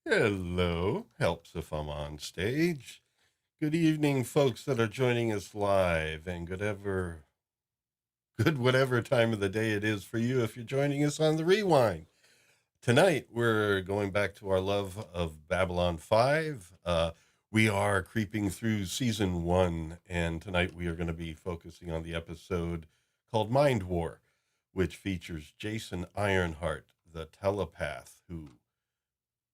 Hello, helps if I'm on stage. Good evening, folks that are joining us live, and good whatever time of the day it is for you if you're joining us on the rewind. Tonight we're going back to our love of Babylon 5. We are creeping through season 1, and tonight we are going to be focusing on the episode called Mind War, which features Jason Ironheart, the telepath who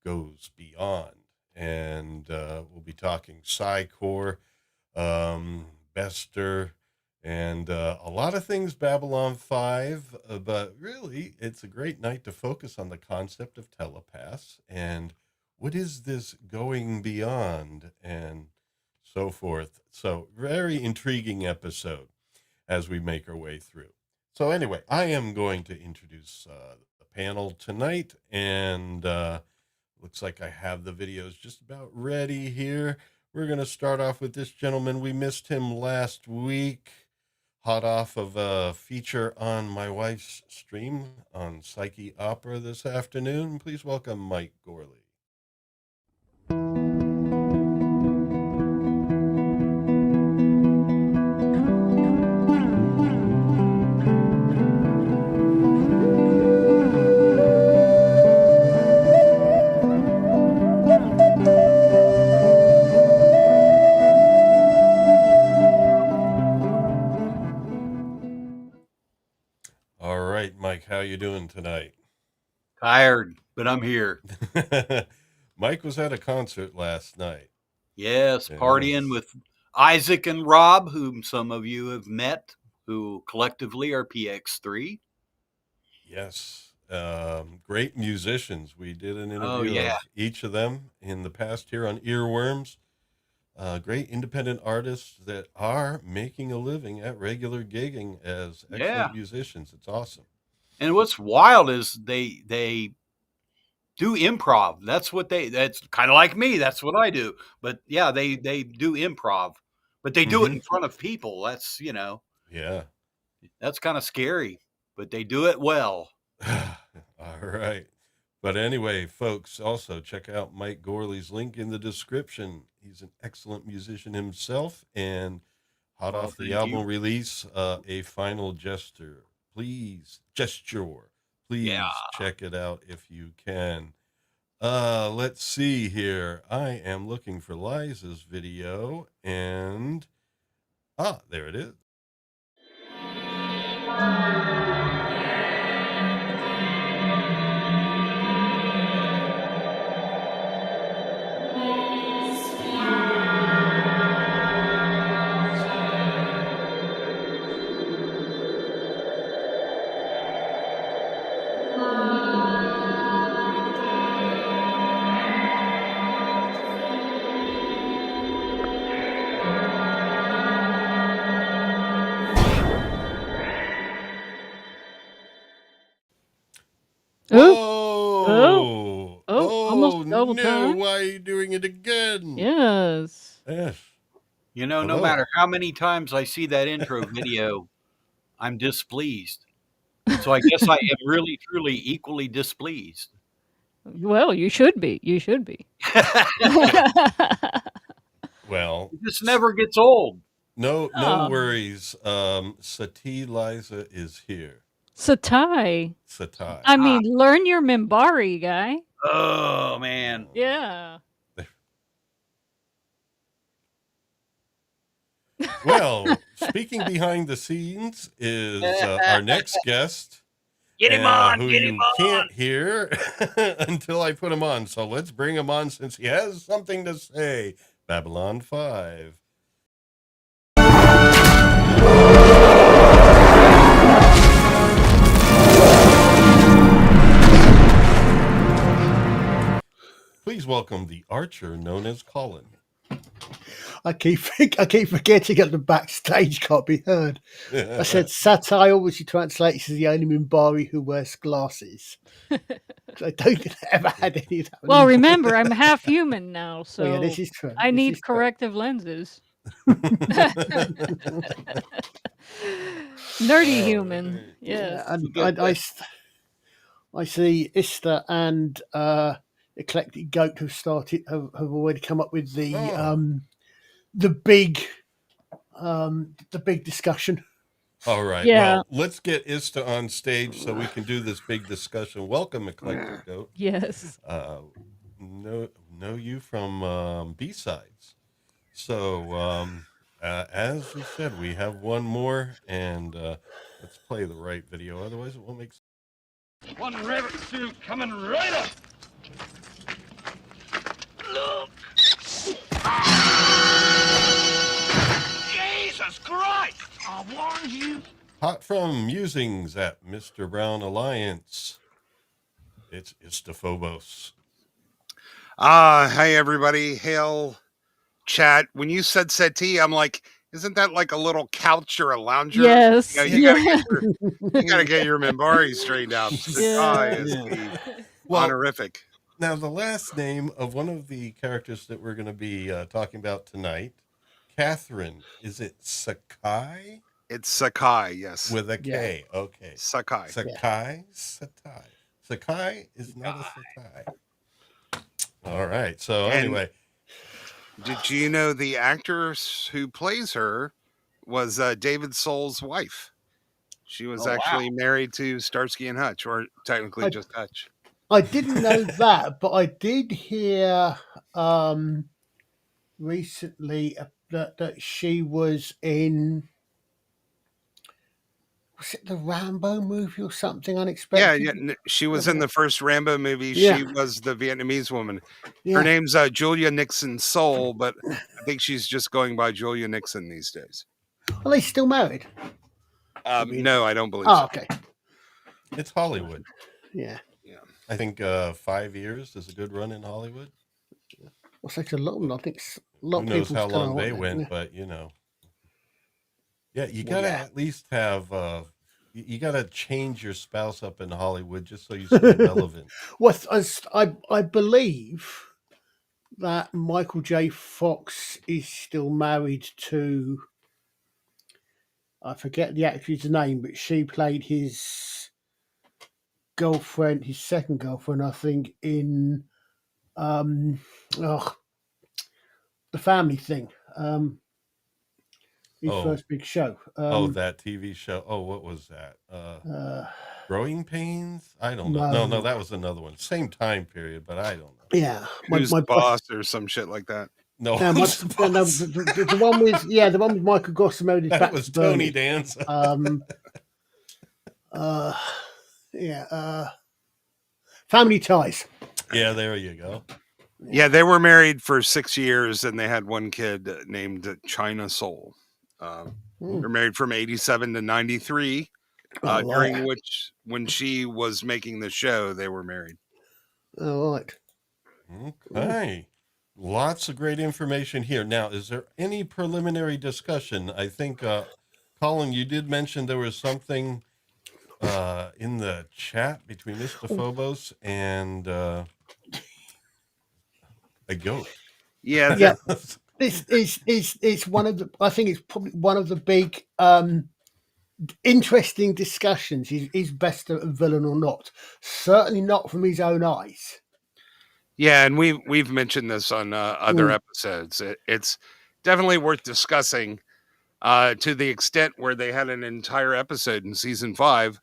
goes beyond. And we'll be talking Psi Corps, Bester, and a lot of things Babylon 5. But really, it's a great night to focus on the concept of telepaths and what is this going beyond and so forth. So, very intriguing episode as we make our way through. So, anyway, I am going to introduce the panel tonight, and looks like I have the videos just about ready here. We're going to start off with this gentleman. We missed him last week, hot off of a feature on my wife's stream on Psyche Opera this afternoon. Please welcome Mike Gorley. All right, Mike, how you doing tonight? Tired, but I'm here. Mike was at a concert last night. Yes, partying with Isaac and Rob, whom some of you have met, who collectively are PX3. Yes, great musicians. We did an interview of each of them in the past here on Earworms. Great independent artists that are making a living at regular gigging as excellent musicians. It's awesome. And what's wild is they do improv. That's kind of like me. That's what I do. But yeah, they do improv, but they do it in front of people. That's, Yeah. That's kind of scary, but they do it well. All right. But anyway, folks, also check out Mike Gorley's link in the description. He's an excellent musician himself, and hot off the album release, A Final Gesture. Please check it out if you can. Let's see here. I am looking for Liza's video, and there it is. Almost double time. Why are you doing it again? Yes. No matter how many times I see that intro video, I'm displeased. So I guess I am really, truly equally displeased. Well, you should be. You should be. Well, this never gets old. No worries. Sati Liza is here. Satai. I mean, learn your Minbari, guy. Oh, man. Yeah. Well, speaking behind the scenes is our next guest. Get him on, who get you him on. Can't hear until I put him on. So let's bring him on since he has something to say. Babylon 5. Please welcome the archer known as Colin. I keep forgetting that the backstage can't be heard. I said satire, which he translates as the only Minbari who wears glasses. I don't ever had any of that. Well, remember, I'm half human now, so yeah, this is true. I need corrective lenses. Nerdy human, yeah. And I see Ista and Eclectic Goat have already come up with the Oh. big discussion. All right. Yeah. Well, let's get Ista on stage so we can do this big discussion. Welcome, Eclectic Goat. Yes. Know you from B-Sides. So, as we said, we have one more, and let's play the right video. Otherwise, it won't make sense. One rabbit suit coming right up. Look. Jesus Christ! I warned you. Hot from musings at Mr. Brown Alliance. It's Istaphobos. Hey everybody. Hail chat. When you said settee, I'm like, isn't that like a little couch or a lounger? Yes. You gotta get your Minbari straightened out. Yeah. Is Well, honorific. Now, the last name of one of the characters that we're going to be talking about tonight, Catherine, is it Sakai? It's Sakai, yes. With a K. Yeah. Okay. Sakai. Sakai? Sakai. Sakai is not a Sakai. All right. So, anyway. Did you know the actor who plays her was David Soul's wife? She was actually married to Starsky and Hutch, or technically just Hutch. I didn't know that, but I did hear recently that she was in. Was it the Rambo movie or something unexpected? Yeah. She was in the first Rambo movie. Yeah. She was the Vietnamese woman. Yeah. Her name's Julia Nixon Soul, but I think she's just going by Julia Nixon these days. Are they still married? No, I don't believe so. so. Okay. It's Hollywood. Yeah. I think 5 years is a good run in Hollywood. Well, such a long. I think a lot Who of knows people how long they there, went, yeah. but you know. Yeah, you gotta at least have. You gotta change your spouse up in Hollywood just so you stay relevant. Well, I believe that Michael J. Fox is still married to. I forget the actress' name, but she played his girlfriend, his second girlfriend, I think, in the Family Thing. His first big show. That TV show. Oh, what was that? Growing Pains? I don't know. No, that was another one. Same time period, but I don't know. Yeah. Who's the boss or some shit like that? No, the one with Michael Gossamer. That was Tony Danza. Family Ties. Yeah, there you go. Yeah, they were married for 6 years and they had one kid named China Soul. They're married from 87 to 93, during which, when she was making the show, they were married. All right. Okay. Lots of great information here. Now, is there any preliminary discussion? I think, Colin, you did mention there was something in the chat between Mr. Phobos and a goat. Yeah. It's one of the. I think it's probably one of the big interesting discussions. Is Bester a villain or not? Certainly not from his own eyes. Yeah, and we've mentioned this on other episodes. It's definitely worth discussing to the extent where they had an entire episode in season 5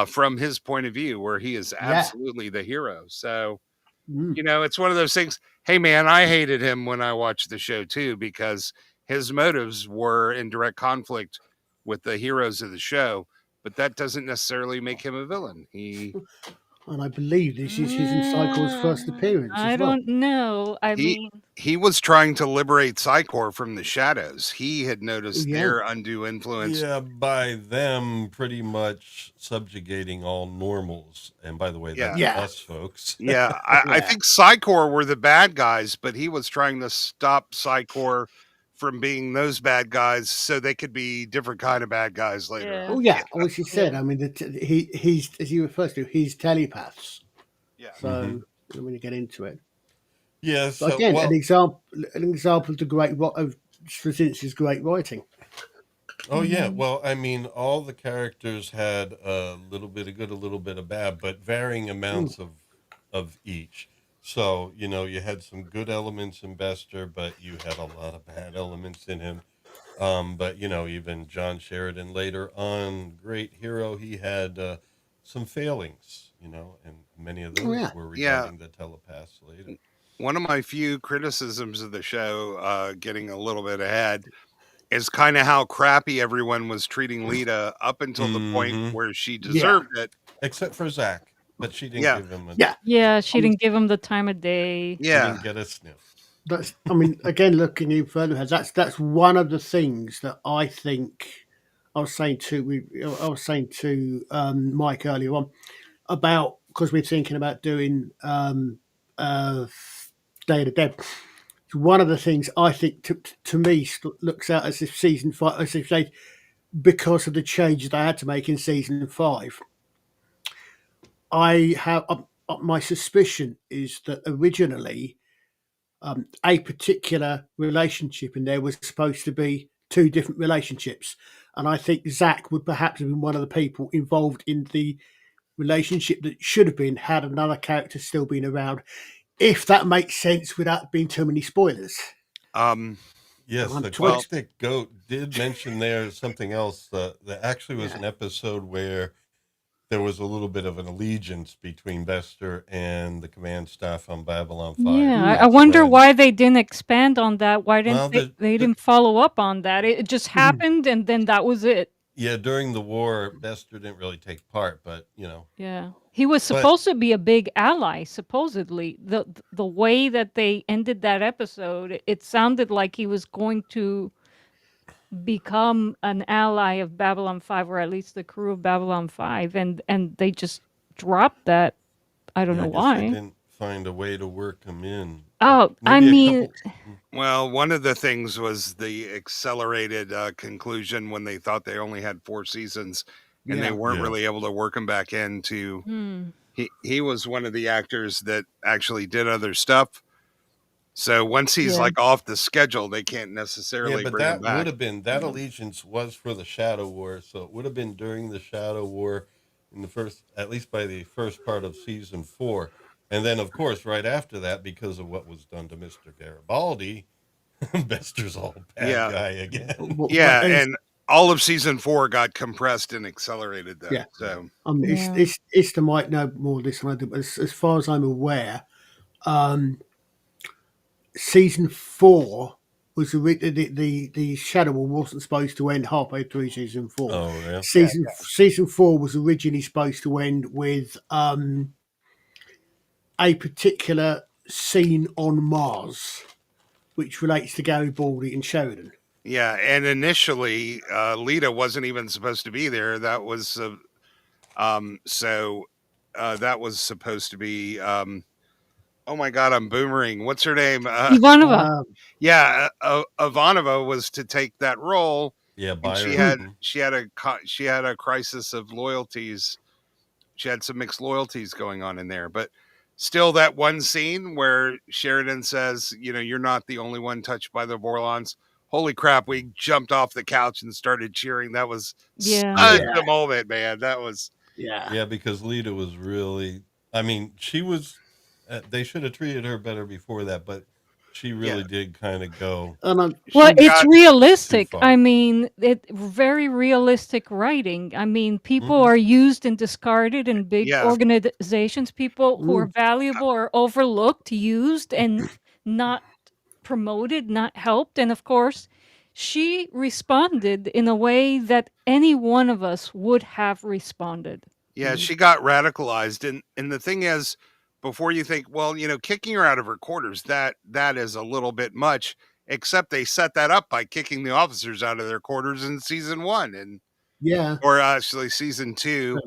from his point of view, where he is absolutely the hero. So, it's one of those things. Hey, man, I hated him when I watched the show, too, because his motives were in direct conflict with the heroes of the show. But that doesn't necessarily make him a villain. And I believe this is his and Psi Corps' first appearance. I don't know. He was trying to liberate Psi Corps from the shadows. He had noticed their undue influence. Yeah, by them pretty much subjugating all normals. And by the way, that's us folks. Yeah, I think Psi Corps were the bad guys, but he was trying to stop Psi Corps from being those bad guys so they could be different kind of bad guys later. Yeah. Oh, yeah. Which he said, I mean, he's, as you refer to, he's telepaths. Yeah. So, I'm going to get into it. Yes. So again, an example of the great of Straczynski's great writing. Oh, yeah. Well, I mean, all the characters had a little bit of good, a little bit of bad, but varying amounts of each. So, you had some good elements in Bester, but you had a lot of bad elements in him. But, even John Sheridan later on, great hero, he had some failings, and many of Oh, those yeah. were Yeah. regarding the telepaths later. One of my few criticisms of the show, getting a little bit ahead, is kind of how crappy everyone was treating Lita up until the point Mhm. where she Yeah. deserved it. Except for Zach, but she didn't Yeah. give him a Yeah. Yeah, she Um, didn't give him the time of day. She Yeah. didn't get a sniff. I mean, again, looking even further ahead, that's one of the things that I think I was saying to Mike earlier on about, because we're thinking about doing Day of the Dead. One of the things I think to me looks out as if season 5, as if they, because of the changes they had to make in season 5, I have my suspicion is that originally a particular relationship in there was supposed to be two different relationships, and I think Zach would perhaps have been one of the people involved in the relationship that should have been, had another character still been around, if that makes sense without being too many spoilers. Yes, I'm the twi- Quickstick Goat did mention there something else. That actually was an episode where there was a little bit of an allegiance between Bester and the command staff on Babylon 5. Yeah, I That's wonder when- why they didn't expand on that. Why Well, didn't they didn't follow up on that? It just happened, and then that was it. Yeah, during the war, Bester didn't really take part, but Yeah, he was But- supposed to be a big ally. Supposedly, the way that they ended that episode, it sounded like he was going to become an ally of Babylon 5, or at least the crew of Babylon 5, and they just dropped that. I don't yeah, know I guess they why. didn't find a way to work him in. Oh, But I maybe a mean, couple- Well, one of the things was the accelerated conclusion when they thought they only had 4 seasons and they weren't Yeah. really able to work him back into. hmm. He was one of the actors that actually did other stuff. So once he's Yeah. like off the schedule, they can't necessarily yeah, but bring him that back. would have been that allegiance was for the Shadow War, so it would have been during the Shadow War in the first, at least by the first part of season 4, and then of course right after that, because of what was done to Mr. Garibaldi, Bester's all bad Yeah. guy again. Yeah, and all of season 4 got compressed and accelerated though. Yeah. So Yeah. It's the might know more of this than I do, but as far as I'm aware, season 4 was the Shadow War wasn't supposed to end halfway through season 4. Oh, yeah. Season 4 was originally supposed to end with a particular scene on Mars, which relates to Garibaldi and Sheridan. yeah, and initially Lita wasn't even supposed to be there. That was that was supposed to be oh my god, I'm boomering. What's her name? Ivanova. Yeah, Ivanova was to take that role. Yeah, And Byron. she had a crisis of loyalties. She had some mixed loyalties going on in there, but still, that one scene where Sheridan says, "You're not the only one touched by the Vorlons." Holy crap! We jumped off the couch and started cheering. That was Yeah. such a moment, man. That was Yeah, because Lita was really, I mean, she was, they should have treated her better before that, but she really did kind of go. Well, it's realistic. too far. I mean, very realistic writing. I mean, people Mhm. are used and discarded in big Yeah. organizations. People who are valuable are overlooked, used, and not promoted, not helped. And of course, she responded in a way that any one of us would have responded. Yeah, she got radicalized, and the thing is, before you think, well, kicking her out of her quarters, that is a little bit much. Except they set that up by kicking the officers out of their quarters in season 1, and or actually season 2,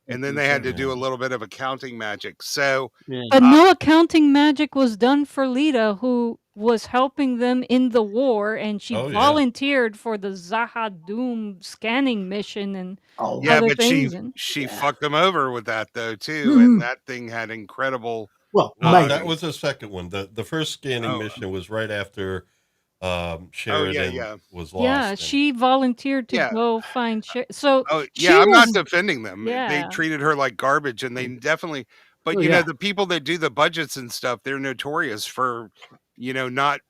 and then they had to do a little bit of accounting magic. So, But no accounting magic was done for Lita, who was helping them in the war, and she volunteered for the Zaha Doom scanning mission and yeah, other but things. she fucked them over with that though too, and that thing had incredible. That was the second one. The first scanning mission was right after Sheridan was lost. Yeah, she volunteered to go find Sheridan. So I'm not defending them. Yeah. They treated her like garbage, and they definitely. But Oh, you know, yeah. the people that do the budgets and stuff, they're notorious for, not.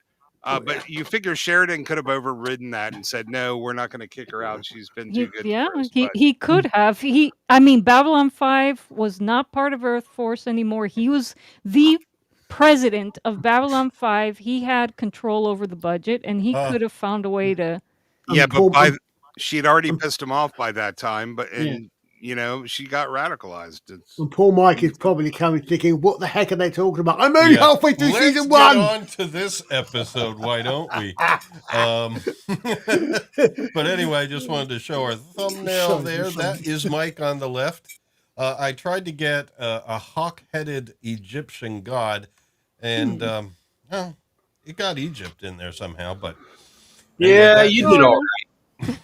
Oh, But you figure Sheridan could have overridden that and said, "No, we're not going to kick her out. She's been too good Yeah, for us." he But he could have. I mean, Babylon 5 was not part of Earth Force anymore. He was the president of Babylon 5. He had control over the budget, and he Uh, could have found a way to. yeah, and but Paul, she had already and, pissed him off by that time. But yeah. she got radicalized. And Paul Mike is probably coming thinking, what the heck are they talking about? I'm only yeah. halfway through Let's season get 1. on to this episode, why don't we? But anyway, I just wanted to show our thumbnail Sorry, there. sorry. That is Mike on the left. I tried to get a hawk-headed Egyptian god, and well, it got Egypt in there somehow. But anyway, Yeah, you did all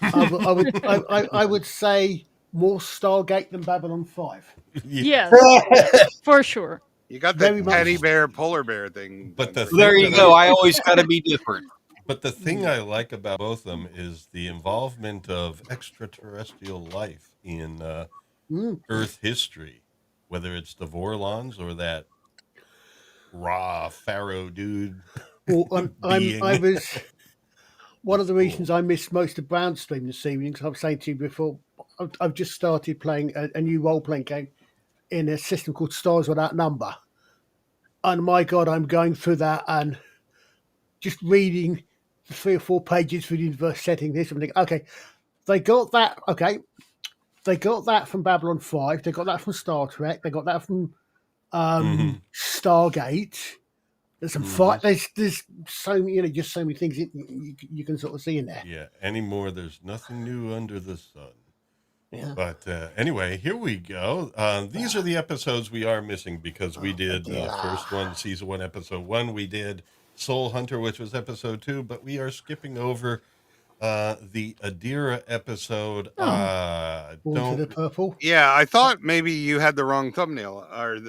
right. I would say more Stargate than Babylon 5. yeah. Yes, for sure. You got Very the much. teddy bear, polar bear thing. But the done. There thing you that go. I always got to be different. But the thing I like about both of them is the involvement of extraterrestrial life in Earth history, whether it's the Vorlons or that raw pharaoh dude. Well, being. I was one of the reasons I missed most of Brown Stream this evening, because I was saying to you before, I've just started playing a new role-playing game in a system called Stars Without Number. And my God, I'm going through that and just reading the 3 or 4 pages for the universe setting this and thinking, okay, they got that. Okay, they got that from Babylon 5. They got that from Star Trek. They got that from Stargate. There's some fight. There's so many, just so many things you can sort of see in there. Yeah, anymore, there's nothing new under the sun. Yeah. But anyway, here we go. These are the episodes we are missing because we did first one, season 1, episode 1. We did Soul Hunter, which was episode 2, but we are skipping over the Adira episode. Into the purple. Yeah, I thought maybe you had the wrong thumbnail, or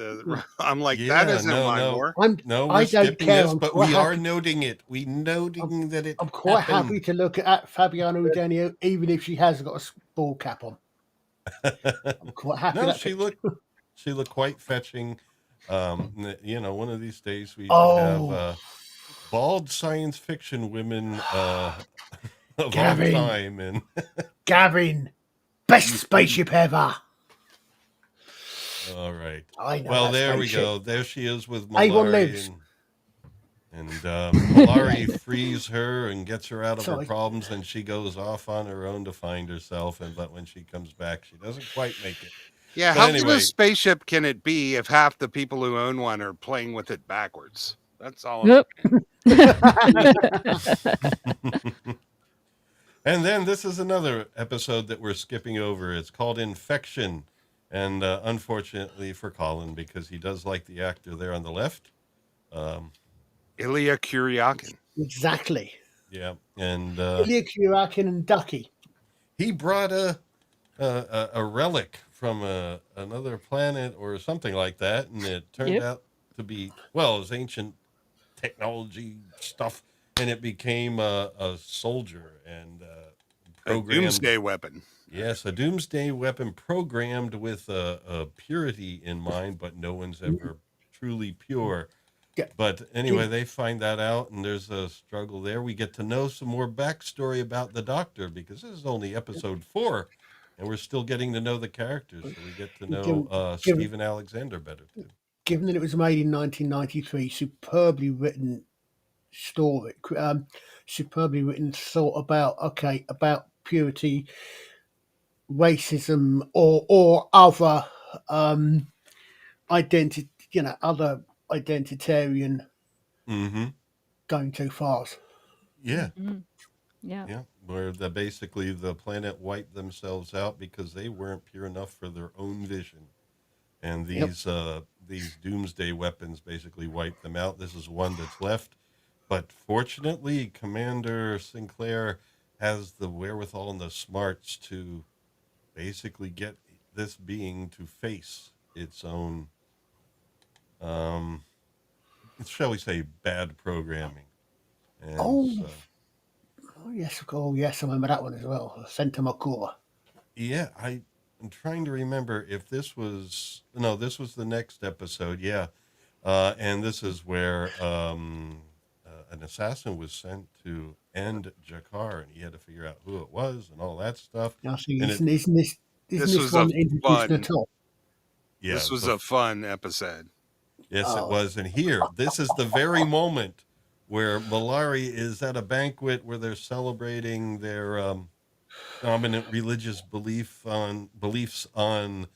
I'm like, that isn't mine more. No, we're I don't skipping care. this, but we are noting it. We noting that it. I'm quite happened. happy to look at Fabiana Udenio, even if she has got a ball cap on. I'm quite happy. No, she looked quite fetching. One of these days we should have bald science fiction women of Gavin. all time, and Gavin, best spaceship ever. all right. I know. Well, there spaceship. we go. There she is with A1 Malari, lives. and Malari frees her and gets her out of her Sorry. problems, and she goes off on her own to find herself. But when she comes back, she doesn't quite make it. Yeah, But how anyway. good a spaceship can it be if half the people who own one are playing with it backwards? That's all. Yep. And then this is another episode that we're skipping over. It's called Infection. And unfortunately for Colin, because he does like the actor there on the left. Ilya Kuryakin. Exactly. Yeah. And Ilya Kuryakin and Ducky. he brought a relic from another planet or something like that. And it turned out to be, well, it was ancient technology stuff. And it became a soldier and programmed. A doomsday weapon. Yes, a doomsday weapon programmed with a purity in mind, but no one's ever truly pure. Yeah. But anyway, they find that out, and there's a struggle there. We get to know some more backstory about the Doctor, because this is only episode 4, and we're still getting to know the characters. So we get to know Stephen Alexander better, too. Given that it was made in 1993, superbly written story, superbly written thought about purity, racism, or other identity, other identitarian going too fast. Yeah. Yeah. Where basically the planet wiped themselves out because they weren't pure enough for their own vision. And these doomsday weapons basically wiped them out. This is one that's left. But fortunately, Commander Sinclair has the wherewithal and the smarts to basically get this being to face its own, shall we say, bad programming. And yes, I remember that one as well. Santa Makura. Yeah, I'm trying to remember if this was no, this was the next episode. Yeah. And this is where an assassin was sent to end Jakar, and he had to figure out who it was and all that stuff. I think And isn't this This was one a that introduced fun. Natal? yeah, This was a fun episode. yes, it Oh. was. And here, this is the very moment where Malari is at a banquet where they're celebrating their dominant religious beliefs on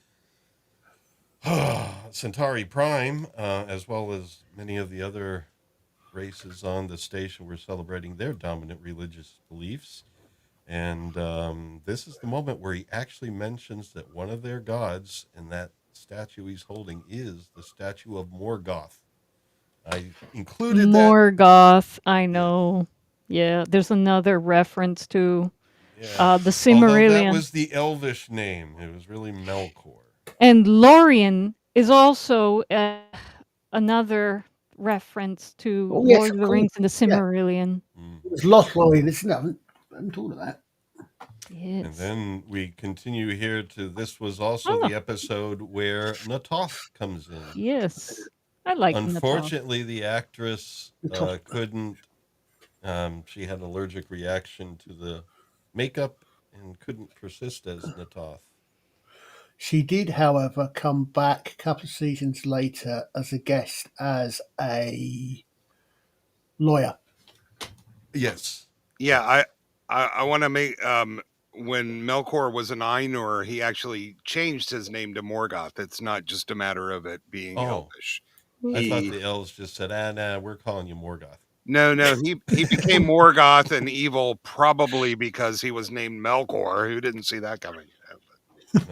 Centauri Prime, as well as many of the other races on the station were celebrating their dominant religious beliefs. And this is the moment where he actually mentions that one of their gods in that statue he's holding is the statue of Morgoth. I included that. Morgoth, I know. Yeah, there's another reference to Yeah. the Although that Silmarillion. was the elvish name. It was really Melkor. And Lorien is also another reference to Oh, yes, Lord of of the course. Rings and the Yeah. Silmarillion. Mm. It's Lost Lorien, isn't it? I haven't thought of that. Yes. And then we continue here to this was also Oh. the episode where Natoth comes in. Yes. I like Natoth. Unfortunately, the actress Natoth. couldn't. She had an allergic reaction to the makeup and couldn't persist as Natoth. She did, however, come back a couple of seasons later as a guest as a lawyer. Yes. Yeah, I want to make when Melkor was an Ainur, he actually changed his name to Morgoth. It's not just a matter of it being Elvish. I thought the elves just said, nah, we're calling you Morgoth. No, he became Morgoth and evil probably because he was named Melkor. Who didn't see that coming?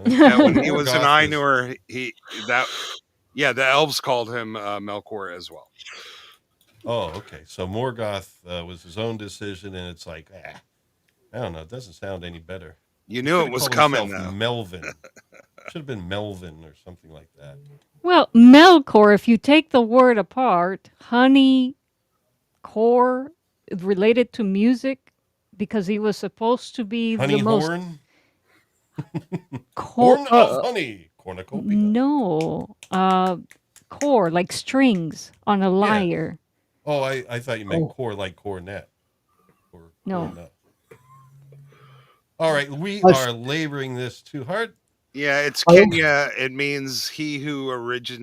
Yeah, when he was an Ainur, the elves called him Melkor as well. Oh, okay. So Morgoth was his own decision, and it's like, I don't know. It doesn't sound any better. You knew it was coming, though. Melvin. Should have been Melvin or something like that. Well, Melkor, if you take the word apart, honey, core, related to music, because he was supposed to be Honey the most... horn? Horn of honey. Cornucopia. No. Core, like strings on a lyre. Yeah. Oh, I thought you meant core like cornet. Or no. Cornet. All right, we are laboring this too hard. Yeah, it's Kenya. It means he who arises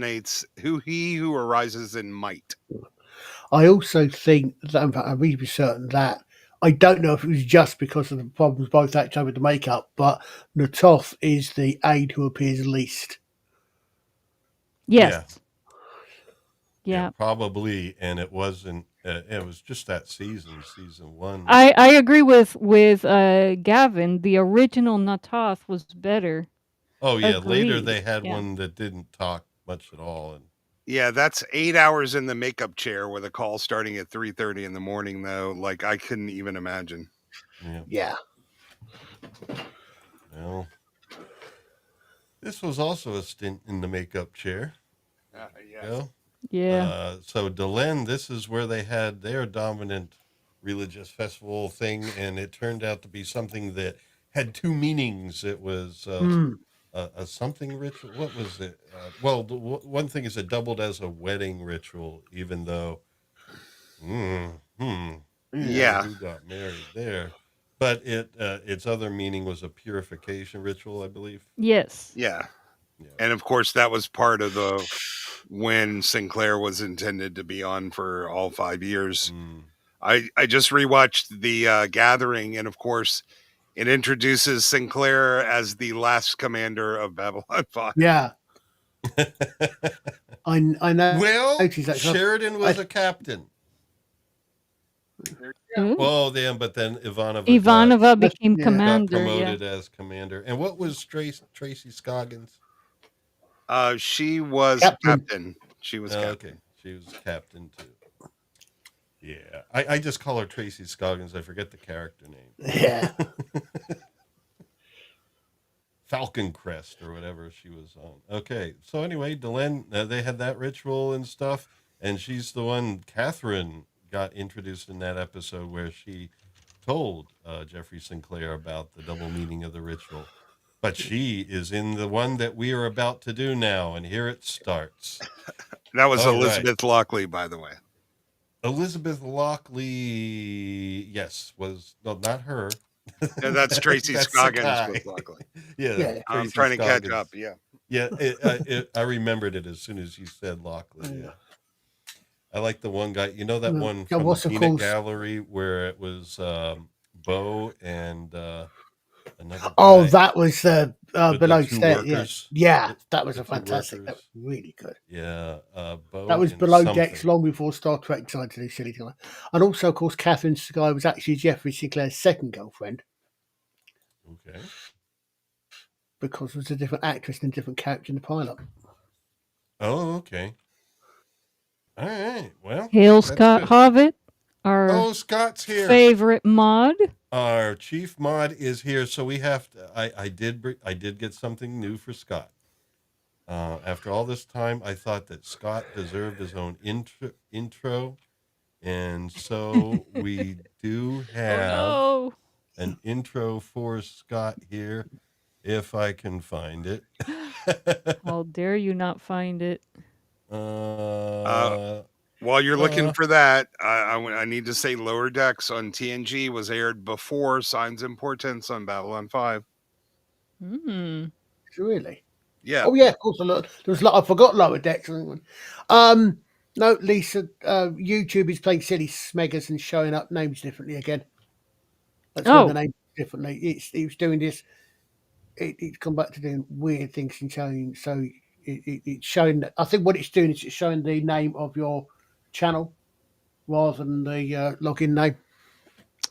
in might. I also think that, in fact, I'm reasonably certain that I don't know if it was just because of the problems both actors had with the makeup, but Natoth is the aide who appears least. Yes. Yeah, probably, and it wasn't. It was just that season 1. I agree with Gavin. The original Natoth was better. Oh yeah, later they had one that didn't talk much at all, and yeah, that's 8 hours in the makeup chair with a call starting at 3:30 in the morning. Though, like I couldn't even imagine. Yeah. Well, this was also a stint in the makeup chair. Yeah. So Delenn, this is where they had their dominant religious festival thing, and it turned out to be something that had two meanings. It was a something ritual. What was it? Well, one thing is it doubled as a wedding ritual, even though, who got married there? But its other meaning was a purification ritual, I believe. Yes. Yeah. And of course, that was part of when Sinclair was intended to be on for all 5 years. I just rewatched The Gathering, and of course, it introduces Sinclair as the last commander of Babylon 5. Yeah. I know. Well, Sheridan was a captain. Well, but then Ivanova became commander. Got promoted as commander. And what was Tracy Scoggins? She was captain. She was captain. Okay, she was captain too. Yeah, I just call her Tracy Scoggins. I forget the character name. Yeah. Falcon Crest or whatever she was on. Okay, so anyway, Delenn, they had that ritual and stuff, and she's the one, Catherine, got introduced in that episode where she told Jeffrey Sinclair about the double meaning of the ritual. But she is in the one that we are about to do now, and here it starts. That was All right. Elizabeth Lockley, by the way. Elizabeth Lockley, yes, was not her. Yeah, that's Tracy That's Scoggins Sakai. with Lockley. Yeah, I'm Tracy trying to catch Scoggins. up. Yeah. Yeah, I remembered it as soon as you said Lockley. Yeah. I like the one guy. You know that one from the Peanut Gallery where it was Bo and another guy. That was below two stairs. workers. Yeah, that was The a two fantastic. That workers. was really good. Yeah, Bo. That was and below something. decks long before Star Trek decided to do silly things. And also, of course, Catherine Sky was actually Jeffrey Sinclair's second girlfriend Okay. because it was a different actress and a different character in the pilot. Oh, okay. All right. Well, Hail that's Scott good. Hobbit, our Oh, Scott's here. favorite mod. Our chief mod is here, so we have to. I did get something new for Scott. After all this time, I thought that Scott deserved his own intro, and so we do have an intro for Scott here, if I can find it. How dare you not find it? While you're looking for that, I need to say Lower Decks on TNG was aired before Signs and Portents on Babylon 5. Really? Yeah. Oh yeah, of course. There was a lot. I forgot Lower Decks. No, Lisa. YouTube is playing silly smeggers and showing up names differently again. That's why the name differently. It was doing this. It's come back to doing weird things and showing. So it's showing that. I think what it's doing is it's showing the name of your channel rather than the login name.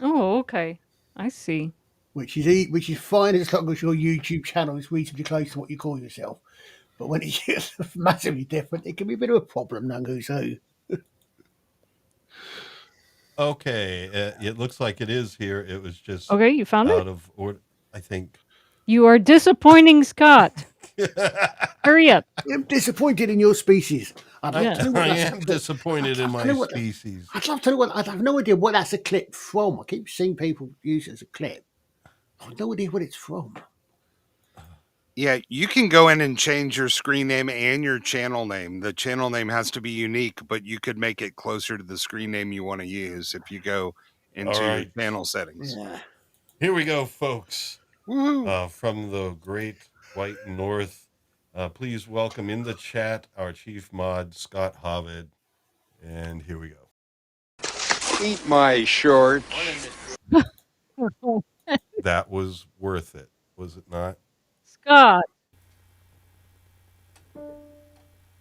Oh, okay. I see. Which is fine as long as your YouTube channel is reasonably close to what you call yourself. But when it's massively different, it can be a bit of a problem, knowing who's who. Okay, it looks like it is here. It was just okay. You found out it? of order, I think. You are disappointing Scott. Hurry up! I'm disappointed in your species. I am disappointed in my species. I'd love to know what. I have no idea what that's a clip from. I keep seeing people use it as a clip. I have no idea what it's from. Yeah, you can go in and change your screen name and your channel name. The channel name has to be unique, but you could make it closer to the screen name you want to use if you go into your channel settings. Yeah. Here we go, folks. Woohoo. From the great white north, please welcome in the chat our chief mod, Scott Hobbit. And here we go. Eat my shorts. That was worth it, was it not? Scott.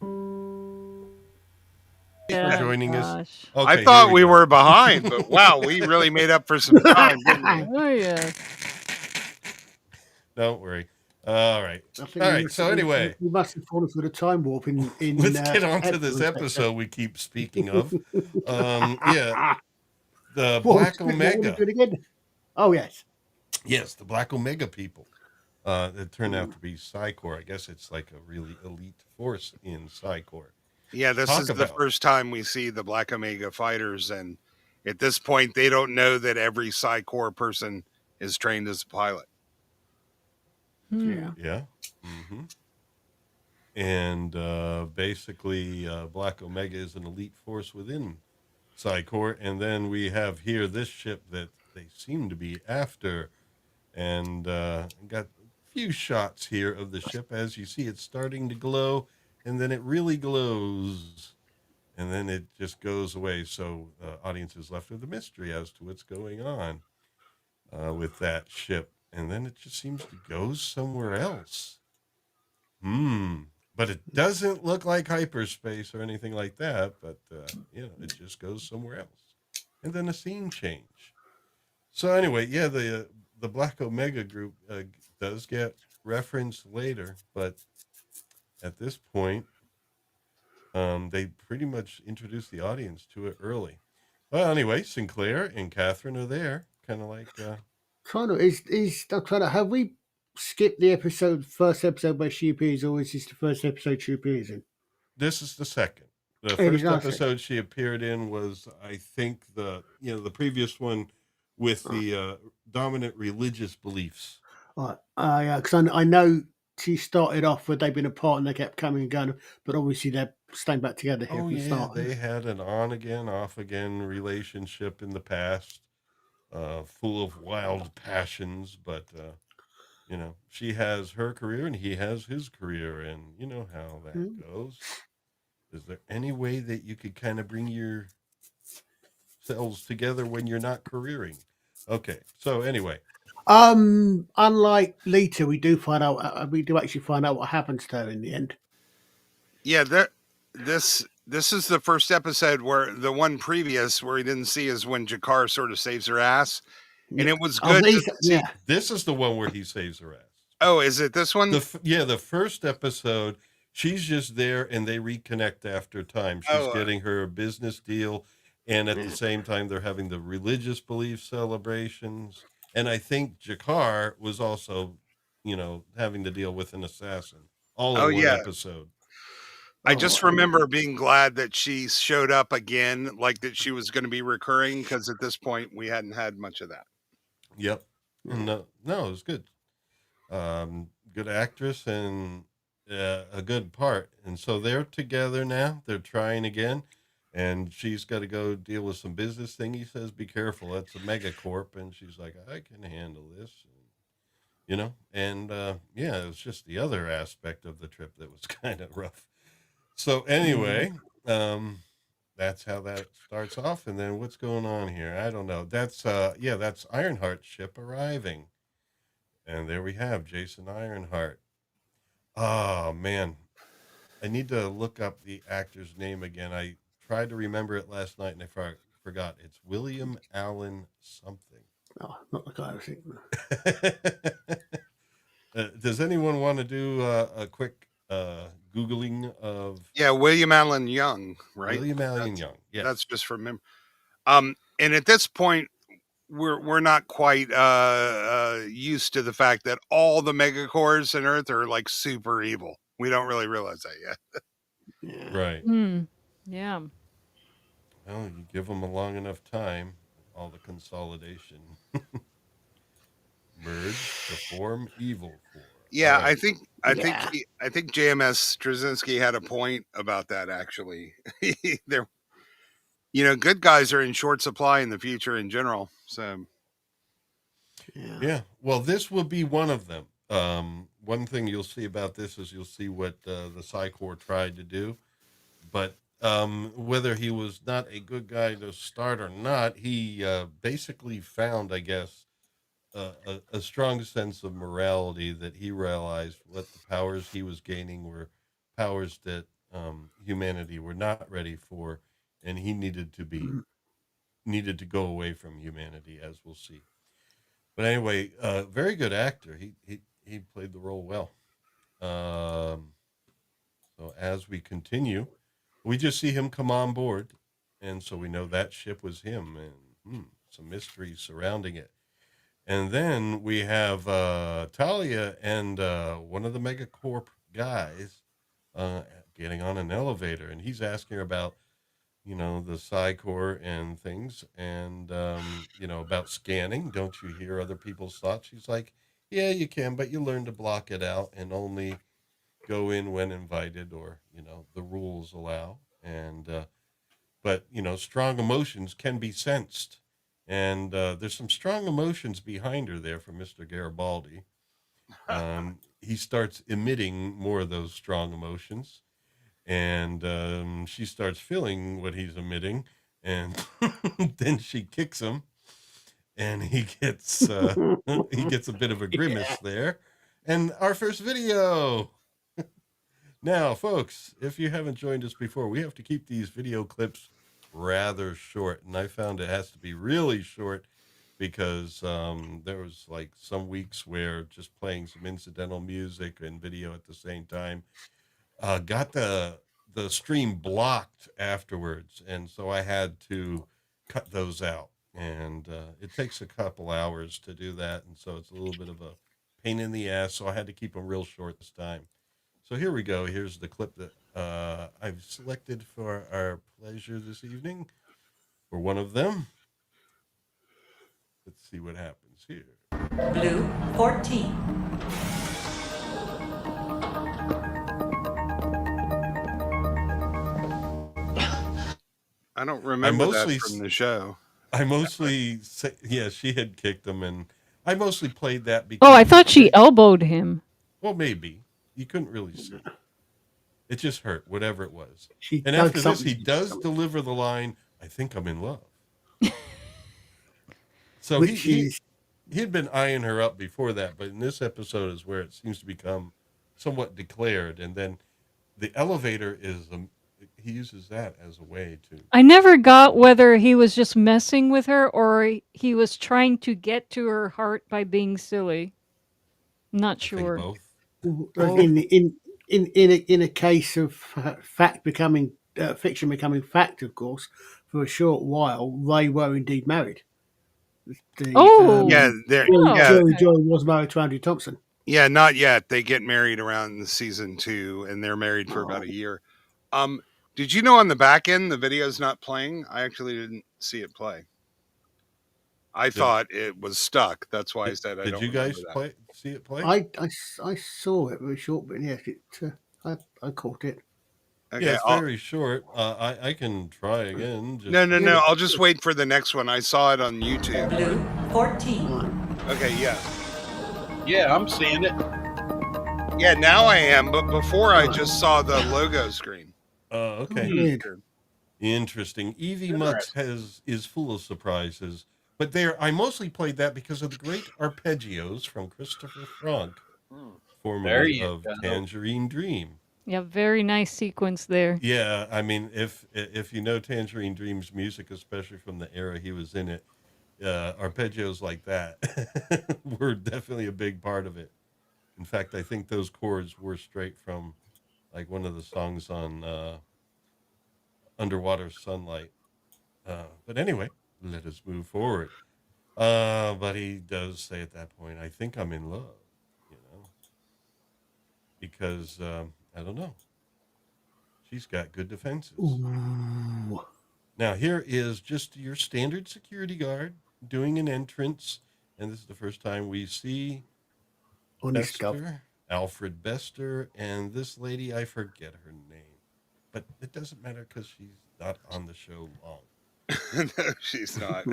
For joining us. Okay, I thought we were behind, but wow, we really made up for some time, didn't we? Oh yeah. Don't worry. All right. All right. So anyway, we must have fallen through the time warp in let's get on to this episode we keep speaking of. Yeah, the Black Omega. Oh yes. Yes, the Black Omega people. It turned out to be Psi Corps. I guess it's like a really elite force in Psi Corps. Yeah, this is the first time we see the Black Omega fighters, and at this point, they don't know that every Psi Corps person is trained as a pilot. Yeah. Mm-hmm. And basically, Black Omega is an elite force within Psi Corps, and then we have here this ship that they seem to be after, and got a few shots here of the ship. As you see, it's starting to glow, and then it really glows, and then it just goes away. So the audience is left with a mystery as to what's going on with that ship. And then it just seems to go somewhere else. But it doesn't look like hyperspace or anything like that. But, it just goes somewhere else. And then a scene change. So anyway, yeah, the Black Omega group does get referenced later. But at this point, they pretty much introduce the audience to it early. Well, anyway, Sinclair and Catherine are there. Kind of like... have we skipped the first episode where she appears, or is this the first episode she appears in? This is the second. The first episode she appeared in was, I think, the previous one with the dominant religious beliefs. Right. Yeah, because I know she started off where they've been apart and they kept coming and going, but obviously they're staying back together here Oh from the yeah, start. they had an on again, off again relationship in the past, full of wild passions. But she has her career and he has his career, and you know how that Mm. goes. Is there any way that you could kind of bring yourselves together when you're not careering? Okay, so anyway, Unlike Lita, we do actually find out what happens to her in the end. Yeah, this is the first episode where the one previous where he didn't see is when Jakar sort of saves her ass, and it was good to see. Yeah. this is the one where he saves her ass. Oh, is it this one? The first episode, she's just there and they reconnect after time. She's getting her business deal, and at the same time they're having the religious belief celebrations. And I think Jakar was also, having to deal with an assassin all Oh in one yeah. episode. I just remember being glad that she showed up again, like that she was going to be recurring, because at this point we hadn't had much of that. Yep. And no, it was good. Good actress and a good part. And so they're together now. They're trying again, and she's got to go deal with some business thing. He says, "Be careful. That's a mega corp." And she's like, "I can handle this." And yeah, it was just the other aspect of the trip that was kind of rough. So anyway, that's how that starts off. And then what's going on here? I don't know. That's Ironheart ship arriving. And there we have Jason Ironheart. Oh man, I need to look up the actor's name again. I tried to remember it last night and I forgot. It's William Allen something. Oh, not the guy I was thinking. Does anyone want to do a quick Googling of? Yeah, William Allen Young, right? William Allen Young. Yes. That's just from him. And at this point, we're not quite used to the fact that all the megacores in Earth are like super evil. We don't really realize that yet. Yeah. Right. Yeah. Well, you give them a long enough time, all the consolidation merge to form evil core. Yeah, Right. I think JMS Straczynski had a point about that actually. They're good guys are in short supply in the future in general. So yeah. Well, this will be one of them. One thing you'll see about this is you'll see what the Psi Corps tried to do, but whether he was not a good guy to start or not, he basically found, I guess, a strong sense of morality that he realized what the powers he was gaining were powers that humanity were not ready for, and he needed to go away from humanity, as we'll see. But anyway, very good actor. He played the role well. So as we continue, we just see him come on board, and so we know that ship was him, and some mystery surrounding it. And then we have Talia and one of the Megacorp guys getting on an elevator, and he's asking her about, the Psi Corps and things, and, about scanning. Don't you hear other people's thoughts? She's like, yeah, you can, but you learn to block it out and only go in when invited or, the rules allow. And, but, strong emotions can be sensed. And there's some strong emotions behind her there from Mr. Garibaldi. He starts emitting more of those strong emotions, and she starts feeling what he's emitting, and then she kicks him, and he gets a bit of a grimace there. And our first video. Now, folks, if you haven't joined us before, we have to keep these video clips rather short, and I found it has to be really short because there was like some weeks where just playing some incidental music and video at the same time got the stream blocked afterwards, and so I had to cut those out, and it takes a couple hours to do that, and so it's a little bit of a pain in the ass, so I had to keep them real short this time. So here we go. Here's the clip that I've selected for our pleasure this evening for one of them. Let's see what happens here. Blue 14. I don't remember that mostly from the show. I mostly say, yeah, she had kicked him, and I mostly played that because. Oh, I thought she elbowed him. Well, maybe you couldn't really see. It just hurt, whatever it was. She And dug after this, he something- does something. deliver the line, "I think I'm in love." So Which he is had been eyeing her up before that, but in this episode is where it seems to become somewhat declared, and then the elevator is he uses that as a way to. I never got whether he was just messing with her or he was trying to get to her heart by being silly. Not I think sure. both. in a case of fact becoming fiction becoming fact, of course, for a short while they were indeed married. Oh. Yeah, there. Oh, Yeah, Jerry okay. Joy was married to Andrew Thompson. yeah, not yet. They get married around season 2, and they're married for about a year. Did you know on the back end the video's not playing? I actually didn't see it play. I thought it was stuck. That's why I said I Did don't you remember guys that. see it play? I saw it very short, but yes, I caught it. Okay, Yeah, it's very short. I can try again. Just no. I'll just wait for the next one. I saw it on YouTube. Blue 14. Okay, yeah. Yeah, I'm seeing it. Yeah, now I am, but before I just saw the logo screen. Okay. Weird. Interesting. Evie Mux is full of surprises, but I mostly played that because of the great arpeggios from Christopher Frank, There formerly you of go. Tangerine Dream. Yeah, very nice sequence there. Yeah, I mean, if you know Tangerine Dream's music, especially from the era he was in it, arpeggios like that were definitely a big part of it. In fact, I think those chords were straight from like one of the songs on Underwater Sunlight. But anyway, let us move forward. But he does say at that point, "I think I'm in love," because I don't know. She's got good defenses. Ooh. Now, here is just your standard security guard doing an entrance, and this is the first time we see Honest Bester, Alfred Bester, and this lady, I forget her name, but it doesn't matter because she's not on the show long. No, she's not.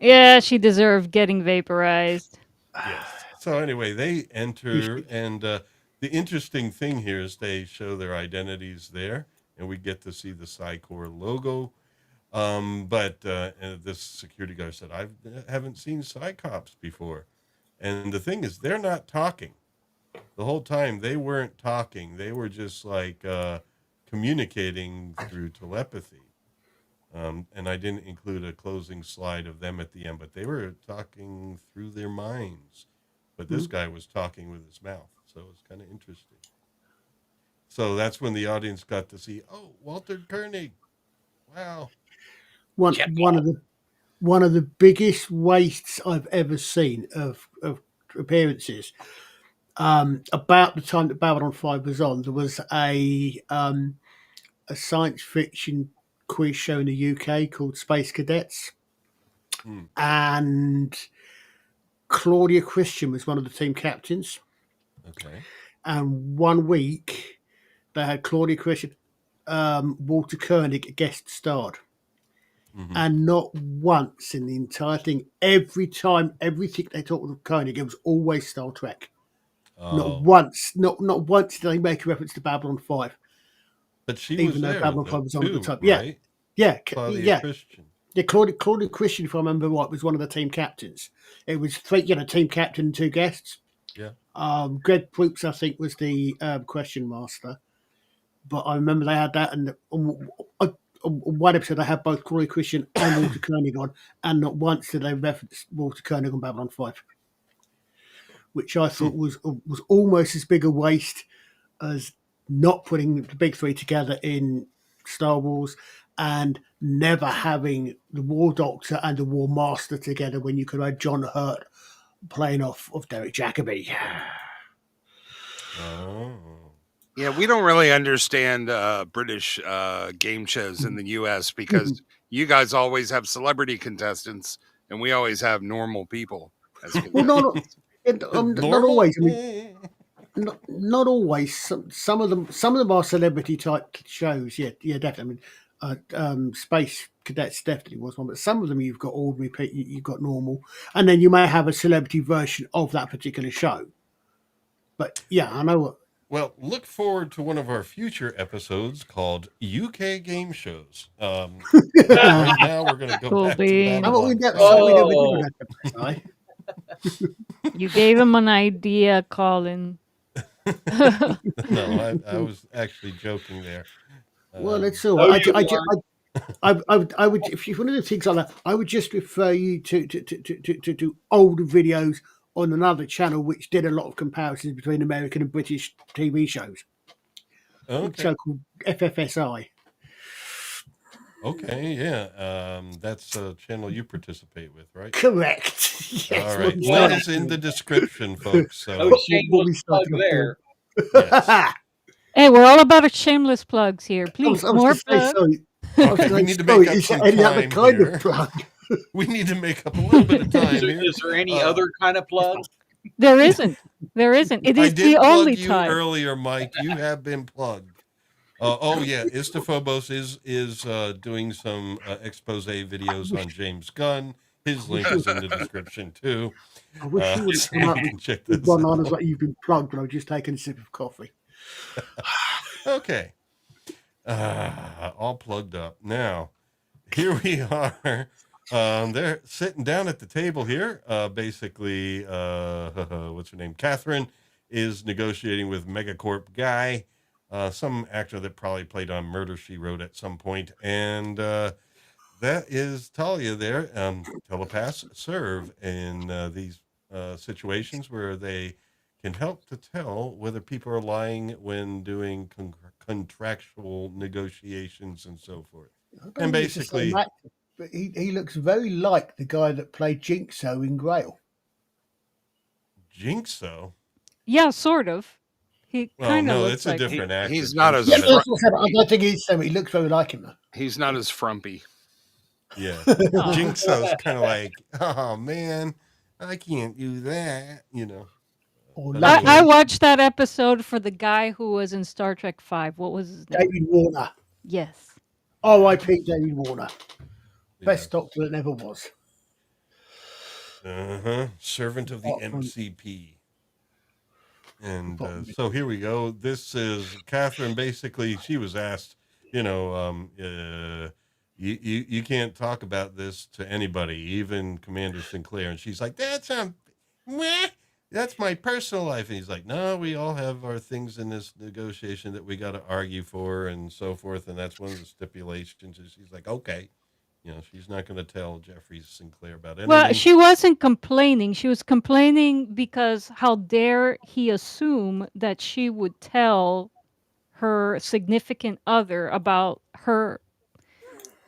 Yeah, she deserved getting vaporized. Yes. So anyway, they enter, and the interesting thing here is they show their identities there, and we get to see the Psi Corps logo. But this security guard said, "I haven't seen Psi Cops before," and the thing is, they're not talking. The whole time they weren't talking; they were just like communicating through telepathy. And I didn't include a closing slide of them at the end, but they were talking through their minds. But this guy was talking with his mouth, so it was kind of interesting. So that's when the audience got to see, oh, Walter Koenig. Wow. One of the biggest wastes I've ever seen of appearances. About the time that Babylon 5 was on, there was a science fiction quiz show in the UK called Space Cadets, and Claudia Christian was one of the team captains. Okay. And one week they had Claudia Christian, Walter Koenig guest starred. And not once in the entire thing, everything they talked with Koenig, it was always Star Trek. Oh. Not once did they make a reference to Babylon 5. But she even was though there Babylon though, 5 was on at the too, time. right? Yeah, Claudia Christian. Yeah, Claudia Christian, if I remember right, was one of the team captains. It was three, team captain and two guests. Yeah. Greg Proops, I think, was the question master. But I remember they had that, and on one episode they had both Claudia Christian and Walter Koenig on, and not once did they reference Walter Koenig on Babylon 5, which I thought was almost as big a waste as not putting the big three together in Star Wars and never having the War Doctor and the War Master together when you could have John Hurt playing off of Derek Jacobi. Oh. Yeah, we don't really understand British game shows in the U.S. because you guys always have celebrity contestants and we always have normal people. That's good. Well, not always. I mean, Normal. not always. Some of them are celebrity type shows. Yeah, definitely. I mean, Space Cadets definitely was one, but some of them you've got ordinary, you've got normal, and then you may have a celebrity version of that particular show. But yeah, I know what. Well, look forward to one of our future episodes called UK Game Shows. Right now, we're going to go Cool back to beans. How about we Babylon 5. never did that, You gave him an idea, Colin. No, I was actually joking there. Well, it's all Oh, right. you I would, if you one of the things like that, I would just refer you to older videos on another channel which did a lot of comparisons between American and British TV shows. A Okay. show called FFSI. Okay, yeah. That's a channel you participate with, right? Correct. Yes. All right. we'll Link start is in the description, folks. So, Oh, What shameless we plug started off there. yes. Hey, we're all about shameless plugs here. I Please, was more gonna say, plugs. sorry. I was Okay, we gonna need to say, make up is there some any other time kind here. of plug? We need to make up a little bit of time here. Is there any Uh, other kind of plug? There isn't. There isn't. It I is did the plug only you type. earlier, Mike. You have been plugged. Oh yeah, Istaphobos is doing some expose videos on James Gunn. His link is in the description too. I wish you would have So come you up can check with this one on as out. like you've been plugged, but I've just taken a sip of coffee. Okay. All plugged up. Now, here we are. They're sitting down at the table here. Basically, what's her name? Catherine is negotiating with Megacorp Guy, some actor that probably played on Murder, She Wrote at some point. And that is Talia there. Telepaths serve in these situations where they can help to tell whether people are lying when doing contractual negotiations and so forth. I don't And think it's the same basically, actor, but he looks very like the guy that played Jinxo in Grail. Jinxo. Yeah, sort of. He Well, kind of no, looks it's a like different actor. he's not as Yeah, Jinxo. fr- that's what I said. I don't think he's the same. He looks very like him though. he's not as frumpy. Yeah. Oh. Jinxo's kind of like, oh man, I can't do that, you know. Or But lucky. I watched that episode for the guy who was in Star Trek 5. What was his name? David Warner. Yes. R.I.P. David Warner. yeah. Best doctor that never was. Servant of the Apart from- MCP. And Apart from- so here we go. This is Catherine. Basically, she was asked, you can't talk about this to anybody, even Commander Sinclair. And she's like, that's my personal life. And he's like, no, we all have our things in this negotiation that we got to argue for and so forth. And that's one of the stipulations. And she's like, okay. She's not going to tell Jeffrey Sinclair about anything. Well, she wasn't complaining. She was complaining because how dare he assume that she would tell her significant other about her,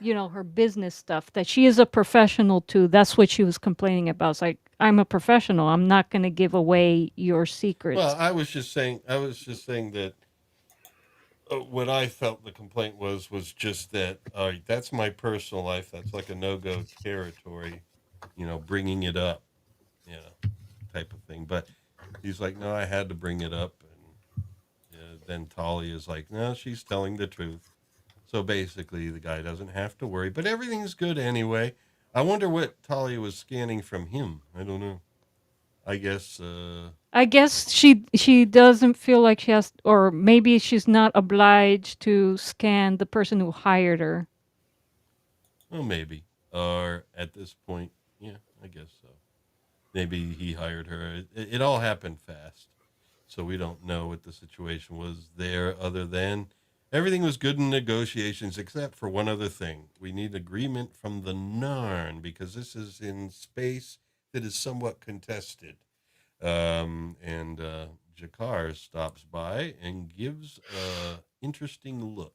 her business stuff, that she is a professional too. That's what she was complaining about. It's like, I'm a professional. I'm not going to give away your secrets. Well, I was just saying that what I felt the complaint was just that that's my personal life. That's like a no-go territory, bringing it up, type of thing. But he's like, no, I had to bring it up. And then Talia is like, no, she's telling the truth. So basically, the guy doesn't have to worry. But everything's good anyway. I wonder what Talia was scanning from him. I don't know. I guess she doesn't feel like she has, or maybe she's not obliged to scan the person who hired her. well, maybe. Or at this point, yeah, I guess so. Maybe he hired her. It all happened fast. So we don't know what the situation was there other than everything was good in negotiations except for one other thing. We need agreement from the Narn because this is in space that is somewhat contested. And Jakar stops by and gives an interesting look.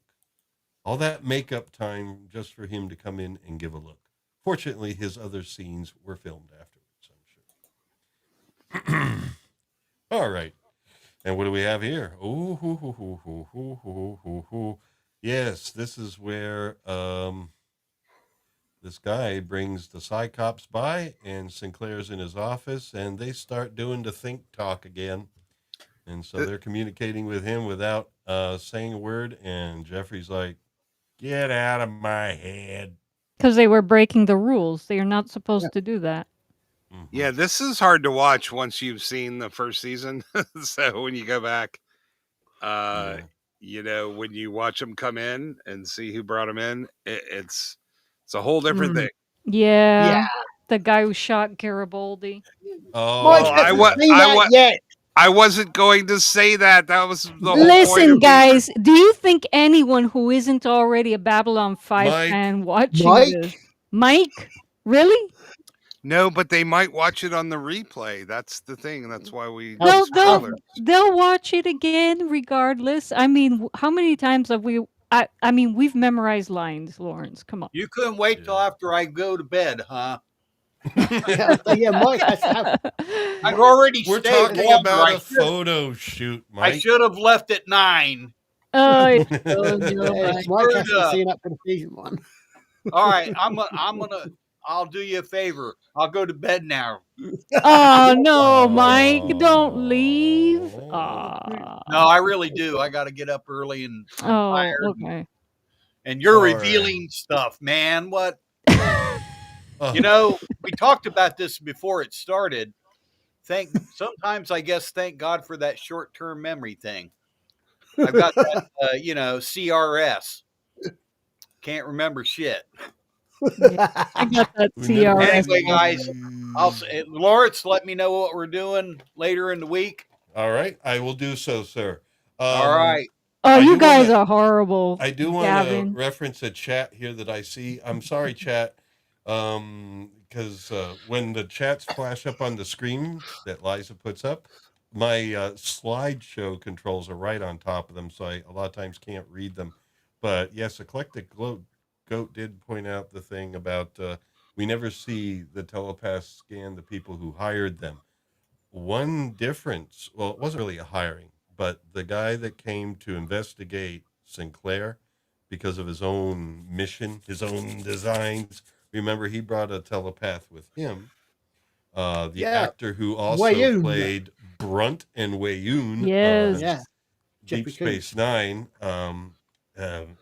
All that makeup time just for him to come in and give a look. Fortunately, his other scenes were filmed afterwards, I'm sure. All right. And what do we have here? Yes, this is where this guy brings the Psi Cops by, and Sinclair's in his office, and they start doing the think talk again. And so they're communicating with him without saying a word. And Jeffrey's like, "Get out of my head." Because they were breaking the rules. They are not supposed to do that. Mhm. Yeah, this is hard to watch once you've seen the first season. So when you go back, you know, when you watch them come in and see who brought them in, it's a whole different thing. Yeah. Yeah. The guy who shot Garibaldi. Oh, Mike Well, hasn't seen that yet. I wasn't going to say that. That was the whole point. Listen, of me- guys, do you think anyone who isn't already a Babylon 5 Mike. fan watching Mike? this? Mike? Really? No, but they might watch it on the replay. That's the thing. That's why we They'll- do they'll- spoilers. They'll watch it again regardless. I mean, how many times have we... I mean, we've memorized lines, Lawrence. Come on. You couldn't wait till after I go to bed, huh? yeah, Mike has to have. I've already We're stayed talking longer. about a photo shoot, I Mike. should have left at 9. Oh, Yes, no, Mike hasn't up. seen up for the season one. All right, I'll do you a favor. I'll go to bed now. Oh, no, Mike, don't leave. Aw. No, I really do. I got to get up early and I'm Oh, tired. okay. And you're All right. revealing stuff, man. What? Oh. You know, we talked about this before it started. Sometimes I guess thank God for that short-term memory thing. I've got that, CRS. Can't remember shit. I got that We never- CRS. Anyway, guys, Lawrence, let me know what we're doing later in the week. All right, I will do so, sir. All right. Oh, I you do guys wanna- are horrible. I do want to Gavin. reference a chat here that I see. I'm sorry, chat, because when the chats flash up on the screen that Liza puts up, my slideshow controls are right on top of them, so I a lot of times can't read them. But yes, Eclectic Goat did point out the thing about we never see the telepaths scan the people who hired them. One difference, well, it wasn't really a hiring, but the guy that came to investigate Sinclair because of his own mission, his own designs. Remember, he brought a telepath with him. The Yeah. actor who also Wayoon. played Brunt and Wayoon, Yes. Yeah. Deep Jeffrey Space Nine.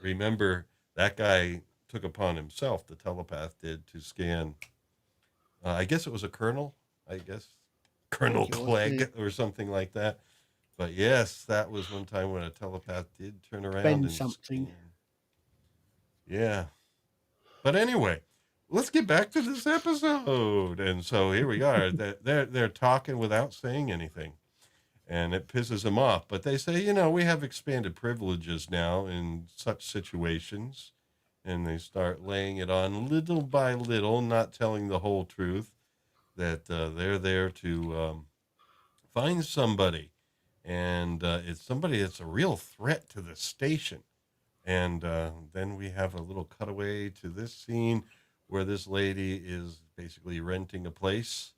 Remember, that guy took upon himself, the telepath did, to scan. I guess it was a colonel. Colonel Thank you. Clegg or something like that. But yes, that was one time when a telepath did turn around Bend and something. scan. Yeah. But anyway, let's get back to this episode. And so here we are. They're talking without saying anything. And it pisses them off. But they say, you know, we have expanded privileges now in such situations. And they start laying it on little by little, not telling the whole truth, that they're there to find somebody. And it's somebody that's a real threat to the station. And then we have a little cutaway to this scene where this lady is basically renting a place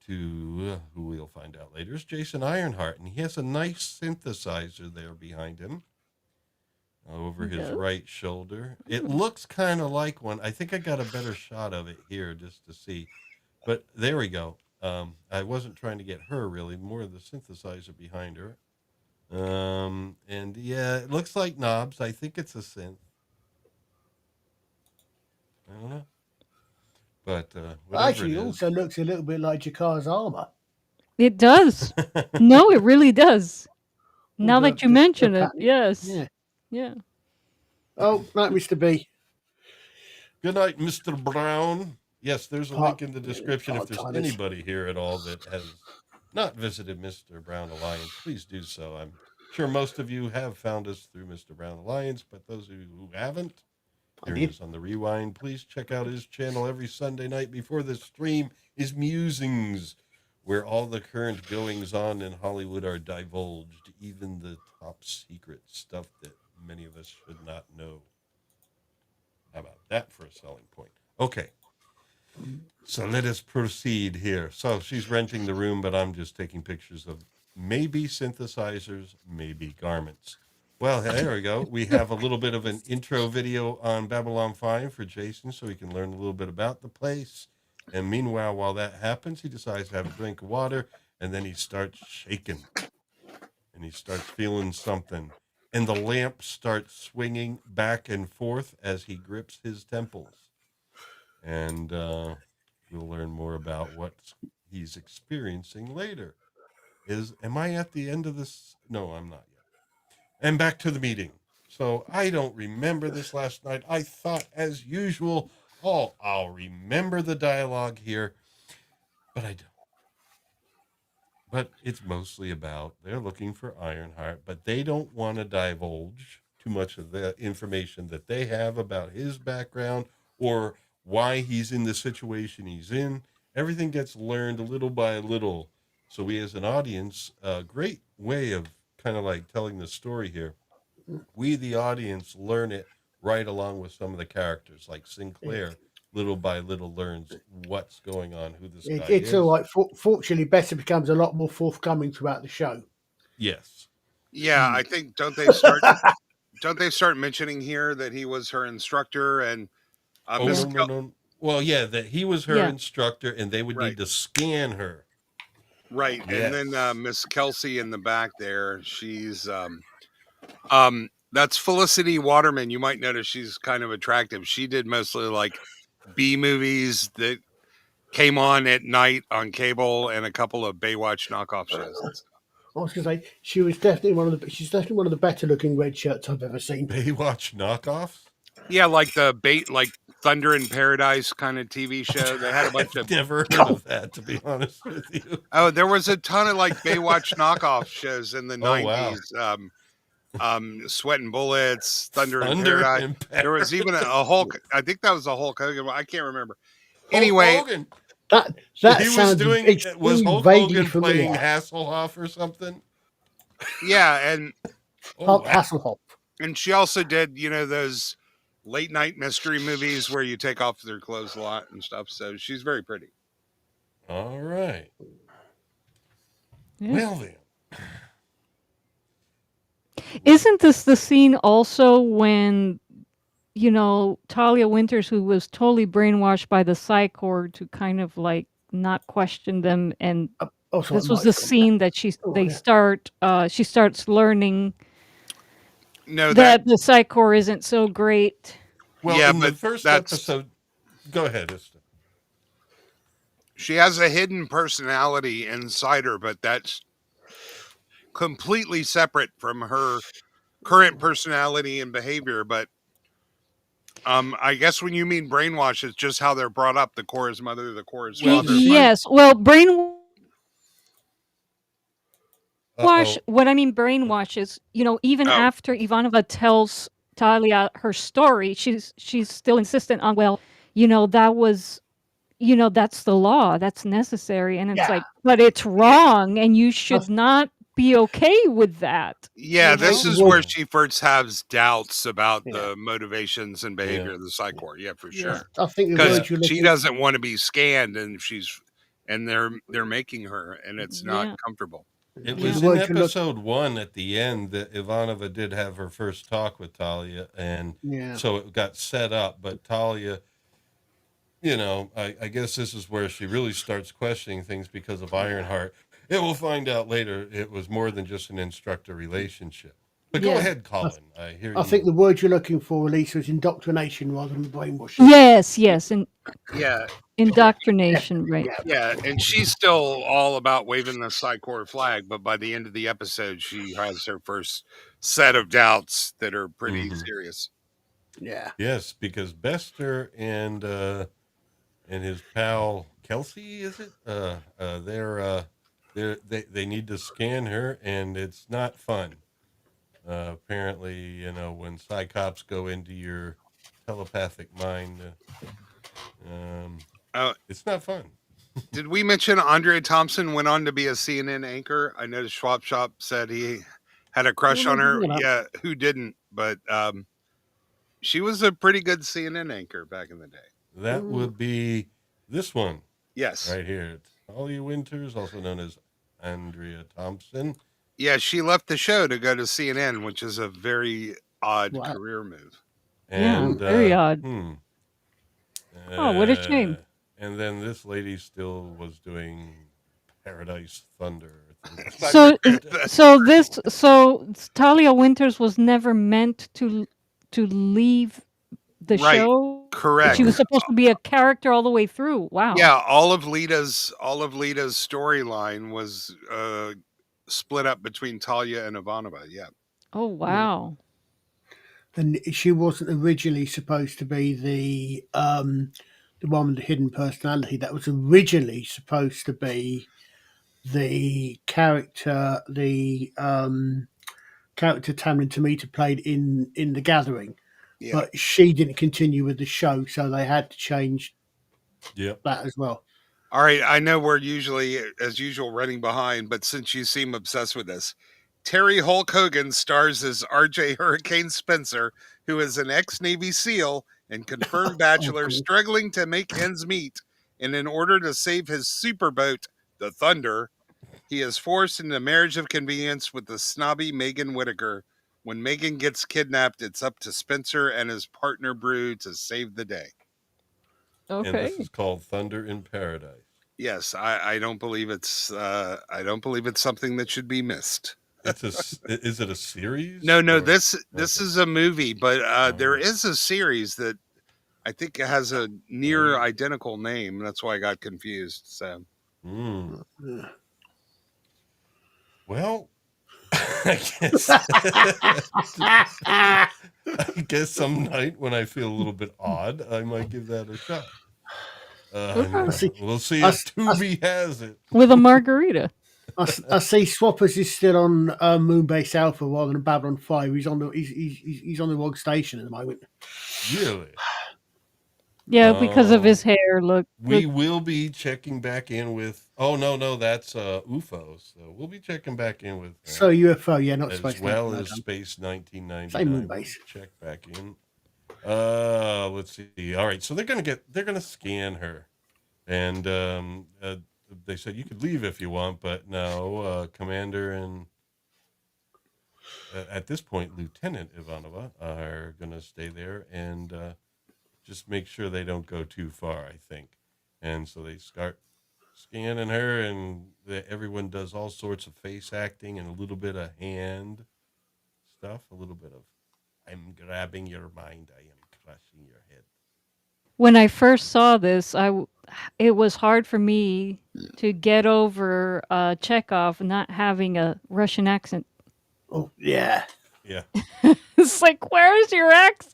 to, who we'll find out later, is Jason Ironheart. And he has a nice synthesizer there behind him over his right shoulder. It looks kind of like one. I think I got a better shot of it here just to see. But there we go. I wasn't trying to get her really, more the synthesizer behind her. And yeah, it looks like knobs. I think it's a synth. I don't know. But whatever Actually, it it is. also looks a little bit like Jakar's armor. It does. No, it really does. Now the- that you the mention it, pattern. yes. Yeah. Yeah. Oh, right, Mr. B. Good night, Mr. Brown. Yes, there's a link in the description. If there's Part-timers. anybody here at all that has not visited Mr. Brown Alliance, please do so. I'm sure most of you have found us through Mr. Brown Alliance, but those of you who haven't, here it is on the rewind. Please check out his channel every Sunday night before the stream is Musings, where all the current goings on in Hollywood are divulged, even the top secret stuff that many of us should not know. How about that for a selling point? Okay. So let us proceed here. So she's renting the room, but I'm just taking pictures of maybe synthesizers, maybe garments. Well, there we go. We have a little bit of an intro video on Babylon 5 for Jason so he can learn a little bit about the place. And meanwhile, while that happens, he decides to have a drink of water and then he starts shaking and he starts feeling something. And the lamp starts swinging back and forth as he grips his temples. And we'll learn more about what he's experiencing later. Am I at the end of this? No, I'm not yet. And back to the meeting. So I don't remember this last night. I thought, as usual, I'll remember the dialogue here, but I don't. But it's mostly about they're looking for Ironheart, but they don't want to divulge too much of the information that they have about his background or why he's in the situation he's in. Everything gets learned little by little. So we, as an audience, a great way of kind of like telling the story here. We, the audience, learn it right along with some of the characters, like Sinclair, little by little learns what's going on, who this guy It's is. all right. Fortunately, Bester becomes a lot more forthcoming throughout the show. Yes. Yeah, I think don't they start mentioning here that he was her instructor and Oh, Miss no. Well, yeah, that he was her Yeah. instructor and they would Right. need to scan her. Right. Yes. And then Miss Kelsey in the back there, she's that's Felicity Waterman. You might notice she's kind of attractive. She did mostly like B movies that came on at night on cable and a couple of Baywatch knockoff shows and stuff. I was going to say she's definitely one of the better looking red shirts I've ever seen. Baywatch knockoffs? Yeah, like like Thunder in Paradise kind of TV show. They had a bunch of never heard of that, to be honest with you. Oh, there was a ton of like Baywatch knockoff shows in the 90s. Wow. Sweat and Bullets, Thunder in Paradise. There was even a Hulk. I think that was a Hulk Hogan. I can't remember. Anyway, Hogan. That he was doing. Was Hulk Hogan playing Hasselhoff or something? Yeah, and Hasselhoff. And she also did, those late night mystery movies where you take off their clothes a lot and stuff. So she's very pretty. All right. Yeah. Well then. Isn't this the scene also when, Talia Winters, who was totally brainwashed by the Psi Corps to kind of like not question them, and this was the scene that she starts learning that the Psi Corps isn't so great. Well, in the first episode, go ahead, Ista. She has a hidden personality inside her, but that's completely separate from her current personality and behavior. But I guess when you mean brainwash, it's just how they're brought up. The Corps' mother, the Corps' father. Yes. Well, brainwash. What I mean brainwash is, even after Ivanova tells Talia her story, she's still insistent on, that was, that's the law, that's necessary, and it's like, but it's wrong, and you should not be okay with that. Yeah, this is where she first has doubts about the motivations and behavior of the Psi Corps. Yeah, for sure. I think because she doesn't want to be scanned, and they're making her, and it's not comfortable. It was in episode 1 at the end that Ivanova did have her first talk with Talia, and so it got set up. But Talia, I guess this is where she really starts questioning things because of Ironheart. And we'll find out later it was more than just an instructor relationship. But go ahead, Colin. I hear you. I think the word you're looking for, Elisa, is indoctrination rather than brainwashing. Yes, and yeah, indoctrination, right? Yeah, and she's still all about waving the Psi Corps flag, but by the end of the episode, she has her first set of doubts that are pretty serious. Yeah. Yes, because Bester and his pal Kelsey, is it? They need to scan her, and it's not fun. Apparently, when Psi Cops go into your telepathic mind, it's not fun. Did we mention Andrea Thompson went on to be a CNN anchor? I noticed Schwab Shop said he had a crush on her. Yeah, who didn't? But she was a pretty good CNN anchor back in the day. That would be this one. Yes. Right here. Talia Winters, also known as Andrea Thompson. Yeah, she left the show to go to CNN, which is a very odd Wow. career move. Yeah, And very odd. Oh, what a shame. And then this lady still was doing Paradise Thunder. So, Thunder. so Talia Winters was never meant to leave the Right. show. Correct. She was supposed to be a character all the way through. Wow. Yeah, all of Lita's storyline was split up between Talia and Ivanova. Yeah. Oh wow. And she wasn't originally supposed to be the one with the hidden personality. That was originally supposed to be the character, character Tamlin Tomita played in The Gathering. Yeah. But she didn't continue with the show, so they had to change Yep. that as well. All right, I know we're usually, as usual, running behind, but since you seem obsessed with this, Terry Hulk Hogan stars as RJ Hurricane Spencer, who is an ex-Navy SEAL and confirmed bachelor struggling to make ends meet. And in order to save his superboat, the Thunder, he is forced into a marriage of convenience with the snobby Megan Whitaker. When Megan gets kidnapped, it's up to Spencer and his partner Brew to save the day. Okay. And this is called Thunder in Paradise. Yes, I don't believe it's something that should be missed. Is it a series? No, this is a movie, but there is a series that I think has a near identical name. That's why I got confused. So, well, I guess some night when I feel a little bit odd, I might give that a shot. We'll see if Tubi has it with a margarita. I see Swappers is still on Moonbase Alpha rather than Babylon 5. He's on the wrong station at the moment. Really? Yeah, because of his hair. Look, we will be checking back in with. Oh no, that's UFO. So we'll be checking back in with. So UFO, yeah, not as Space well as Space 1999. Same Moonbase. Check back in. Let's see. All right, so they're gonna scan her, and they said you could leave if you want, but no, Commander and at this point Lieutenant Ivanova are gonna stay there and just make sure they don't go too far, I think. And so they start scanning her, and everyone does all sorts of face acting and a little bit of hand stuff, a little bit of I'm grabbing your mind, I am crushing your head. When I first saw this, it was hard for me to get over Chekhov not having a Russian accent. Oh yeah. Yeah. It's like, where is your accent?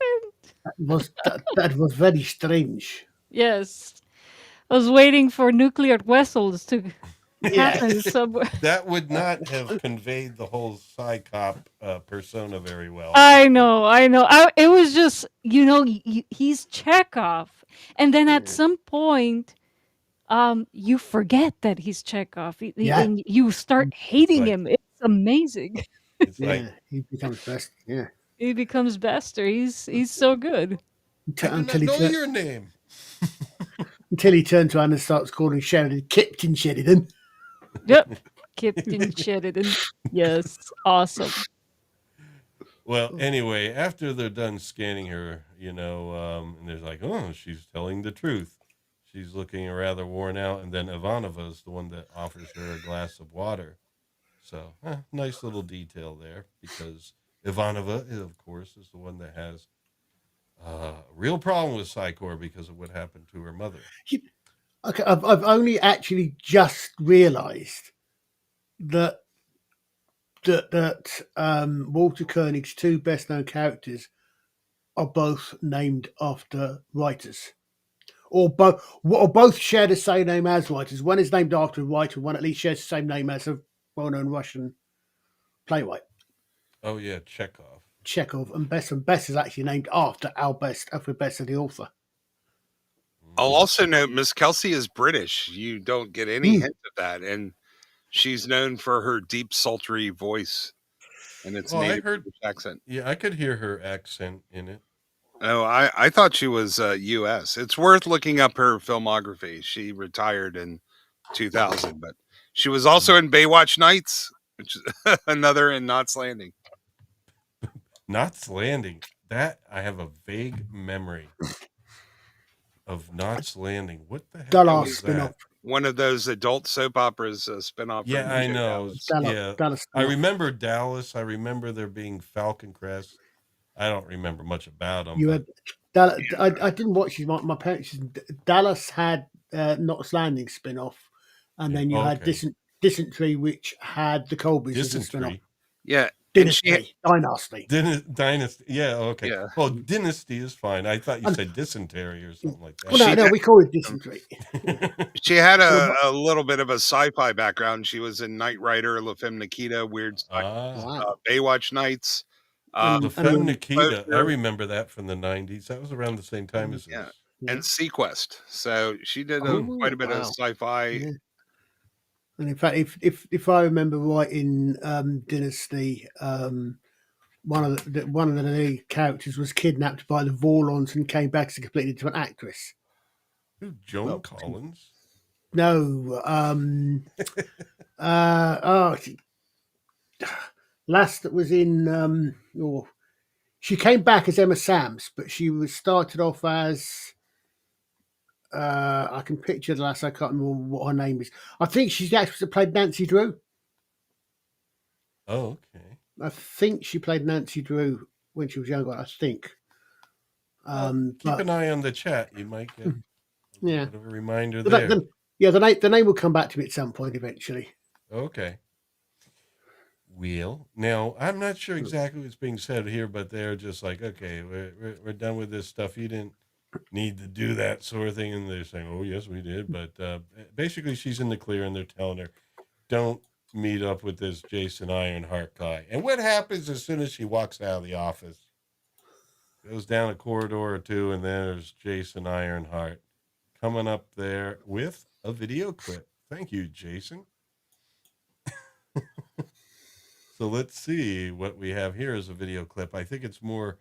That was very strange. Yes. I was waiting for nuclear vessels to happen somewhere. That would not have conveyed the whole Psi Cop persona very well. I know. It was just, he's Chekhov. And then at some point, you forget that he's Chekhov. And you start hating him. It's amazing. It's like he becomes best. Yeah. He becomes Bester. He's so good. I do not know your name. Until he turns around and starts calling Sheridan Captain Sheridan. Yep. Captain Sheridan. Yes. Awesome. Well, anyway, after they're done scanning her, and they're like, oh, she's telling the truth. She's looking rather worn out. And then Ivanova is the one that offers her a glass of water. So, nice little detail there, because Ivanova, of course, is the one that has a real problem with Psi Corps because of what happened to her mother. Okay, I've only actually just realised that Walter Koenig's two best-known characters are both named after writers, or both share the same name as writers. One is named after a writer, one at least shares the same name as a well-known Russian playwright. Oh yeah, Chekhov. And Best is actually named after Alfred Bester, the author. I'll also note Miss Kelsey is British. You don't get any hint of that, and she's known for her deep, sultry voice, and it's native British accent. Yeah, I could hear her accent in it. Oh, I thought she was U.S. It's worth looking up her filmography. She retired in 2000, but she was also in Baywatch Nights. which is another in Knots Landing. Knots Landing. That I have a vague memory of Knots Landing. What the heck Dallas was spin-off. that? One of those adult soap operas, spin-off Yeah, from I Joe know. Dallas. Yeah, Dallas I spin-off. remember Dallas. I remember there being Falcon Crest. I don't remember much about them. You But had Dallas. I didn't watch it. My parents. Dallas had Knots Landing spin-off, and Yeah, then you had okay. Dysentery, which had the Colbys as a spin-off. Dysentery. Yeah, and she, Dynasty. Dynasty. Yeah, okay. yeah, Well, Dynasty is fine. I thought you And- said dysentery or something like that. Well, no, we call it Dysentery. she had a little bit of a sci-fi background. She was in Knight Rider, La Femme Nikita, Weird Science, Wow. Baywatch Nights. The Femme Nikita, I Exposure. remember that from the 90s. That was around the same time as Yeah. this. Yeah. And Sequest. So she did Oh, quite a bit of wow. sci-fi. Yeah. And in fact, if I remember right, in Dynasty, one of the lead characters was kidnapped by the Vorlons and came back as a completely different actress. Who, Joan Well, Collins? No, last that was in she came back as Emma Sams, but she was started off as I can picture the last. I can't remember what her name is. I think she's the actress that played Nancy Drew. Oh, okay. I think she played Nancy Drew when she was younger. I think. Keep an eye on the chat. You might get Yeah. a bit of a reminder But there. the name will come back to me at some point eventually. Okay. Wheel. Now, I'm not sure exactly what's being said here, but they're just like, okay, we're done with this stuff. You didn't need to do that sort of thing. And they're saying, oh, yes, we did. But basically, she's in the clear, and they're telling her, don't meet up with this Jason Ironheart guy. And what happens as soon as she walks out of the office? Goes down a corridor or two, and there's Jason Ironheart coming up there with a video clip. Thank you, Jason. So let's see what we have here as a video clip. I think it's more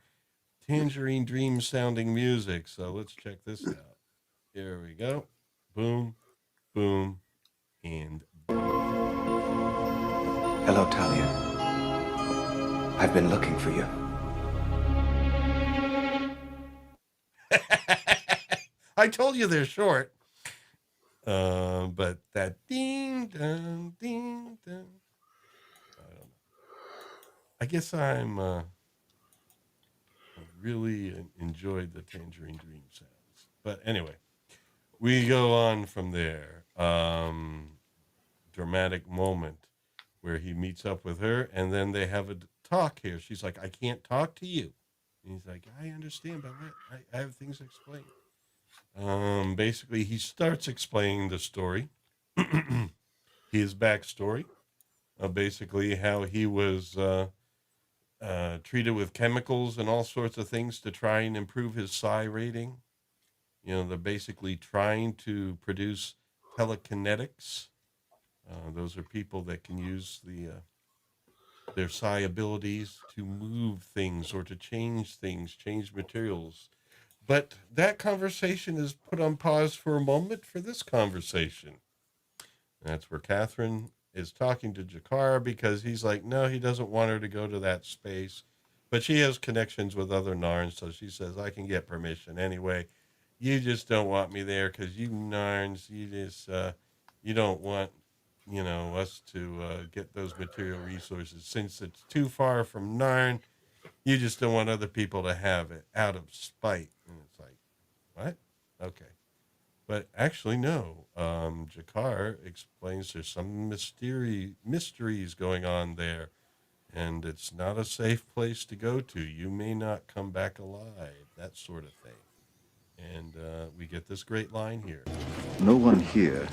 Tangerine Dream sounding music. So let's check this out. Here we go. Boom, boom, and Hello, Talia. I've been looking for you. I told you they're short. But that ding dong, ding dong. I don't know. I guess I'm really enjoyed the Tangerine Dream sounds. But anyway, we go on from there. Dramatic moment where he meets up with her, and then they have a talk here. She's like, I can't talk to you. And he's like, I understand, but I have things to explain. Basically, he starts explaining the story, his backstory, basically how he was treated with chemicals and all sorts of things to try and improve his psi rating. You know, they're basically trying to produce telekinetics. Those are people that can use their psi abilities to move things or to change things, change materials. But that conversation is put on pause for a moment for this conversation. That's where Catherine is talking to Jakar because he's like, no, he doesn't want her to go to that space. But she has connections with other Narns, so she says, I can get permission anyway. You just don't want me there because you Narns, you don't want, us to get those material resources. Since it's too far from Narn, you just don't want other people to have it out of spite. And it's like, what? Okay. But actually, no. Jakar explains there's some mysteries going on there, and it's not a safe place to go to. You may not come back alive, that sort of thing. And we get this great line here. No one here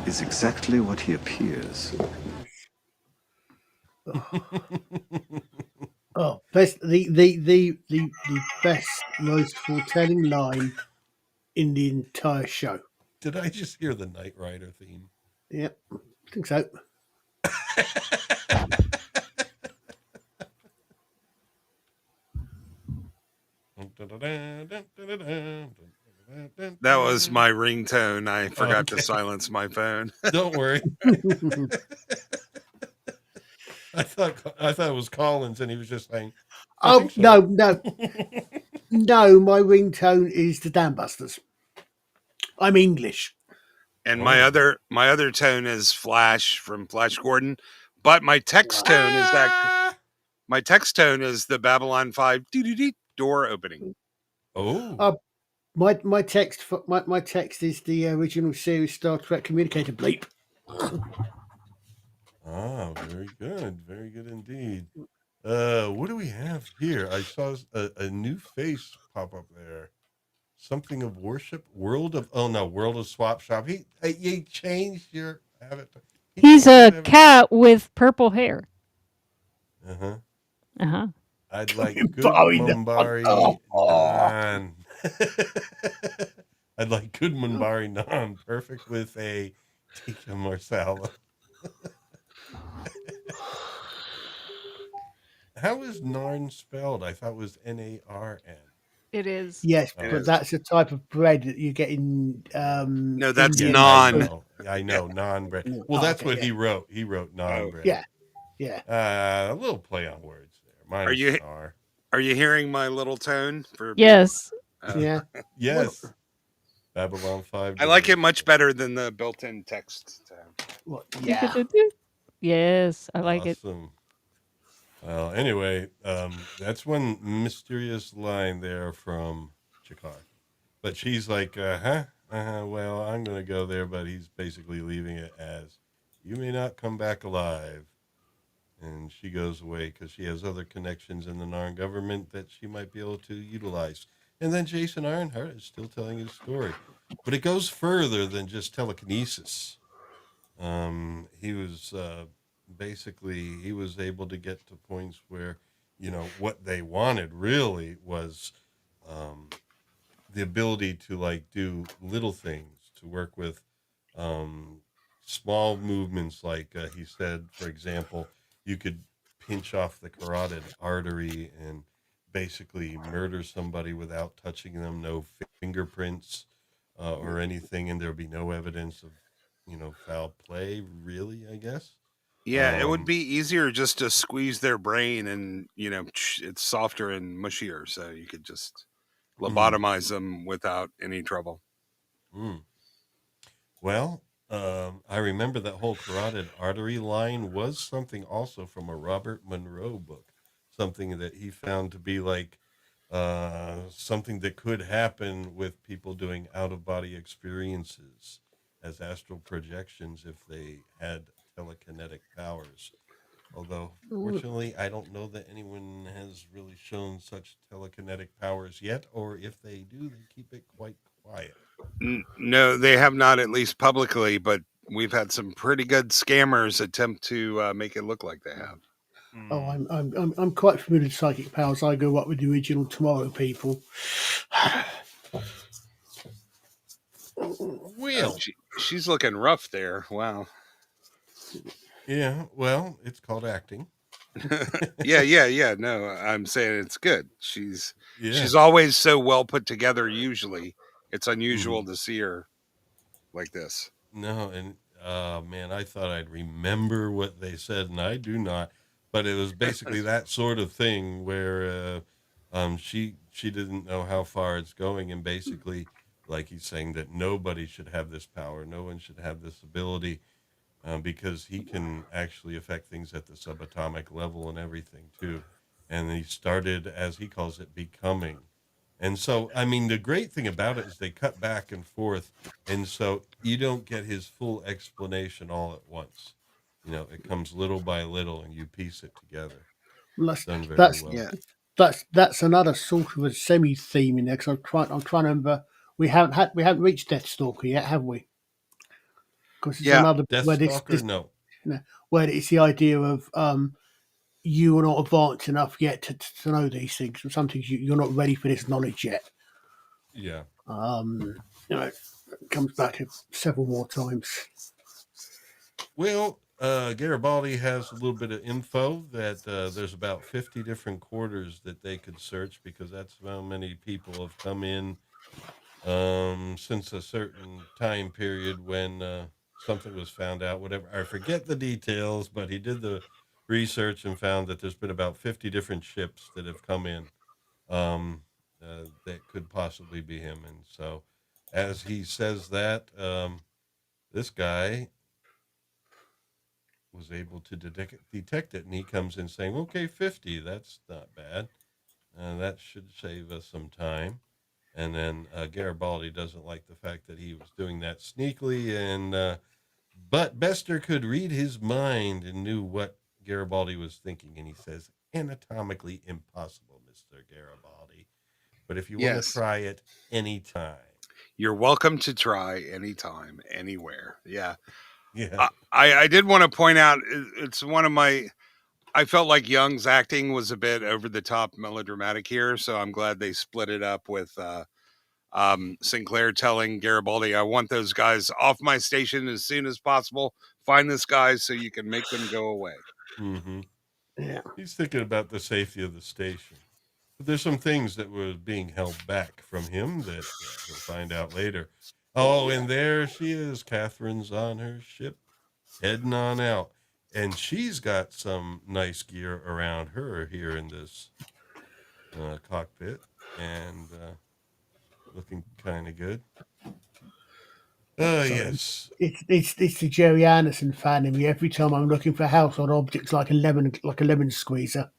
is exactly what he appears. Oh, best the best, most foretelling line in the entire show. Did I just hear the Knight Rider theme? Yep, I think so. That was my ringtone. I forgot to silence my phone. Don't worry. I thought it was Collins, and he was just saying, "I Oh think so." no, no! My ringtone is the Dam Busters. I'm English. And Oh. my other tone is Flash from Flash Gordon, but my text tone is that Ah! my text tone is the Babylon 5 door opening. Oh. My text my text is the original series Star Trek communicator bleep. Ah, very good indeed. What do we have here? I saw a new face pop up there. Something of worship, world of swap shop. He changed your avatar. He's a cat with purple hair. Uh-huh. Uh-huh. I'd like good Bowie, Mumbari naan. I'd like good Mumbari naan, perfect with a tikka marsala. How is Narn spelled? I thought it was Narn. It is. Yes, Oh, but that's a type of bread that you get in. No, that's yes, non. I know, non bread. Well, Oh, that's okay, what yeah. he wrote. He wrote non Oh. bread. Yeah. A little play on words there. Minus you- an R. Are you hearing my little tone for? Yes. Yeah. Yes. Babylon 5. I like it much better than the built-in text tone. What? Yeah. Yes, I like it. Awesome. Well, anyway, that's one mysterious line there from Chikar. But she's like, well, I'm going to go there, but he's basically leaving it as, you may not come back alive. And she goes away because she has other connections in the Narn government that she might be able to utilize. And then Jason Ironheart is still telling his story. But it goes further than just telekinesis. He was basically, he was able to get to points where, what they wanted really was the ability to like do little things, to work with small movements. Like he said, for example, you could pinch off the carotid artery and basically murder somebody without touching them, no fingerprints or anything, and there'd be no evidence of, foul play, really, I guess. Yeah, it would be easier just to squeeze their brain, and it's softer and mushier, so you could just lobotomize them without any trouble. Well, I remember that whole carotid artery line was something also from a Robert Monroe book, something that he found to be like something that could happen with people doing out of body experiences as astral projections if they had telekinetic powers. Although, fortunately, I don't know that anyone has really shown such telekinetic powers yet, or if they do, they keep it quite quiet. No, they have not, at least publicly, but we've had some pretty good scammers attempt to make it look like they have. Oh, I'm quite familiar with psychic powers. I grew up with the original Tomorrow people. Will. She's looking rough there. Wow. Yeah, well, it's called acting. Yeah. No, I'm saying it's good. She's Yeah. always so well put together. Usually, it's unusual to see her like this. No, and man, I thought I'd remember what they said, and I do not. But it was basically that sort of thing where she didn't know how far it's going, and basically, like he's saying that nobody should have this power, no one should have this ability, because he can actually affect things at the subatomic level and everything too. And he started, as he calls it, becoming. And so, I mean, the great thing about it is they cut back and forth. And so you don't get his full explanation all at once. It comes little by little and you piece it together. Well, Done very that's well. that's another sort of a semi theme in there because I'm trying to remember. We haven't reached Deathstalker yet, have we? Because it's another where Deathstalker, no. Where it's the idea of you are not advanced enough yet to know these things. And some things you're not ready for this knowledge yet. Yeah. It comes back several more times. Well, Garibaldi has a little bit of info that there's about 50 different quarters that they could search because that's how many people have come in since a certain time period when something was found out. Whatever, I forget the details, but he did the research and found that there's been about 50 different ships that have come in that could possibly be him. And so, as he says that, this guy was able to detect it, and he comes in saying, "Okay, 50. That's not bad. That should save us some time." And then Garibaldi doesn't like the fact that he was doing that sneakily, and but Bester could read his mind and knew what Garibaldi was thinking, and he says, "Anatomically impossible, Mr. Garibaldi. But if you want to Yes. try it anytime." You're welcome to try anytime, anywhere. Yeah. Yeah. I did want to point out, it's one of my, I felt like Young's acting was a bit over the top melodramatic here, so I'm glad they split it up with Sinclair telling Garibaldi, "I want those guys off my station as soon as possible. Find this guy so you can make them go away." Mm-hmm. Yeah. He's thinking about the safety of the station. But there's some things that were being held back from him that he'll find out later. Oh, and there she is. Catherine's on her ship, heading on out. And she's got some nice gear around her here in this cockpit, and looking kind of good. Yes. It's the Jerry Anderson fan in me. Every time I'm looking for household objects like a lemon squeezer.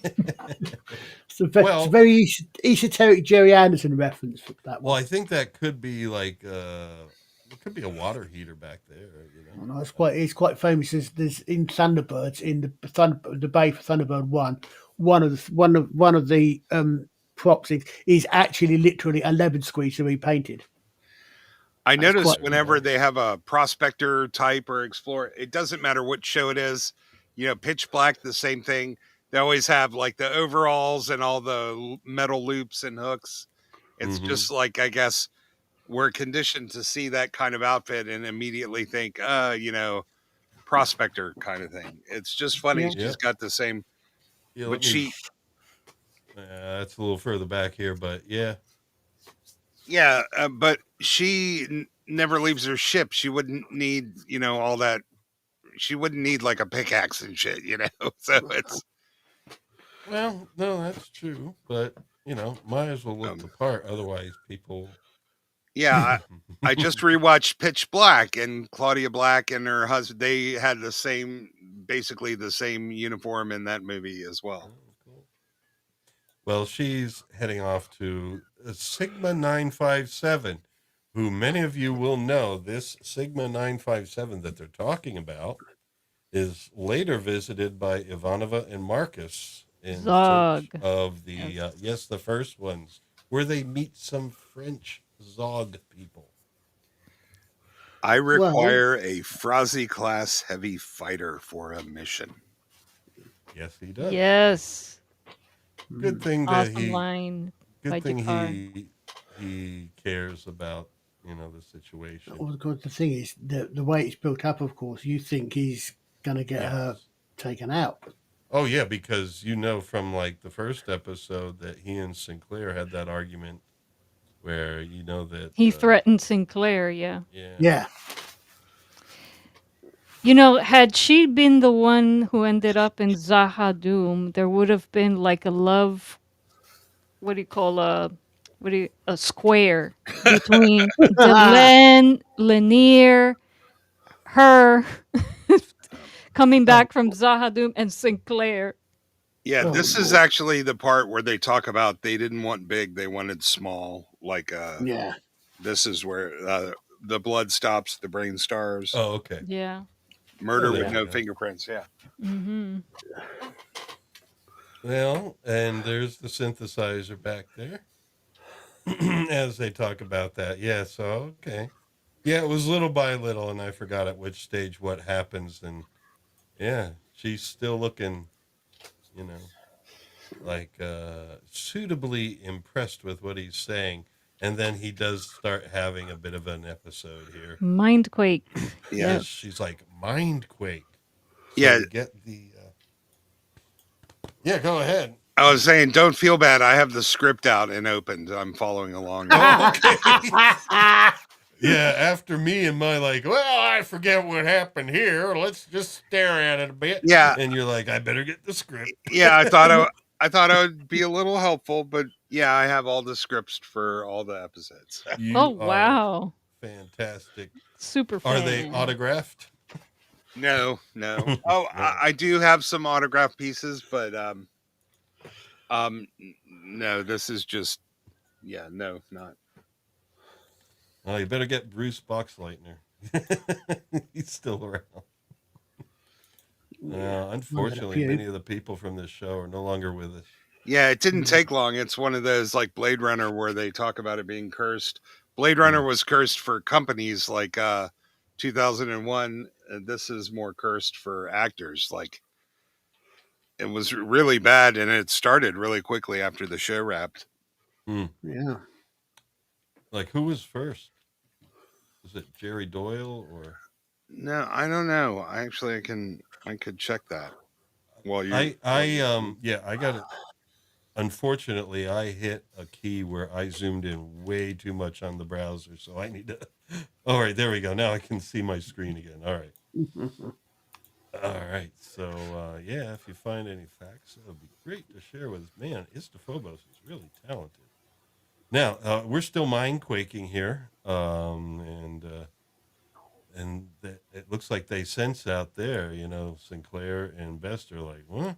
It's a very esoteric Jerry Anderson reference for that one. Well, I think that could be like it could be a water heater back there. No, it's quite famous. There's in Thunderbirds in the bay for Thunderbird one of the props is actually literally a lemon squeezer repainted. I noticed whenever they have a prospector type or explorer, it doesn't matter what show it is, Pitch Black, the same thing. They always have like the overalls and all the metal loops and hooks. It's just like, I guess we're conditioned to see that kind of outfit and immediately think, prospector kind of thing. It's just funny. Yeah. She's got the same, but that's a little further back here, but yeah. Yeah, but she never leaves her ship. She wouldn't need, all that. She wouldn't need like a pickaxe and shit, So it's. Well, no, that's true, but might as well look the part. Otherwise, people. Yeah, I just rewatched Pitch Black, and Claudia Black and her husband. They had basically the same uniform in that movie as well. Oh, cool. Well, she's heading off to Sigma 957, who many of you will know. This Sigma 957 that they're talking about is later visited by Ivanova and Marcus in search of the first ones, where they meet some French Zog people. I require a Frazee class heavy fighter for a mission. Yes, he does. Yes. Good thing that awesome line. Good thing he cares about the situation. Well, the thing is, the way it's built up, of course, you think he's going to get her taken out. Oh yeah, because from like the first episode that he and Sinclair had that argument where that he threatened Sinclair. Yeah. Had she been the one who ended up in Zahadum, there would have been like a love. What do you call a square between Delenn, Lanier, her coming back from Zahadum, and Sinclair. Yeah, this is actually the part where they talk about they didn't want big, they wanted small. Like, this is where the blood stops, the brain starves. Oh, okay. Yeah. Murder with no fingerprints. Yeah. Mm-hmm. Well, and there's the synthesizer back there as they talk about that. Yeah, so, okay. Yeah, it was little by little, and I forgot at which stage what happens. And, yeah, she's still looking, like suitably impressed with what he's saying. And then he does start having a bit of an episode here. Mindquake. Yeah. She's like, Mindquake. So yeah. Get the... Yeah, go ahead. I was saying, don't feel bad. I have the script out and opened. I'm following along. Oh, okay. Yeah, after me and my like, well, I forget what happened here. Let's just stare at it a bit. Yeah. And you're like, I better get the script. Yeah, I thought I would be a little helpful, but yeah, I have all the scripts for all the episodes. You Oh, are wow. fantastic. Super Are fan. they autographed? No. Oh, I do have some autograph pieces, but no, this is just no, not. Oh, you better get Bruce Boxleitner. He's still around. Unfortunately, many of the people from this show are no longer with us. Yeah, it didn't take long. It's one of those like Blade Runner where they talk about it being cursed. Blade Runner was cursed for companies like 2001. This is more cursed for actors. Like it was really bad, and it started really quickly after the show wrapped. Yeah. Like who was first? Was it Jerry Doyle or? No, I don't know. I could check that. While you, I got it. Unfortunately, I hit a key where I zoomed in way too much on the browser, so I need to. All right, there we go. Now I can see my screen again. All right. All right. So if you find any facts, that would be great to share with us. Man, Istophobos is really talented. Now we're still mind quaking here, and it looks like they sense out there. Sinclair and Bester like, what?